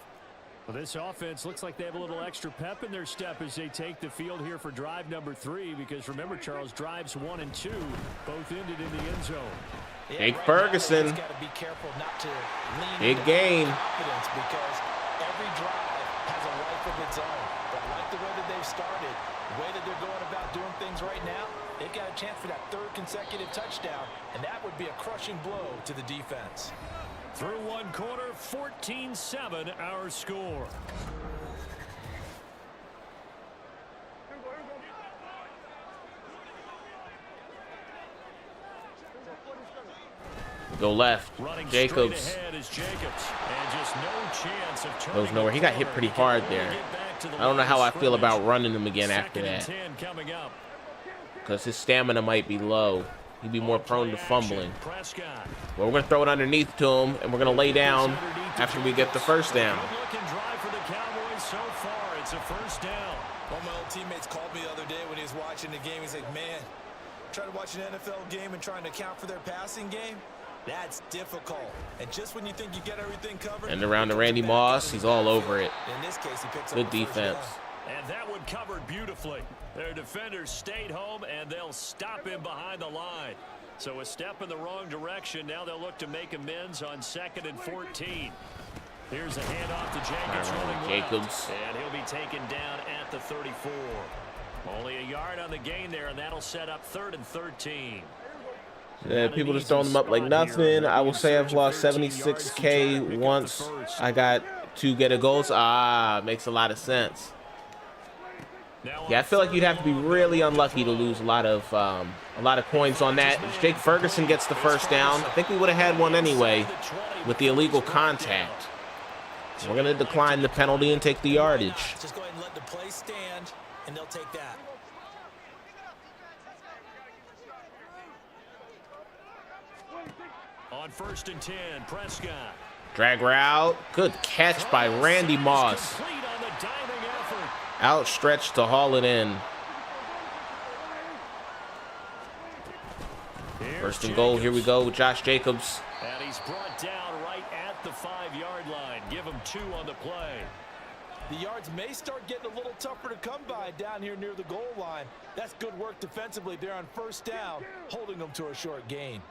Well, this offense looks like they have a little extra pep in their step as they take the field here for drive number 3. Because remember, Charles, drives 1 and 2 both ended in the end zone. Big Ferguson. Big game. Because every drive has a life of its own. But I like the way that they've started, the way that they're going about doing things right now, they've got a chance for that 3rd consecutive touchdown, and that would be a crushing blow to the defense. Through 1 quarter, 14-7 our score. Go left. Jacobs. Goes nowhere. He got hit pretty hard there. I don't know how I feel about running him again after that. Because his stamina might be low. He'd be more prone to fumbling. Well, we're going to throw it underneath to him, and we're going to lay down after we get the first down. One of my old teammates called me the other day when he was watching the game. He's like, man, trying to watch an NFL game and trying to account for their passing game, that's difficult. And just when you think you get everything covered. And around to Randy Moss, he's all over it. In this case, he picks up good defense. And that one covered beautifully. Their defenders stayed home, and they'll stop him behind the line. So a step in the wrong direction. Now they'll look to make amends on 2nd and 14. Here's a handoff to Jacobs. And he'll be taken down at the 34. Only a yard on the gain there, and that'll set up 3rd and 13. Yeah, people just throwing them up like nothing. I will say I've lost 76K once I got to get a goals. Makes a lot of sense. Yeah, I feel like you'd have to be really unlucky to lose a lot of coins on that. If Jake Ferguson gets the first down, I think we would have had one anyway with the illegal contact. We're going to decline the penalty and take the yardage. Just go ahead and let the play stand, and they'll take that. On 1st and 10, Prescott. Drag route. Good catch by Randy Moss. Outstretched to haul it in. First and goal. Here we go with Josh Jacobs. And he's brought down right at the 5-yard line. Give him 2 on the play. The yards may start getting a little tougher to come by down here near the goal line. That's good work defensively there on 1st down, holding them to a short gain.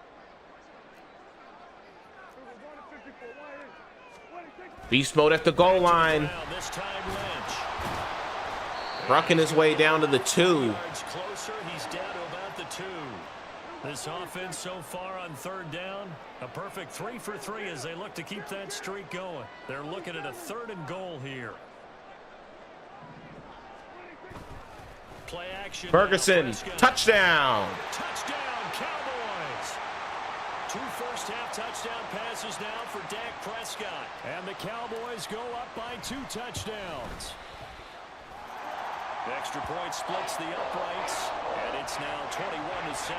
Beast mode at the goal line. Rucking his way down to the 2. Closer, he's down to about the 2. This offense so far on 3rd down, a perfect 3 for 3 as they look to keep that streak going. They're looking at a 3rd and goal here. Play action. Ferguson, touchdown. Touchdown, Cowboys. 2 first-half touchdown passes now for Dak Prescott. And the Cowboys go up by 2 touchdowns. The extra point splits the uprights, and it's now 21-7.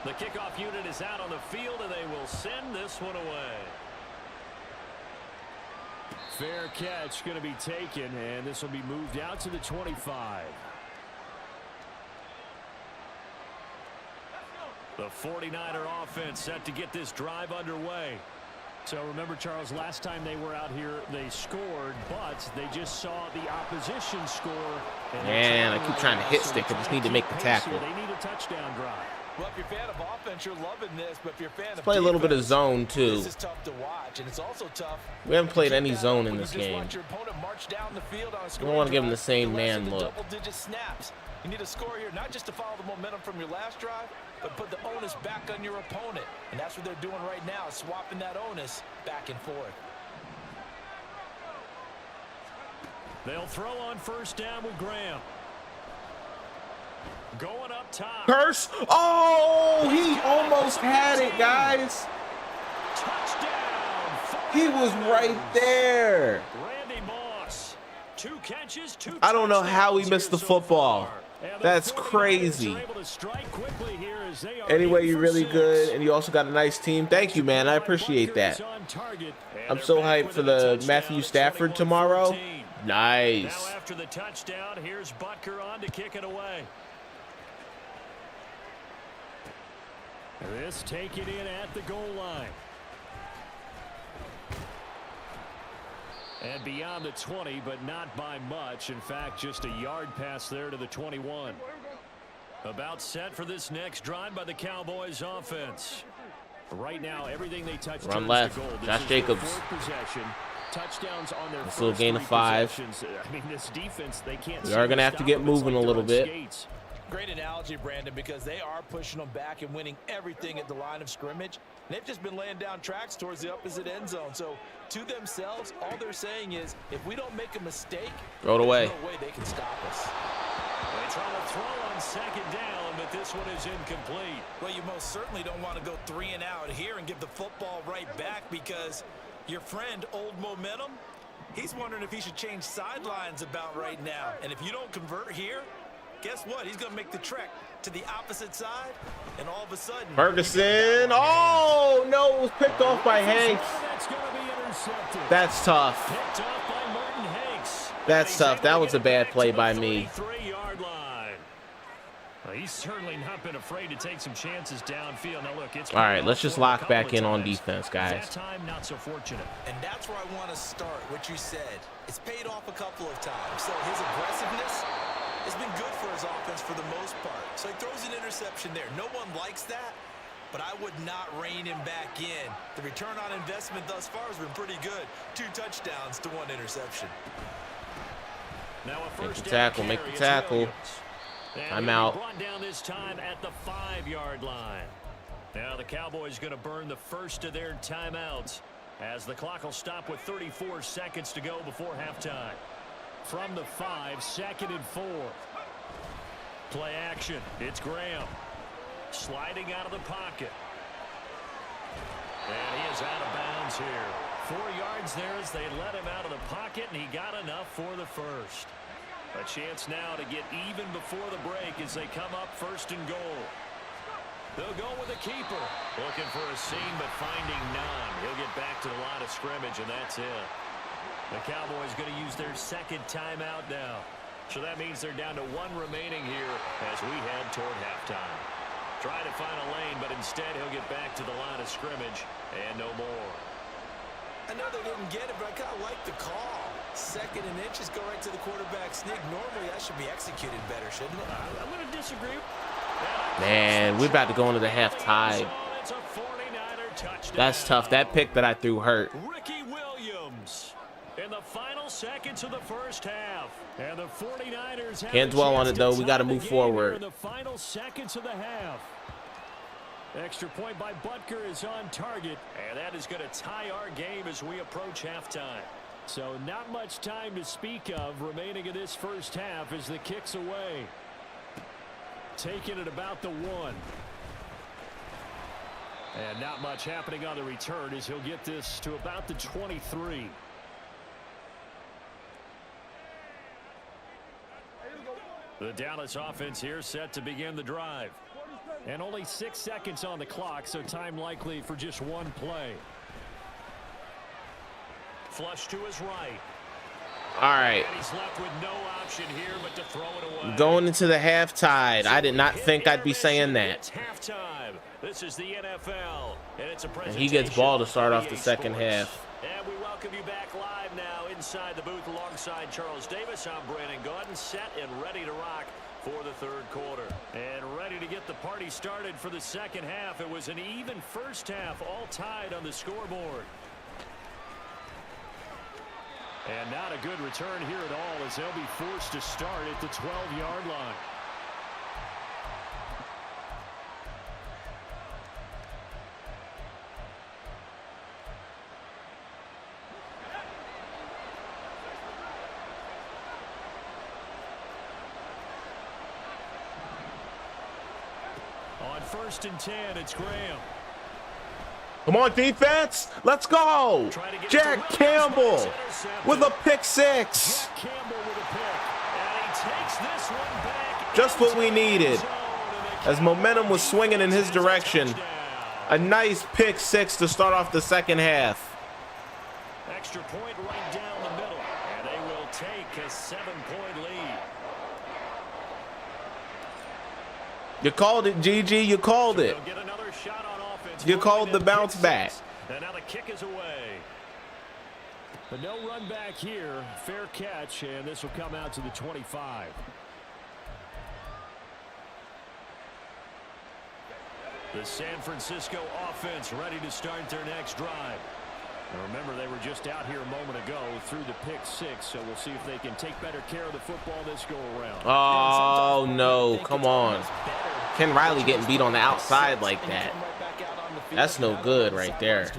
The kickoff unit is out on the field, and they will send this one away. Fair catch going to be taken, and this will be moved out to the 25. The 49er offense set to get this drive underway. So remember, Charles, last time they were out here, they scored, but they just saw the opposition score. Man, I keep trying to hit stick. I just need to make the tackle. They need a touchdown drive. Well, if you're a fan of offense, you're loving this, but if you're a fan of Play a little bit of defense, zone too. this is tough to watch, and it's also tough. We haven't played to any keep that zone up in when this you just game. watch your opponent march down the field on a We scoring don't want to give him the drive same the rest man of the look. double-digit snaps. You need a score here, not just to follow the momentum from your last drive, but put the onus back on your opponent. And that's what they're doing right now, swapping that onus back and forth. They'll throw on first down with Graham. Going up top. Curse! Oh, he almost had it, guys. Touchdown. He was right there. Randy Moss. 2 catches, 2 I don't know how he touchdowns missed the here so football. far. And the That's 49ers crazy. are able to strike quickly here as they are Anyway, in you're for really 6. good, and you also got a nice team. Thank you, man. I appreciate that. I'm so hyped for the Matthew Stafford tomorrow. Nice. Now after the touchdown, here's Butker on to kick it away. This taken in at the goal line. And beyond the 20, but not by much. In fact, just a yard pass there to the 21. About set for this next drive by the Cowboys offense. Right now, everything they touch Run turns left. to goal. This Josh is Jacobs. their 4th possession. Touchdowns on their This little first gain of 3 5. possessions. I mean, this defense, they can't. We are going to have to get moving a little bit. Great analogy, Brandon, because they are pushing them back and winning everything at the line of scrimmage. And they've just been laying down tracks towards the opposite end zone. So to themselves, all they're saying is, if we don't make a mistake, Throw it away. there's no way they can stop us. They try to throw on 2nd down, but this one is incomplete. Well, you most certainly don't want to go 3 and out here and give the football right back, because your friend, Old Momentum, he's wondering if he should change sidelines about right now. And if you don't convert here, guess what? He's going to make the trek to the opposite side, and all of a sudden, Ferguson. Oh, no, it was picked off by Hanks. That's going to be intercepted. That's tough. Picked off by Martin Hanks. That's tough. That was a bad play by me. 33-yard line. Well, he's certainly not been afraid to take some chances downfield. Now look, it's All right, let's just lock back in on defense, guys. That time, not so fortunate. and that's where I want to start, what you said. It's paid off a couple of times. So his aggressiveness has been good for his offense for the most part. So he throws an interception there. No one likes that, but I would not rein him back in. The return on investment thus far has been pretty good. 2 touchdowns to 1 interception. Now a Make first the down tackle, make the carry, it's tackle. Williams. And I'm he'll be out. brought down this time at the 5-yard line. Now the Cowboys going to burn the first of their timeouts as the clock will stop with 34 seconds to go before halftime. From the 5, 2nd and 4. Play action. It's Graham. Sliding out of the pocket. And he is out of bounds here. 4 yards there as they let him out of the pocket, and he got enough for the first. A chance now to get even before the break as they come up 1st and goal. They'll go with a keeper. Looking for a seam, but finding none. He'll get back to the line of scrimmage, and that's it. The Cowboys going to use their 2nd timeout now. So that means they're down to 1 remaining here as we head toward halftime. Try to find a lane, but instead he'll get back to the line of scrimmage and no more. I know they didn't get it, but I kind of like the call. 2nd and inches, go right to the quarterback sneak. Normally that should be executed better, shouldn't it? I'm going to disagree. Man, we're about to go into the half tie. It's a 49er touchdown. That's tough. That pick that I threw hurt. Ricky Williams in the final seconds of the first half. And the 49ers have Can't a dwell on chance it, though. to We got to tie the move game forward. here in the final seconds of the half. Extra point by Butker is on target, and that is going to tie our game as we approach halftime. So not much time to speak of remaining in this first half as the kick's away. Taking it about the 1. And not much happening on the return as he'll get this to about the 23. The Dallas offense here set to begin the drive. And only 6 seconds on the clock, so time likely for just 1 play. Flush to his right. All right. And he's left with no option here but to throw it away. Going into the half tide. I did not think I'd be saying that. It's halftime. This is the NFL, and it's a And presentation he gets ball to start off of the EA second Sports. half. And we welcome you back live now inside the booth alongside Charles Davis. I'm Brandon Gaudin, set and ready to rock for the third quarter. And ready to get the party started for the second half. It was an even first half, all tied on the scoreboard. And not a good return here at all, as they'll be forced to start at the 12-yard line. On 1st and 10, it's Graham. Come on, defense. Let's go. Jack Campbell with a pick six. Just what we needed. As momentum was swinging in his direction. A nice pick six to start off the second half. Extra point right down the middle. And they will take a 7-point lead. You called it, GG. You called it. You called the bounce back. And now the kick is away. But no run back here. Fair catch, and this will come out to the 25. The San Francisco offense ready to start their next drive. And remember, they were just out here a moment ago through the pick six, so we'll see if they can take better care of the football this go around. Oh, no. Come on. Ken Riley getting beat on the outside like that. That's no good right there.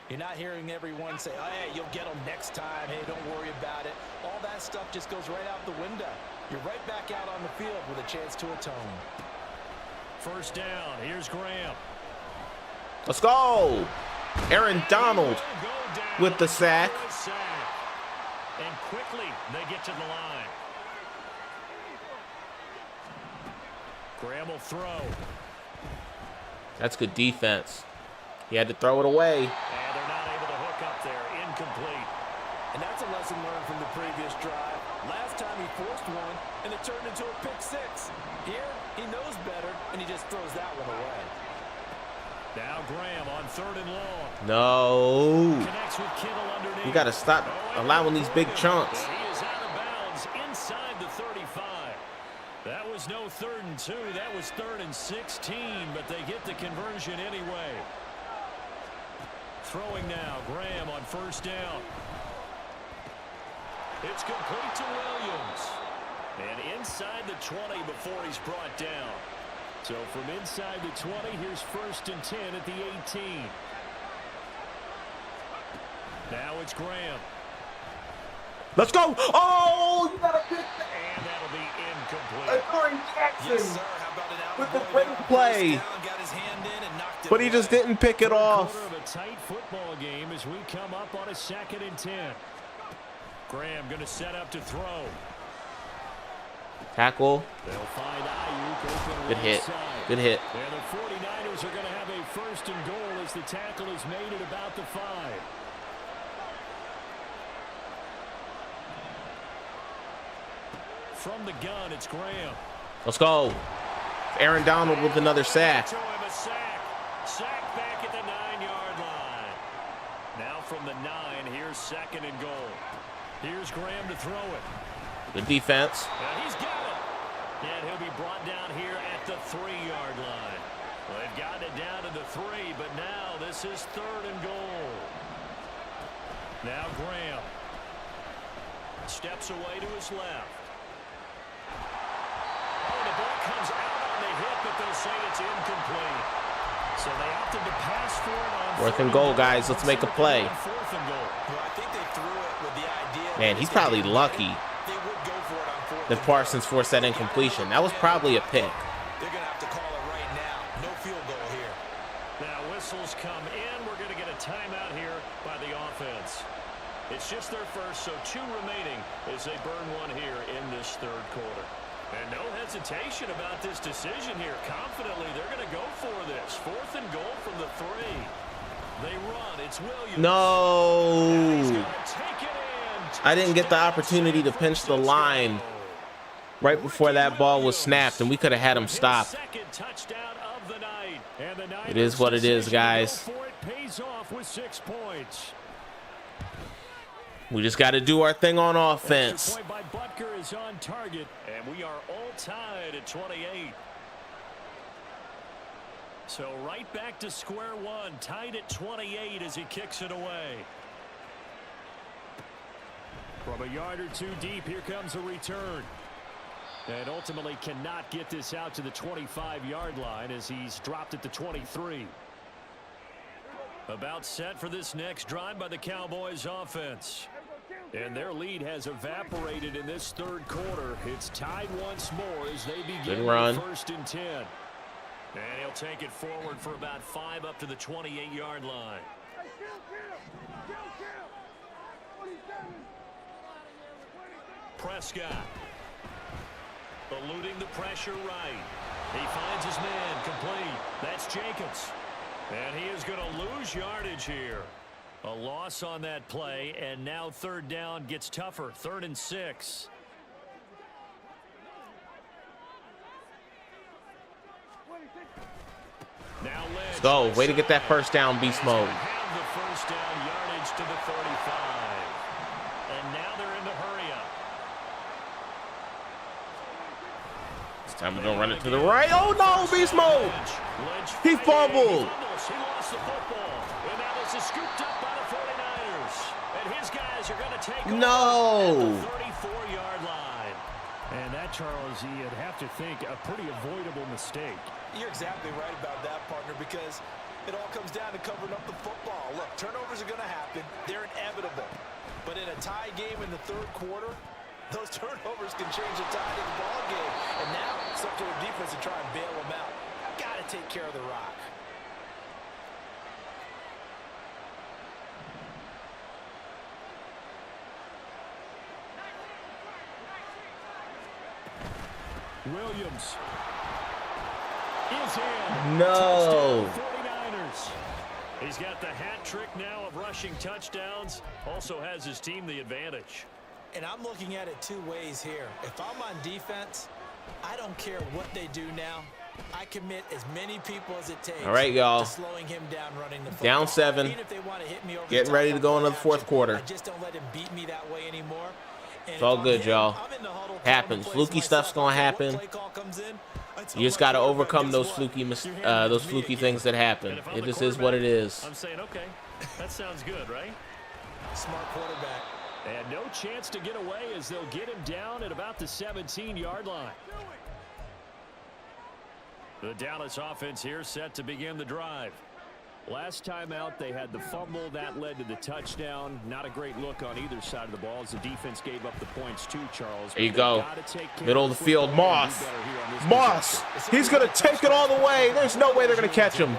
You're not hearing everyone say, oh, hey, you'll get them next time. Hey, don't worry about it. All that stuff just goes right out the window. You're right back out on the field with a chance to atone. First down. Here's Graham. Let's go. Aaron Donald with the sack. And quickly they get to the line. Graham will throw. That's good defense. He had to throw it away. And they're not able to hook up there. Incomplete. And that's a lesson learned from the previous drive. Last time he forced one, and it turned into a pick six. Here, he knows better, and he just throws that one away. Now Graham on 3rd and long. No. Connects with Kittle underneath. You got to stop allowing these big chunks. He is out of bounds inside the 35. That was no 3rd and 2. That was 3rd and 16, but they get the conversion anyway. Throwing now, Graham on 1st down. It's complete to Williams. And inside the 20 before he's brought down. So from inside the 20, here's 1st and 10 at the 18. Now it's Graham. Let's go. Oh, you got to pick that. And that'll be incomplete. Corey Jackson Yes, sir. How about an with the great play. Got his hand in and knocked it But he just didn't pick it off. Quarter of a tight football game as we come up on a 2nd and 10. Graham going to set up to throw. Tackle. They'll find Ayuk open Good hit. side. Good hit. And the 49ers are going to have a 1st and goal as the tackle is made at about the 5. From the gun, it's Graham. Let's go. Aaron Donald with another sack. To him, a sack. Sack back at the 9-yard line. Now from the 9, here's 2nd and goal. Here's Graham to throw it. Good defense. And he's got it. And he'll be brought down here at the 3-yard line. Well, they've gotten it down to the 3, but now this is 3rd and goal. Now Graham steps away to his left. Oh, the ball comes out on the hit, but they'll say it's incomplete. So they opted to pass for it on 4th and goal, guys. Let's make a play. 4th and goal. Well, I think they threw it with the idea. Man, he's probably lucky They would go for it on 4th. that Parsons forced that incompletion. That was probably a pick. They're going to have to call it right now. No field goal here. Now whistles come in. We're going to get a timeout here by the offense. It's just their first, so 2 remaining as they burn one here in this 3rd quarter. And no hesitation about this decision here. Confidently, they're going to go for this. 4th and goal from the 3. They run. It's Williams. No. I didn't get the opportunity to pinch the line right before that ball was snapped, and we could have had him stop. It is what it is, guys. We just got to do our thing on offense. is on target, and we are all tied at 28. So right back to square one, tied at 28 as he kicks it away. From a yard or two deep, here comes a return. And ultimately cannot get this out to the 25-yard line as he's dropped at the 23. About set for this next drive by the Cowboys offense. And their lead has evaporated in this third quarter. It's tied once more as they begin first and 10. And he'll take it forward for about 5 up to the 28-yard line. Prescott. Eluding the pressure right. He finds his man complete. That's Jacobs. And he is going to lose yardage here. A loss on that play, and now third down gets tougher. 3rd and 6. Now let's go. Way to get that first down, beast mode. Have the first down yardage to the 35. And now they're in the hurry up. This time we're going to run it to the right. Oh, no, beast mode. He fumbled. He lost the football. And now this is scooped up by the 49ers. And his guys are going to take over at the 34-yard line. And that, Charles, you'd have to think a pretty avoidable mistake. You're exactly right about that, partner, because it all comes down to covering up the football. Look, turnovers are going to happen. They're inevitable. But in a tie game in the third quarter, those turnovers can change the tide of the ball game. And now it's up to the defense to try and bail them out. Got to take care of the rock. Williams is in. No. 49ers. He's got the hat trick now of rushing touchdowns. Also has his team the advantage. And I'm looking at it two ways here. If I'm on defense, I don't care what they do now. I commit as many people as it takes. All right, y'all. Slowing him down, running the football. Down 7. Even if they want to hit me over Getting ready to go into the fourth quarter. I just don't let him beat me that way anymore. It's all good, y'all. Happens. Fluky stuff's gonna happen. You just gotta overcome those fluky things that happen. It just is what it is. I'm saying, okay, that sounds good, right? Smart quarterback. And no chance to get away as they'll get him down at about the 17-yard line. The Dallas offense here set to begin the drive. Last time out, they had the fumble. That led to the touchdown. Not a great look on either side of the ball as the defense gave up the points too, Charles. There you go. Middle of the field, Moss. Moss. He's going to take it all the way. There's no way they're going to catch him.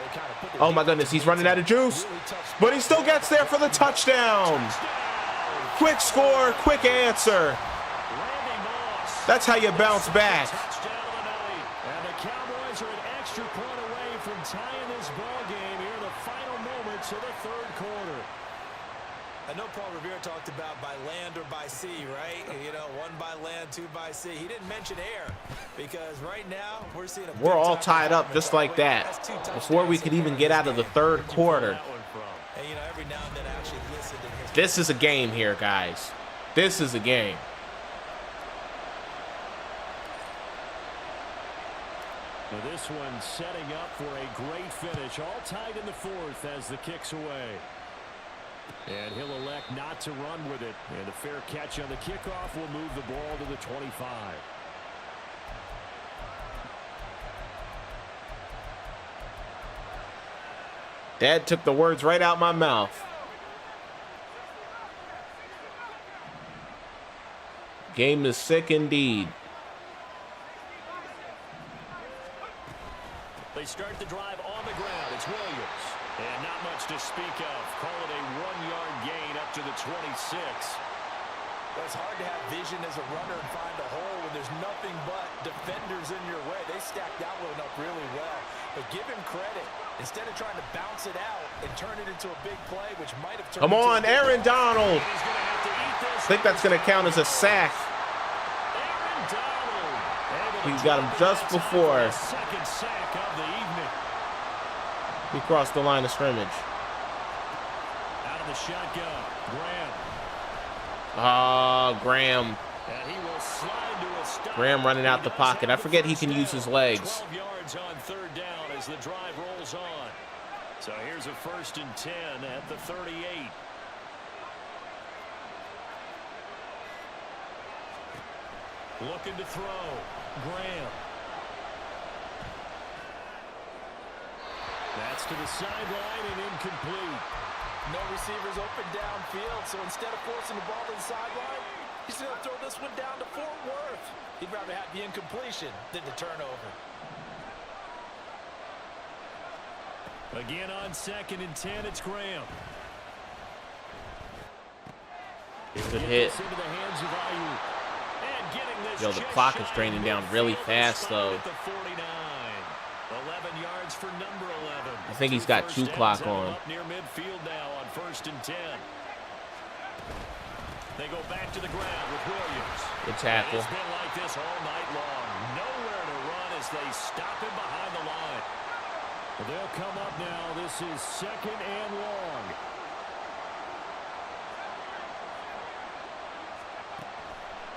Oh, my goodness. He's running out of juice. But he still gets there for the touchdown. Quick score, quick answer. That's how you bounce back. And the Cowboys are an extra point away from tying this ball game here in the final moments of the third quarter. I know Paul Revere talked about by land or by sea, right? You know, 1 by land, 2 by sea. He didn't mention air because right now we're seeing we're all tied up just like that before we could even get out of the third quarter. And, you know, every now and then I actually listen to his... This is a game here, guys. This is a game. Now this one setting up for a great finish. All tied in the fourth as the kick's away. And he'll elect not to run with it. And a fair catch on the kickoff will move the ball to the 25. Dad took the words right out my mouth. Game is sick indeed. They start the drive on the ground. It's Williams. And not much to speak of. Call it a 1-yard gain up to the 26. Well, it's hard to have vision as a runner and find a hole when there's nothing but defenders in your way. They stacked that one up really well. But give him credit. Instead of trying to bounce it out and turn it into a big play, which might have turned Come on, Aaron Donald. He's going to have to eat this. I think that's going to count as a sack. Aaron Donald. He's got him just before Second sack of the evening. he crossed the line of scrimmage. Out of the shotgun, Graham. Ah, Graham. And he will slide to a stop. Graham running out the pocket. I forget he can use his legs. 12 yards on third down as the drive rolls on. So here's a 1st and 10 at the 38. Looking to throw. Graham. That's to the sideline and incomplete. No receivers open downfield, so instead of forcing the ball to the sideline, he's going to throw this one down to Fort Worth. He'd rather have the incompletion than the turnover. Again on 2nd and 10, it's Graham. Good hit. Into the hands of Ayuk. And getting this Yo, the just clock is shy draining of down the really field fast, spot though. at the 49. 11 yards for number 11. I think he's got 2 clock on. Up near midfield now on 1st and 10. They go back to the ground with Williams. Good tackle. It's been like this all night long. Nowhere to run as they stop him behind the line. They'll come up now. This is 2nd and long.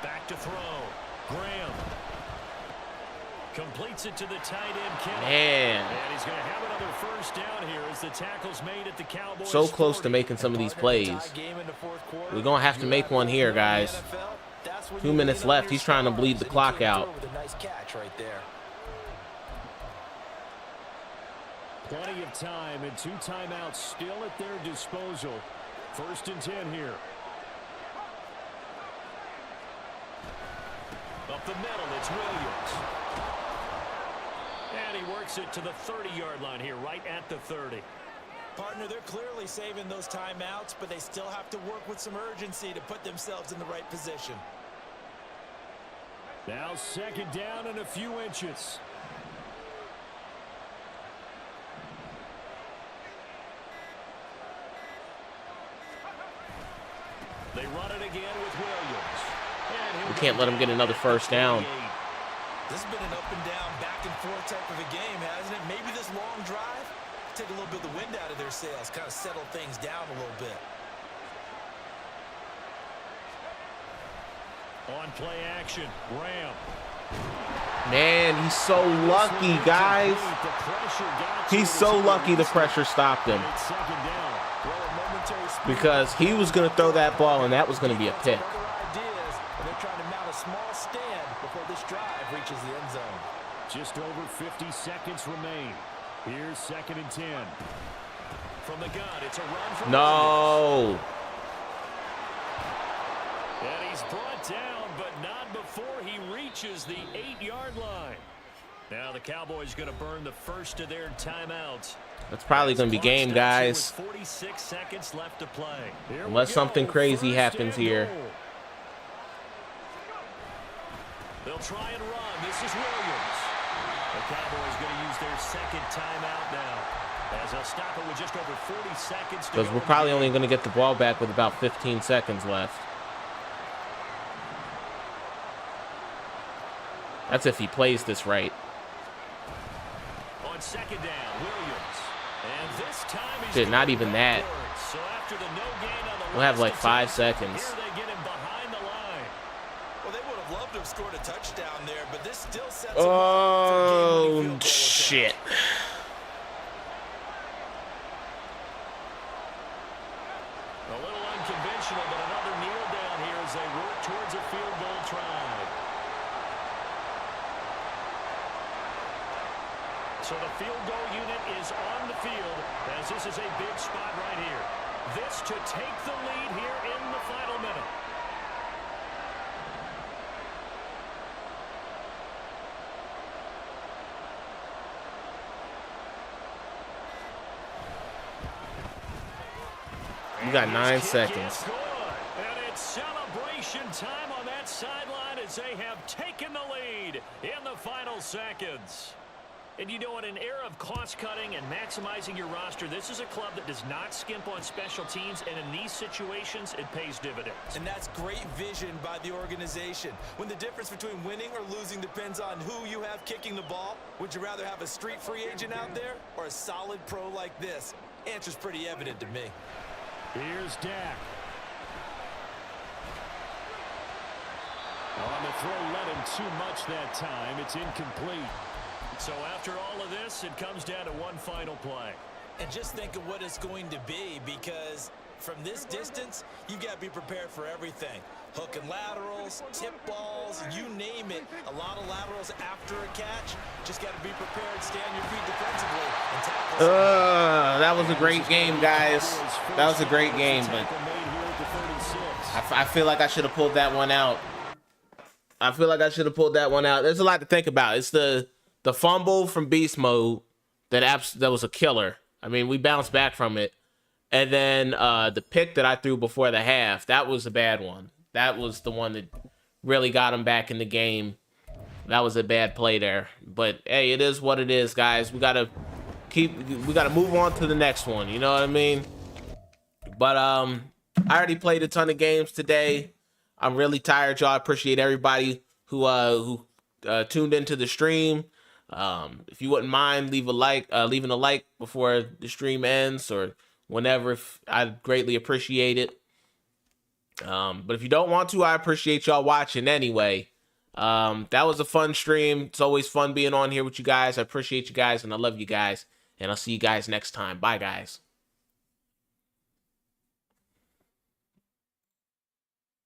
Back to throw. Graham. Completes it to the tight end, Kittle. Man. And he's going to have another 1st down here as the tackle's made at the Cowboys. So close 40. to making some of these plays. We're going to have to make one here, guys. 2 minutes left. He's trying to bleed the clock out. Plenty of time and 2 timeouts still at their disposal. 1st and 10 here. Up the middle, it's Williams. And he works it to the 30-yard line here, right at the 30. Partner, they're clearly saving those timeouts, but they still have to work with some urgency to put themselves in the right position. Now 2nd down and a few inches. They run it again with Williams. We can't let him get another 1st down. This has been an up and down, back and forth type of a game, hasn't it? Maybe this long drive, take a little bit of the wind out of their sails, kind of settle things down a little bit. On play action, Graham. Man, he's so lucky, guys. He's so lucky the pressure stopped him. Because he was going to throw that ball, and that was going to be a pick. They're trying to mount a small stand before this drive reaches the end zone. Just over 50 seconds remain. Here's 2nd and 10. From the gun, it's a run from No. and he's brought down, but not before he reaches the 8-yard line. Now the Cowboys going to burn the 1st of their timeouts. That's probably going to be game, guys. 46 seconds left to play. Unless something crazy happens here. They'll try and run. This is Williams. The Cowboys going to use their 2nd timeout now, as they'll stop it with just over 40 seconds to go. Because we're probably only going to get the ball back with about 15 seconds left. That's if he plays this right. On 2nd down, Williams. And this time he's Shit, not even that. So after the no gain on the We'll have like last 5 attempt, seconds. Here they get him behind the line. Well, they would have loved to have scored a touchdown there, but this still sets Oh, shit. A little unconventional, but another kneel down here as they work towards a field goal try. So the field goal unit is on the field as this is a big spot right here. This to take the lead here in the final minute. You got 9 seconds. And it's celebration time on that sideline as they have taken the lead in the final seconds. And you know, in an era of cost-cutting and maximizing your roster, this is a club that does not skimp on special teams, and in these situations, it pays dividends. And that's great vision by the organization. When the difference between winning or losing depends on who you have kicking the ball, would you rather have a street free agent out there or a solid pro like this? Answer's pretty evident to me. Here's Dak. On the throw, led him too much that time. It's incomplete. So after all of this, it comes down to one final play. And just think of what it's going to be, because from this distance, you've got to be prepared for everything. Hook and laterals, tip balls, you name it. A lot of laterals after a catch. Just got to be prepared, stay on your feet defensively, and tackle. That was a great game, guys. That was a great game, but I feel like I should have pulled that one out. There's a lot to think about. It's the fumble from beast mode that was a killer. I mean, we bounced back from it. And then the pick that I threw before the half, that was a bad one. That was the one that really got him back in the game. That was a bad play there. But hey, it is what it is, guys. We gotta move on to the next one. You know what I mean? But I already played a ton of games today. I'm really tired, y'all. I appreciate everybody who tuned into the stream. If you wouldn't mind, leaving a like before the stream ends or whenever, I'd greatly appreciate it. But if you don't want to, I appreciate y'all watching anyway. That was a fun stream. It's always fun being on here with you guys. I appreciate you guys and I love you guys. And I'll see you guys next time. Bye, guys.